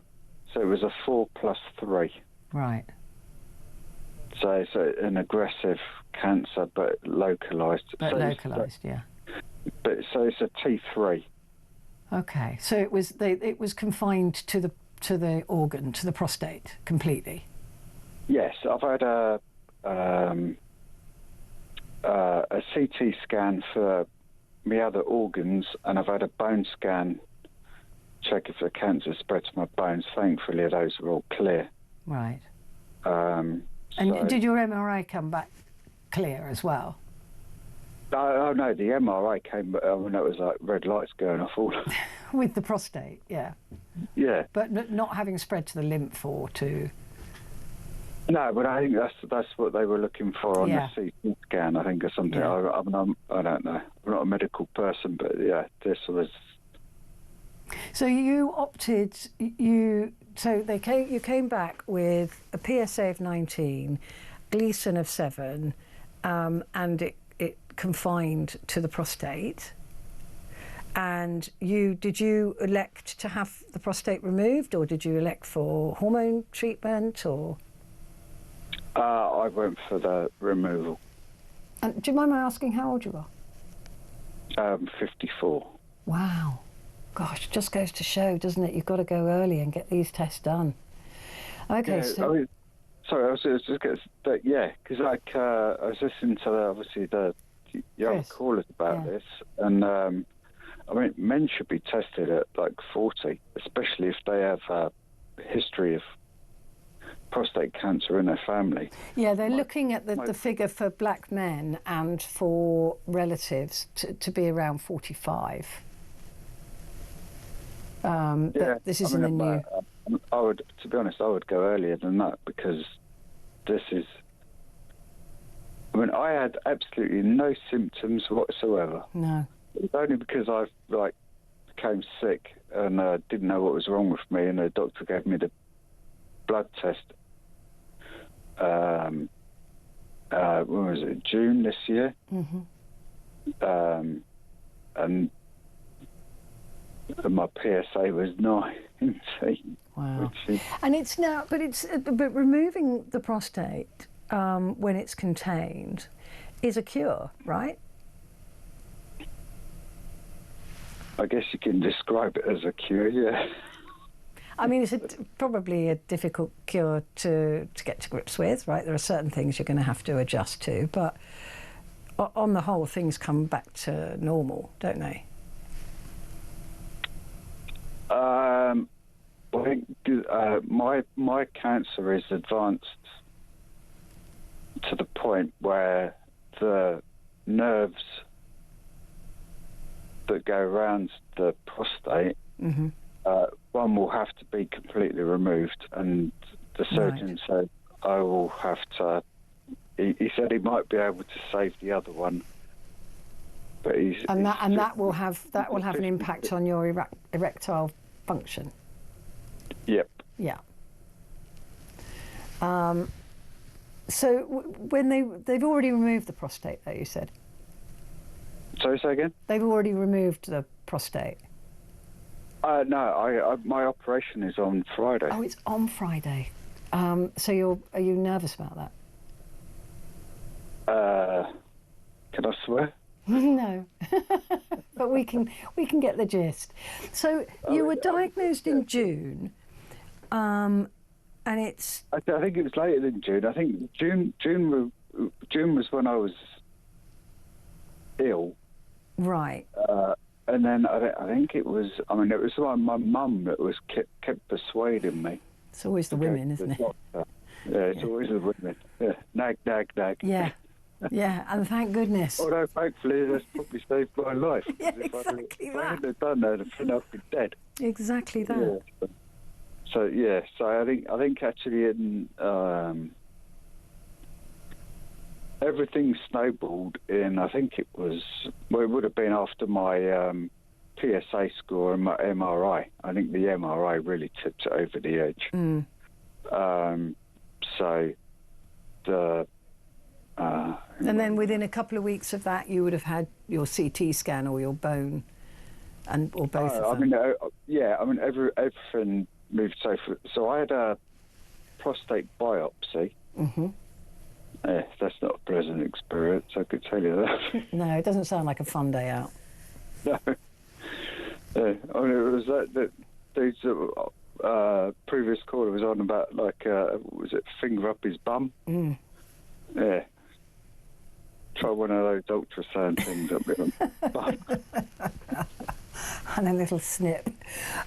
So it was a 4+3. Right. So it's an aggressive cancer, but localised. But localised, yeah. But so it's a T3. Okay, so it was confined to the organ, to the prostate, completely. Yes, I've had a CT scan for my other organs, and I've had a bone scan, check if the cancer spread to my bones. Thankfully, those are all clear. Right. And did your MRI come back clear as well? Oh no, the MRI came, but when it was like red lights going off all. With the prostate, yeah. Yeah. But not having spread to the lymph or to. No, but I think that's what they were looking for on the CT scan, I think, or something. Yeah. I don't know. I'm not a medical person, but yeah, this was. So you opted. You came back with a PSA of 19, Gleason of 7, and it confined to the prostate. And did you elect to have the prostate removed, or did you elect for hormone treatment, or? I went for the removal. And do you mind my asking how old you are? 54. Wow. Gosh, just goes to show, doesn't it? You've got to go early and get these tests done. Okay, yeah, so... sorry, I was just going to... Yeah, because I was listening to, obviously, the young callers about this, and, men should be tested at, 40, especially if they have a history of prostate cancer in their family. Yeah, they're looking at the figure for black men and for relatives to be around 45. This is in the new. To be honest, I would go earlier than that, because this is. I had absolutely no symptoms whatsoever. No. It was only because I became sick and didn't know what was wrong with me, and the doctor gave me the blood test. when was it? June this year. And my PSA was 19. Wow. And it's now, but removing the prostate when it's contained is a cure, right? I guess you can describe it as a cure, yeah. I mean, it's probably a difficult cure to get to grips with, right? There are certain things you're going to have to adjust to, but on the whole, things come back to normal, don't they? I think my cancer is advanced to the point where the nerves that go around the prostate, one will have to be completely removed, and the surgeon said I will have to. He said he might be able to save the other one, but that will have an impact on your erectile function. Yep. Yeah. So when they've already removed the prostate, though, you said. Sorry, say again? They've already removed the prostate. No, my operation is on Friday. Oh, it's on Friday. So are you nervous about that? Can I swear? No, but we can get the gist. So you were diagnosed in June, and it's. I think it was later than June. I think June was when I was ill. Right. And then I think it was. I mean, it was my mum that was kept persuading me. It's always the women, isn't it? Yeah, it's always the women. Yeah, nag. Yeah. Yeah, and thank goodness. Although, thankfully, that's probably saved my life. Yeah, exactly that. If I hadn't have done that, I'd be dead. Exactly that. Yeah. So I think actually everything snowballed in. I think it would have been after my PSA score and my MRI. I think the MRI really tipped it over the edge. So the. And then within a couple of weeks of that, you would have had your CT scan or your bone, or both of them. I mean, everything moved so I had a prostate biopsy. Yeah, that's not a pleasant experience, I could tell you that. No, it doesn't sound like a fun day out. No. I mean, it was that these previous caller was on about, like, was it finger up his bum? Yeah. Try one of those ultrasound things up your bum. And a little snip.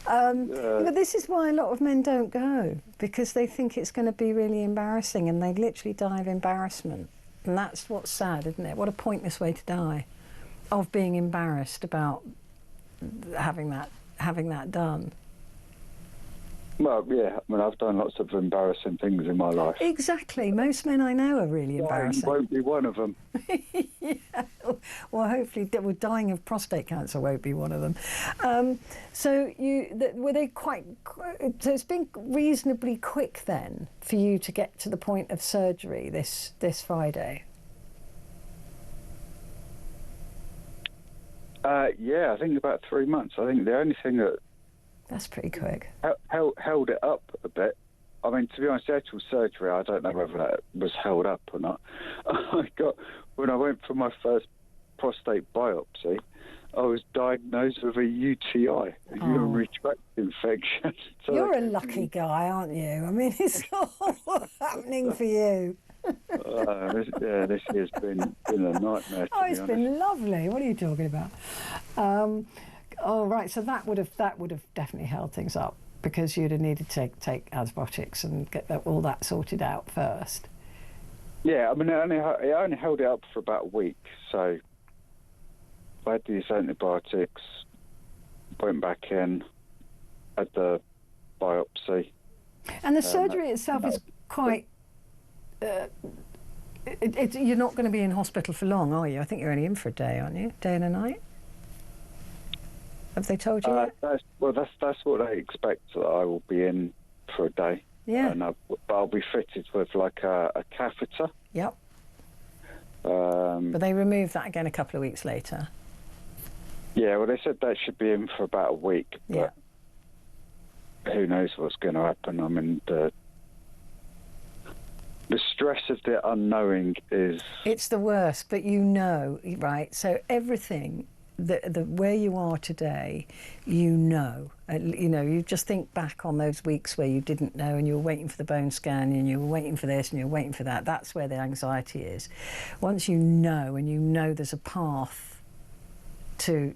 But this is why a lot of men don't go, because they think it's going to be really embarrassing, and they literally die of embarrassment. And that's what's sad, isn't it? What a pointless way to die, of being embarrassed about having that done. Well, yeah, I mean, I've done lots of embarrassing things in my life. Exactly. Most men I know are really embarrassing. You won't be one of them. Yeah. Well, hopefully, dying of prostate cancer won't be one of them. So were they quite? So it's been reasonably quick then for you to get to the point of surgery this Friday. Yeah, I think about 3 months. I think the only thing that's pretty quick. Held it up a bit. I mean, to be honest, the actual surgery, I don't know whether that was held up or not. When I went for my first prostate biopsy, I was diagnosed with a UTI, a urinary tract infection. So you're a lucky guy, aren't you? I mean, it's all happening for you. This year's been a nightmare. It's been lovely. What are you talking about? Right. So that would have definitely held things up, because you'd have needed to take antibiotics and get all that sorted out first. Yeah, I mean, it only held it up for about a week. So I had these antibiotics, went back in, had the biopsy. And the surgery itself is quite. You're not going to be in hospital for long, are you? I think you're only in for a day, aren't you? Day and a night. Have they told you yet? That's what they expect, that I will be in for a day. Yeah. And I'll be fitted with like a catheter. Yep. But they removed that again a couple of weeks later. Yeah, well, they said that should be in for about a week, but who knows what's going to happen. I mean, the stress of the unknowing is... It's the worst, but you know, right? So everything, where you are today, you know. You just think back on those weeks where you didn't know and you were waiting for the bone scan and you were waiting for this and you were waiting for that. That's where the anxiety is. Once you know, and you know there's a path to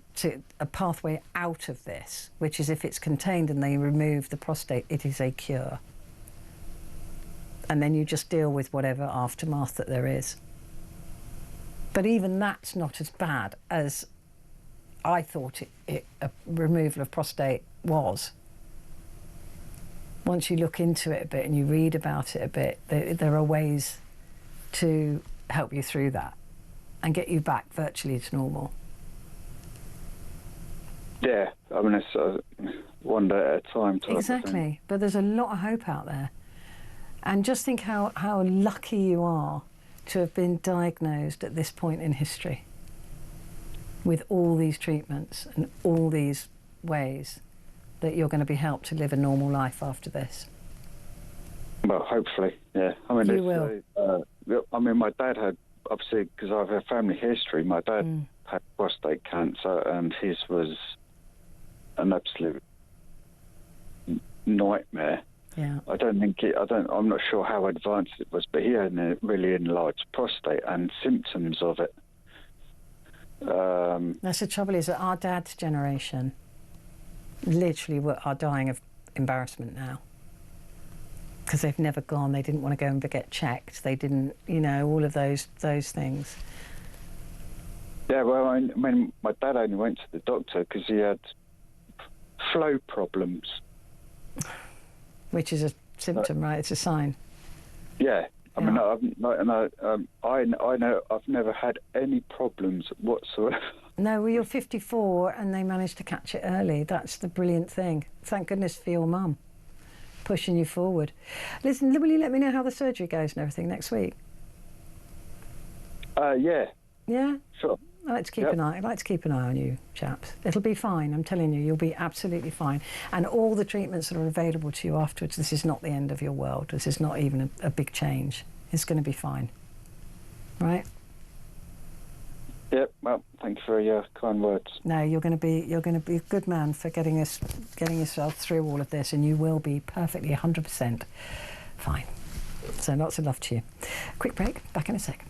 a pathway out of this, which is if it's contained and they remove the prostate, it is a cure. And then you just deal with whatever aftermath that there is. But even that's not as bad as I thought a removal of prostate was. Once you look into it a bit and you read about it a bit, there are ways to help you through that and get you back virtually to normal. Yeah, I mean, it's one day at a time. Exactly, but there's a lot of hope out there. And just think how lucky you are to have been diagnosed at this point in history with all these treatments and all these ways that you're going to be helped to live a normal life after this. Well, hopefully, yeah. I mean, you will. I mean, my dad had, obviously, because I have a family history, my dad had prostate cancer and his was an absolute nightmare. Yeah. I'm not sure how advanced it was, but he had a really enlarged prostate and symptoms of it. That's the trouble, is that our dad's generation literally are dying of embarrassment now. Because they've never gone, they didn't want to go and get checked, they didn't, all of those things. Yeah, well, I mean, my dad only went to the doctor because he had flow problems. Which is a symptom, right? It's a sign. Yeah. I mean, I know I've never had any problems whatsoever. No, well, you're 54 and they managed to catch it early. That's the brilliant thing. Thank goodness for your mum pushing you forward. Listen, will you let me know how the surgery goes and everything next week? Yeah. Yeah? Sure. I'd like to keep an eye on you, chaps. It'll be fine, I'm telling you, you'll be absolutely fine. And all the treatments that are available to you afterwards, this is not the end of your world. This is not even a big change. It's going to be fine. Right? Yep, well, thank you for your kind words. No, you're going to be a good man for getting yourself through all of this, and you will be perfectly 100% fine. So lots of love to you. Quick break, back in a second.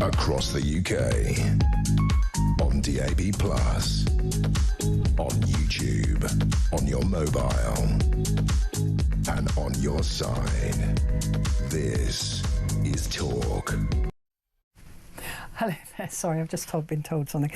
Across the UK, on DAB+, on YouTube, on your mobile, and on your side. This is Talk. Hello there. Sorry, I've just been told something.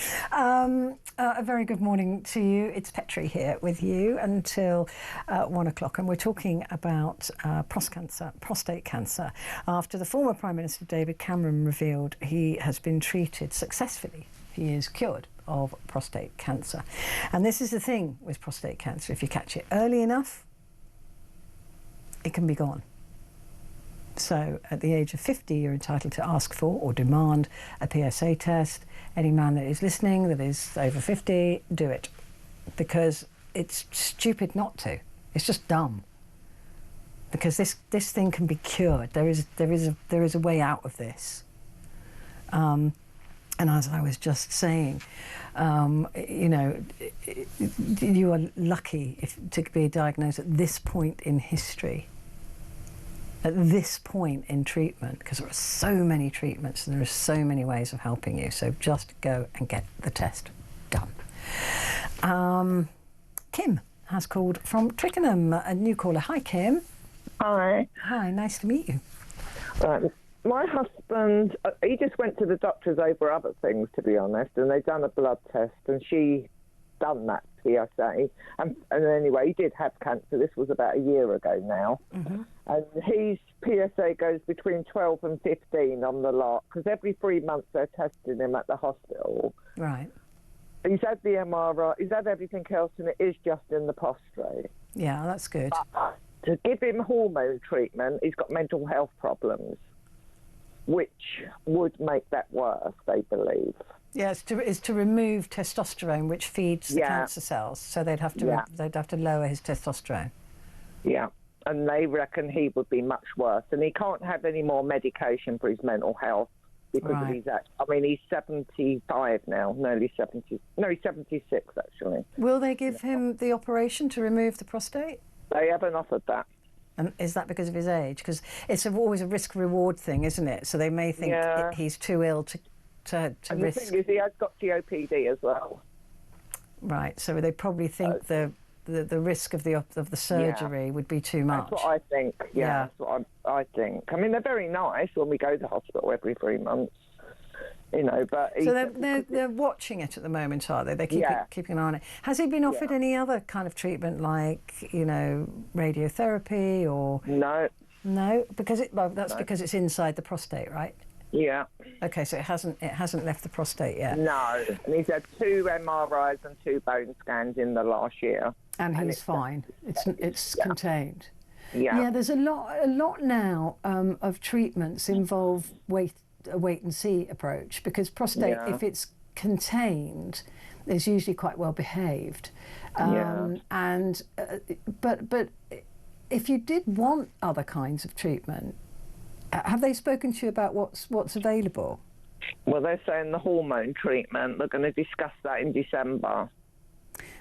A very good morning to you. It's Petrie here with you until 1 o'clock, and we're talking about prostate cancer, after the former Prime Minister David Cameron revealed he has been treated successfully. He is cured of prostate cancer. And this is the thing with prostate cancer: if you catch it early enough, it can be gone. So at the age of 50, you're entitled to ask for or demand a PSA test. Any man that is listening that is over 50, do it, because it's stupid not to. It's just dumb. Because this thing can be cured. There is a way out of this. And as I was just saying, you know, you are lucky to be diagnosed at this point in history, at this point in treatment, because there are so many treatments and there are so many ways of helping you. So just go and get the test done. Kim has called from Twickenham, a new caller. Hi, Kim. Hi. Hi, nice to meet you. Right. My husband, he just went to the doctors over other things, to be honest, and they've done a blood test, and she done that PSA. And anyway, he did have cancer. This was about a year ago now. Mm-hmm. And his PSA goes between 12 and 15 on the lot, because every 3 months they're testing him at the hospital. Right. He's had the MRI, he's had everything else, and it is just in the prostate. Yeah, that's good. But to give him hormone treatment, he's got mental health problems, which would make that worse, they believe. Yeah, it's to remove testosterone, which feeds the cancer cells. So they'd have to lower his testosterone. Yeah, and they reckon he would be much worse, and he can't have any more medication for his mental health because he's 75 now, nearly 70. No, he's 76 actually. Will they give him the operation to remove the prostate? They haven't offered that. And is that because of his age? Because it's always a risk-reward thing, isn't it? So they may think he's too ill to and risk. The thing is, he has got COPD as well. Right. So they probably think the risk of the surgery would be too much. That's what I think. Yeah. That's what I think. I mean, they're very nice when we go to hospital every 3 months. You know, but so they're watching it at the moment, are they? They're keeping an eye on it. Has he been offered any other kind of treatment, like, you know, radiotherapy or? No, because because it's inside the prostate, right? Yeah. Okay, so it hasn't left the prostate yet. No, and he's had 2 MRIs and 2 bone scans in the last year. And he's fine. It's contained. Yeah. Yeah, there's a lot now of treatments involve a wait and see approach, because prostate, if it's contained, is usually quite well behaved. And but if you did want other kinds of treatment, have they spoken to you about what's available? Well, they're saying the hormone treatment. They're going to discuss that in December.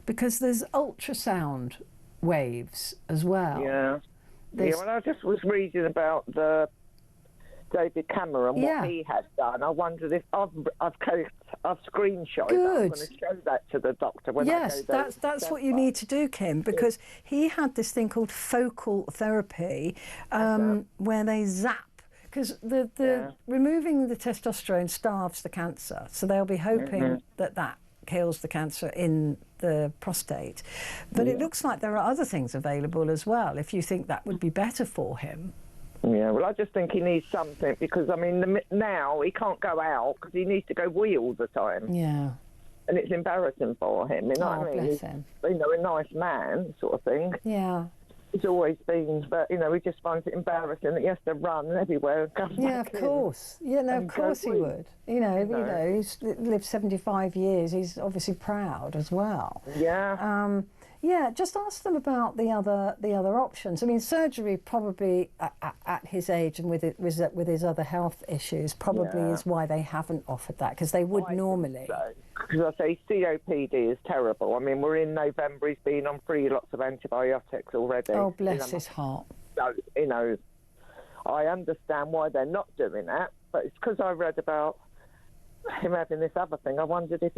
Because there's ultrasound waves as well. Yeah. Well, I just was reading about the David Cameron, what he had done. I wondered if I've screenshot it. I'm going to show that to the doctor when I go. That's what you need to do, Kim, because he had this thing called focal therapy, where they zap. Because the removing the testosterone starves the cancer, so they'll be hoping that kills the cancer in the prostate. But it looks like there are other things available as well, if you think that would be better for him. Yeah, well, I just think he needs something, because, I mean, now he can't go out because he needs to go wee all the time. Yeah. And it's embarrassing for him, you know what I mean? Bless him. You know, a nice man sort of thing. Yeah. He's always been, but, you know, he just finds it embarrassing that he has to run everywhere and come back of course. Yeah, no, of course he would. You know, he's lived 75 years. He's obviously proud as well. Yeah. Yeah, just ask them about the other options. I mean, surgery probably at his age and with his other health issues probably is why they haven't offered that, because they would normally. Because I say COPD is terrible. I mean, we're in November. He's been on lots of antibiotics already. Oh, bless his heart. So, you know, I understand why they're not doing that, but it's because I read about him having this other thing. I wondered if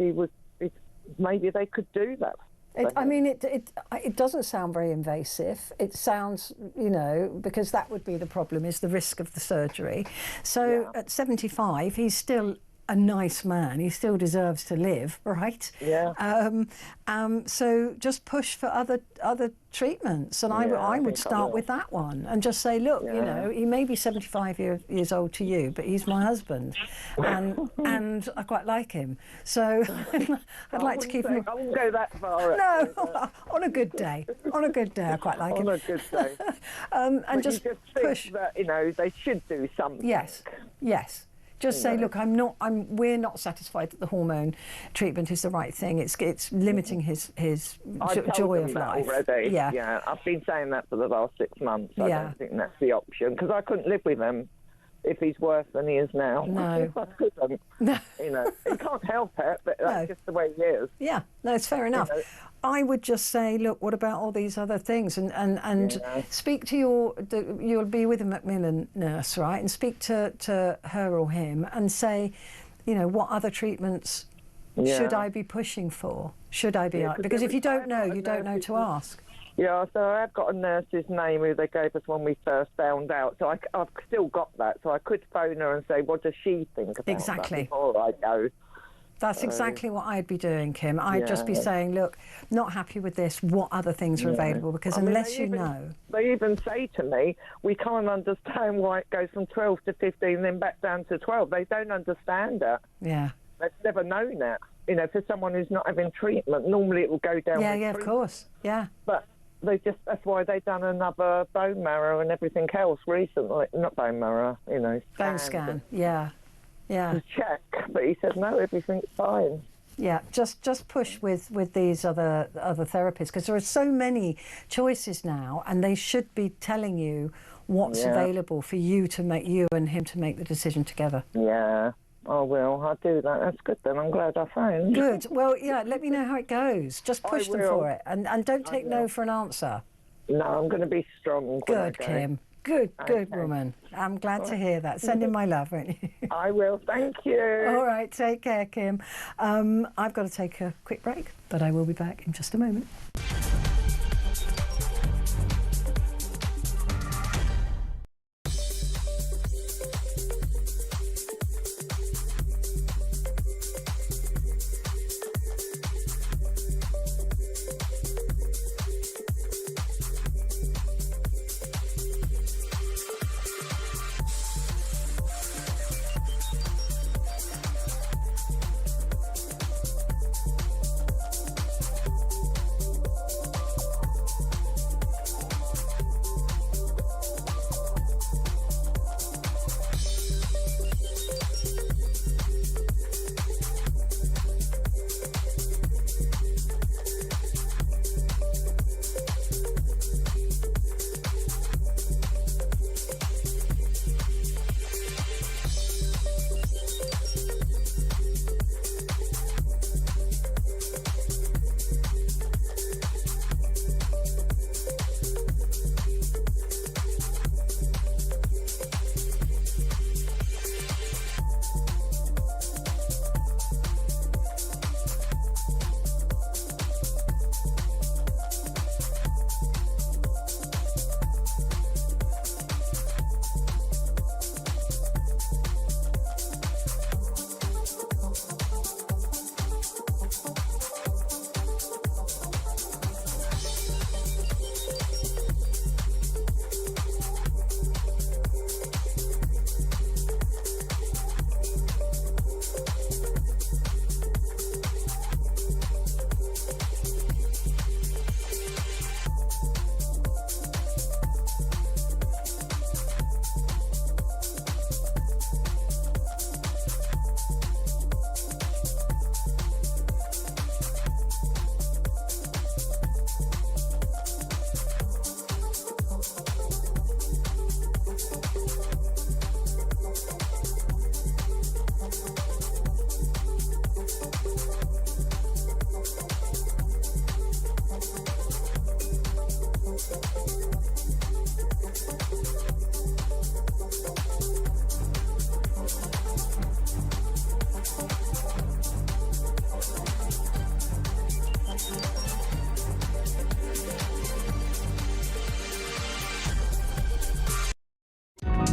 maybe they could do that. It doesn't sound very invasive. It sounds, you know, because that would be the problem, is the risk of the surgery. So at 75, he's still a nice man. He still deserves to live, right? Yeah. So just push for other treatments, and I would start with that one and just say, look, you know, he may be 75 years old to you, but he's my husband, and I quite like him. So I'd like to keep him. I wouldn't go that far. No, on a good day. On a good day, I quite like him. On a good day. And just think push that, you know, they should do something. Yes. Just say, look, we're not satisfied that the hormone treatment is the right thing. It's limiting his joy of life. Already. Yeah. Yeah, I've been saying that for the last 6 months. I Yeah. don't think that's the option, because I couldn't live with him if he's worse than he is now. No. I couldn't. No. You know, he can't help it, but that's just the way he is. Yeah, no, it's fair enough. know. I would just say, look, what about all these other things? And speak to you'll be with a Macmillan nurse, right? And speak to her or him and say, you know, what other treatments should I be pushing for? Should I be? Because if you don't know, you don't know to ask. Yeah, so I've got a nurse's name who they gave us when we first found out. So I've still got that. So I could phone her and say, what does she think about that before I go? That's exactly what I'd be doing, Kim. I'd just be saying, look, not happy with this. What other things are available? Because unless you know... They even say to me, we can't understand why it goes from 12 to 15 then back down to 12. They don't understand it. Yeah. They've never known that. You know, for someone who's not having treatment, normally it will go down. Yeah, of course. Yeah. But that's why they've done another bone marrow and everything else recently. Not bone marrow, you know. Bone scan, yeah. To check, but he said no, everything's fine. Yeah, just push with these other therapists, because there are so many choices now, and they should be telling you what's available for you and him to make the decision together. Yeah. Oh, well, I'll do that. That's good then. I'm glad I phoned. Good. Well, yeah, let me know how it goes. Just push them for it, and don't take no for an answer. No, I'm going to be strong. Good, Kim. Good woman. I'm glad to hear that. Send him my love, won't you? I will. Thank you. All right. Take care, Kim. I've got to take a quick break, but I will be back in just a moment.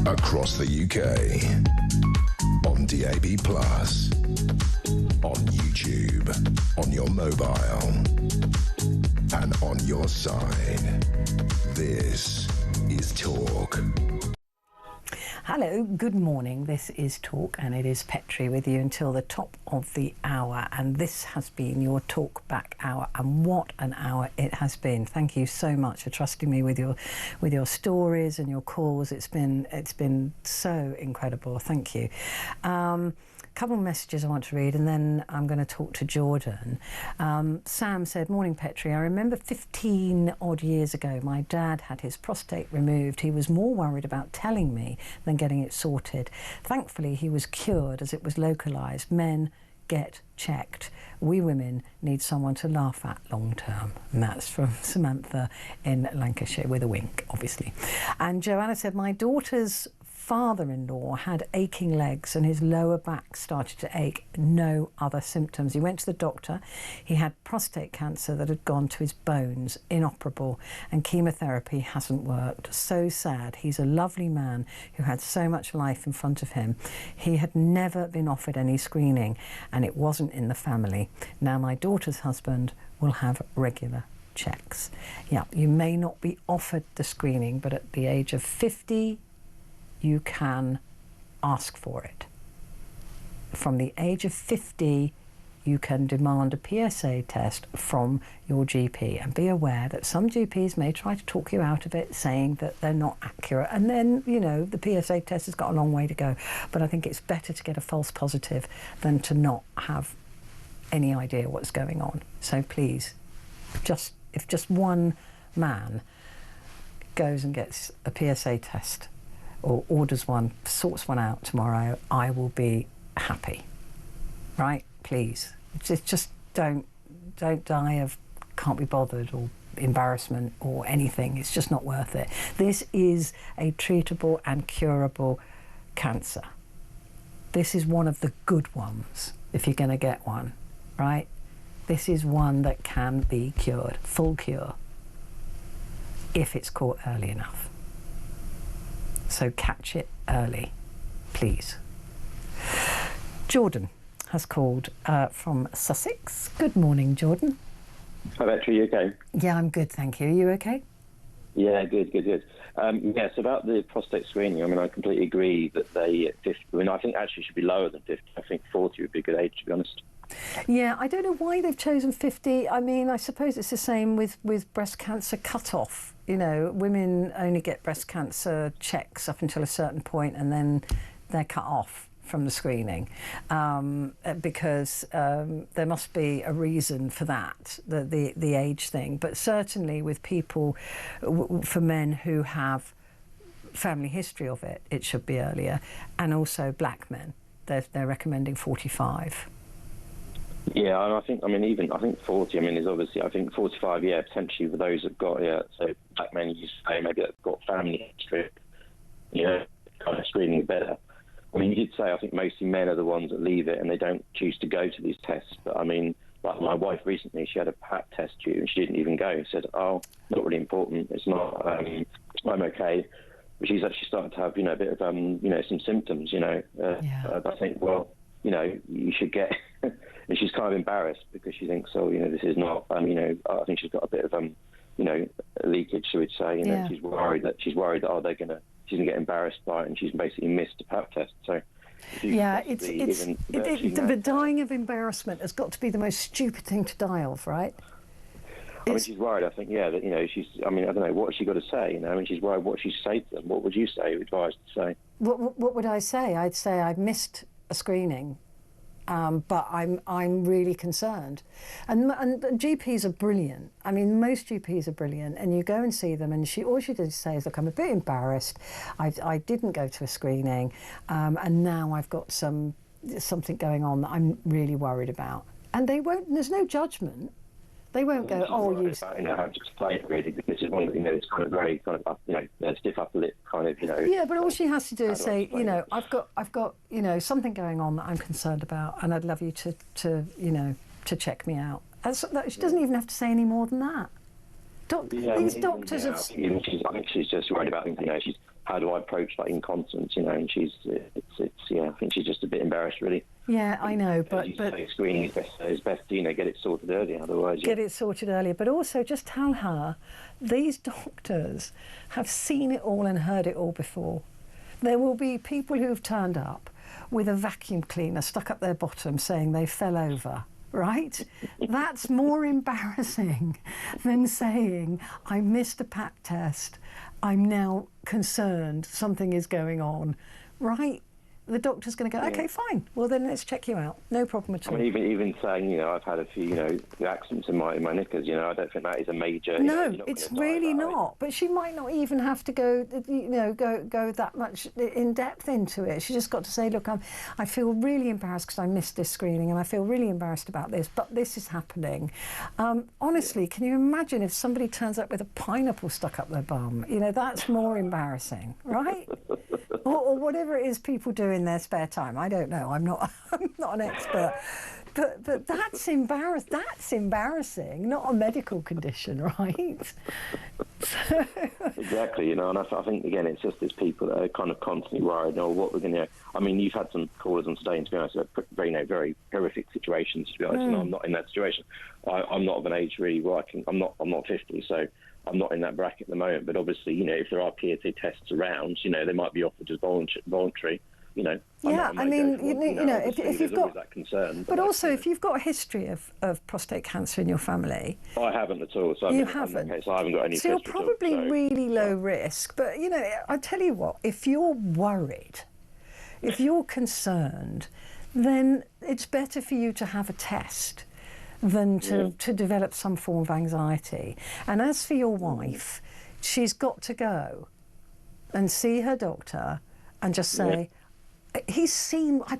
Across the UK, on DAB+, on YouTube, on your mobile, and on your side. This is Talk. Hello, good morning. This is Talk, and it is Petrie with you until the top of the hour. And this has been your Talk Back hour, and what an hour it has been. Thank you so much for trusting me with your stories and your calls. It's been so incredible. Thank you. Couple of messages I want to read, and then I'm going to talk to Jordan. Sam said, "Morning, Petrie. I remember 15 odd years ago, my dad had his prostate removed. He was more worried about telling me than getting it sorted. Thankfully, he was cured as it was localised. Men, get checked. We women need someone to laugh at long term." And that's from Samantha in Lancashire, with a wink, obviously. And Joanna said, "My daughter's father-in-law had aching legs and his lower back started to ache. No other symptoms. He went to the doctor. He had prostate cancer that had gone to his bones, inoperable, and chemotherapy hasn't worked. So sad. He's a lovely man who had so much life in front of him. He had never been offered any screening, and it wasn't in the family. Now my daughter's husband will have regular checks." Yeah, you may not be offered the screening, but at the age of 50, you can ask for it. From the age of 50, you can demand a PSA test from your GP, and be aware that some GPs may try to talk you out of it, saying that they're not accurate, and then, you know, the PSA test has got a long way to go. But I think it's better to get a false positive than to not have any idea what's going on. So please, if just one man goes and gets a PSA test, or orders one, sorts one out tomorrow, I will be happy. Right? Please. Just don't die of can't be bothered or embarrassment or anything. It's just not worth it. This is a treatable and curable cancer. This is one of the good ones, if you're going to get one, right? This is one that can be cured, full cure, if it's caught early enough. So catch it early, please. Jordan has called from Sussex. Good morning, Jordan. Hi, Petrie, you okay? Yeah, I'm good, thank you. Are you okay? Yeah, good. Yes, about the prostate screening, I mean, I completely agree that they at 50, I mean, I think actually should be lower than 50. I think 40 would be a good age, to be honest. Yeah, I don't know why they've chosen 50. I mean, I suppose it's the same with breast cancer cut-off. You know, women only get breast cancer checks up until a certain point, and then they're cut off from the screening because there must be a reason for that, the age thing. But certainly with people, for men who have family history of it, it should be earlier. And also black men, they're recommending 45. Yeah, and I think 40, I mean, is obviously, I think 45, yeah, potentially for those that've got, yeah, so black men, you say maybe they've got family history, you know, kind of screening is better. I mean, you did say, I think mostly men are the ones that leave it and they don't choose to go to these tests. But I mean, like my wife recently, she had a Pap test due and she didn't even go. She said, "Oh, not really important. It's not, I'm okay." But she's actually started to have, you know, a bit of, some symptoms, you know. I think, well, you know, you should get, and she's kind of embarrassed because she thinks, oh, you know, this is not, I think she's got a bit of, leakage, so we'd say, you know, Yeah. she's worried that, she's going to get embarrassed by it, and she's basically missed a Pap test. So, yeah, but dying of embarrassment has got to be the most stupid thing to die of, right? I mean, she's worried. I think, yeah, that, you know, I don't know, what has she got to say? You know, I mean, she's worried what she say to them. What would you say? Advise to say? What would I say? I'd say I've missed a screening. But I'm really concerned, and GPs are brilliant. I mean, most GPs are brilliant, and you go and see them, and all she does say is, "Look, I'm a bit embarrassed. I didn't go to a screening, and now I've got something going on that I'm really worried about." And they won't. There's no judgment. They won't go, "Oh, you." I'm just playing really, because this is one that, you know, it's kind of very kind of stiff upper lip kind of, you know. Yeah, but all she has to do is say, you know, I've got you know, something going on that I'm concerned about, and I'd love you to check me out. She doesn't even have to say any more than that. These doctors have... I think she's just worried about things, she's, how do I approach like incontinence, and I think she's just a bit embarrassed, really. Yeah, I know, but screening is best, get it sorted earlier, otherwise. Get it sorted earlier, but also just tell her these doctors have seen it all and heard it all before. There will be people who've turned up with a vacuum cleaner stuck up their bottom saying they fell over. Right? That's more embarrassing than saying, I missed a pap test, I'm now concerned something is going on. Right? The doctor's going to go, okay, fine. Well, then let's check you out. No problem at all. I mean, even saying, I've had a few, accidents in my knickers. I don't think that is a major. No, it's really not. But she might not even have to go, go that much in depth into it. She just got to say, look, I feel really embarrassed because I missed this screening, and I feel really embarrassed about this. But this is happening. Honestly, can you imagine if somebody turns up with a pineapple stuck up their bum? That's more embarrassing, right? or whatever it is people do in their spare time. I don't know. I'm not an expert. But that's embarrassing, not a medical condition, right? Exactly, and I think, again, it's just these people that are kind of constantly worried, what we're going to... I mean, you've had some callers on today, and to be honest, very, very horrific situations, to be honest, and I'm not in that situation. I'm not of an age really where I'm not 50, so I'm not in that bracket at the moment, but obviously, if there are PSA tests around, they might be offered as voluntary. If you've got that concern, but also if you've got a history of prostate cancer in your family, I haven't at all. So you haven't. Okay, so I haven't got any. So you're probably really low risk. But I tell you what, if you're worried, if you're concerned, then it's better for you to have a test than to develop some form of anxiety. And as for your wife, she's got to go and see her doctor and just say. I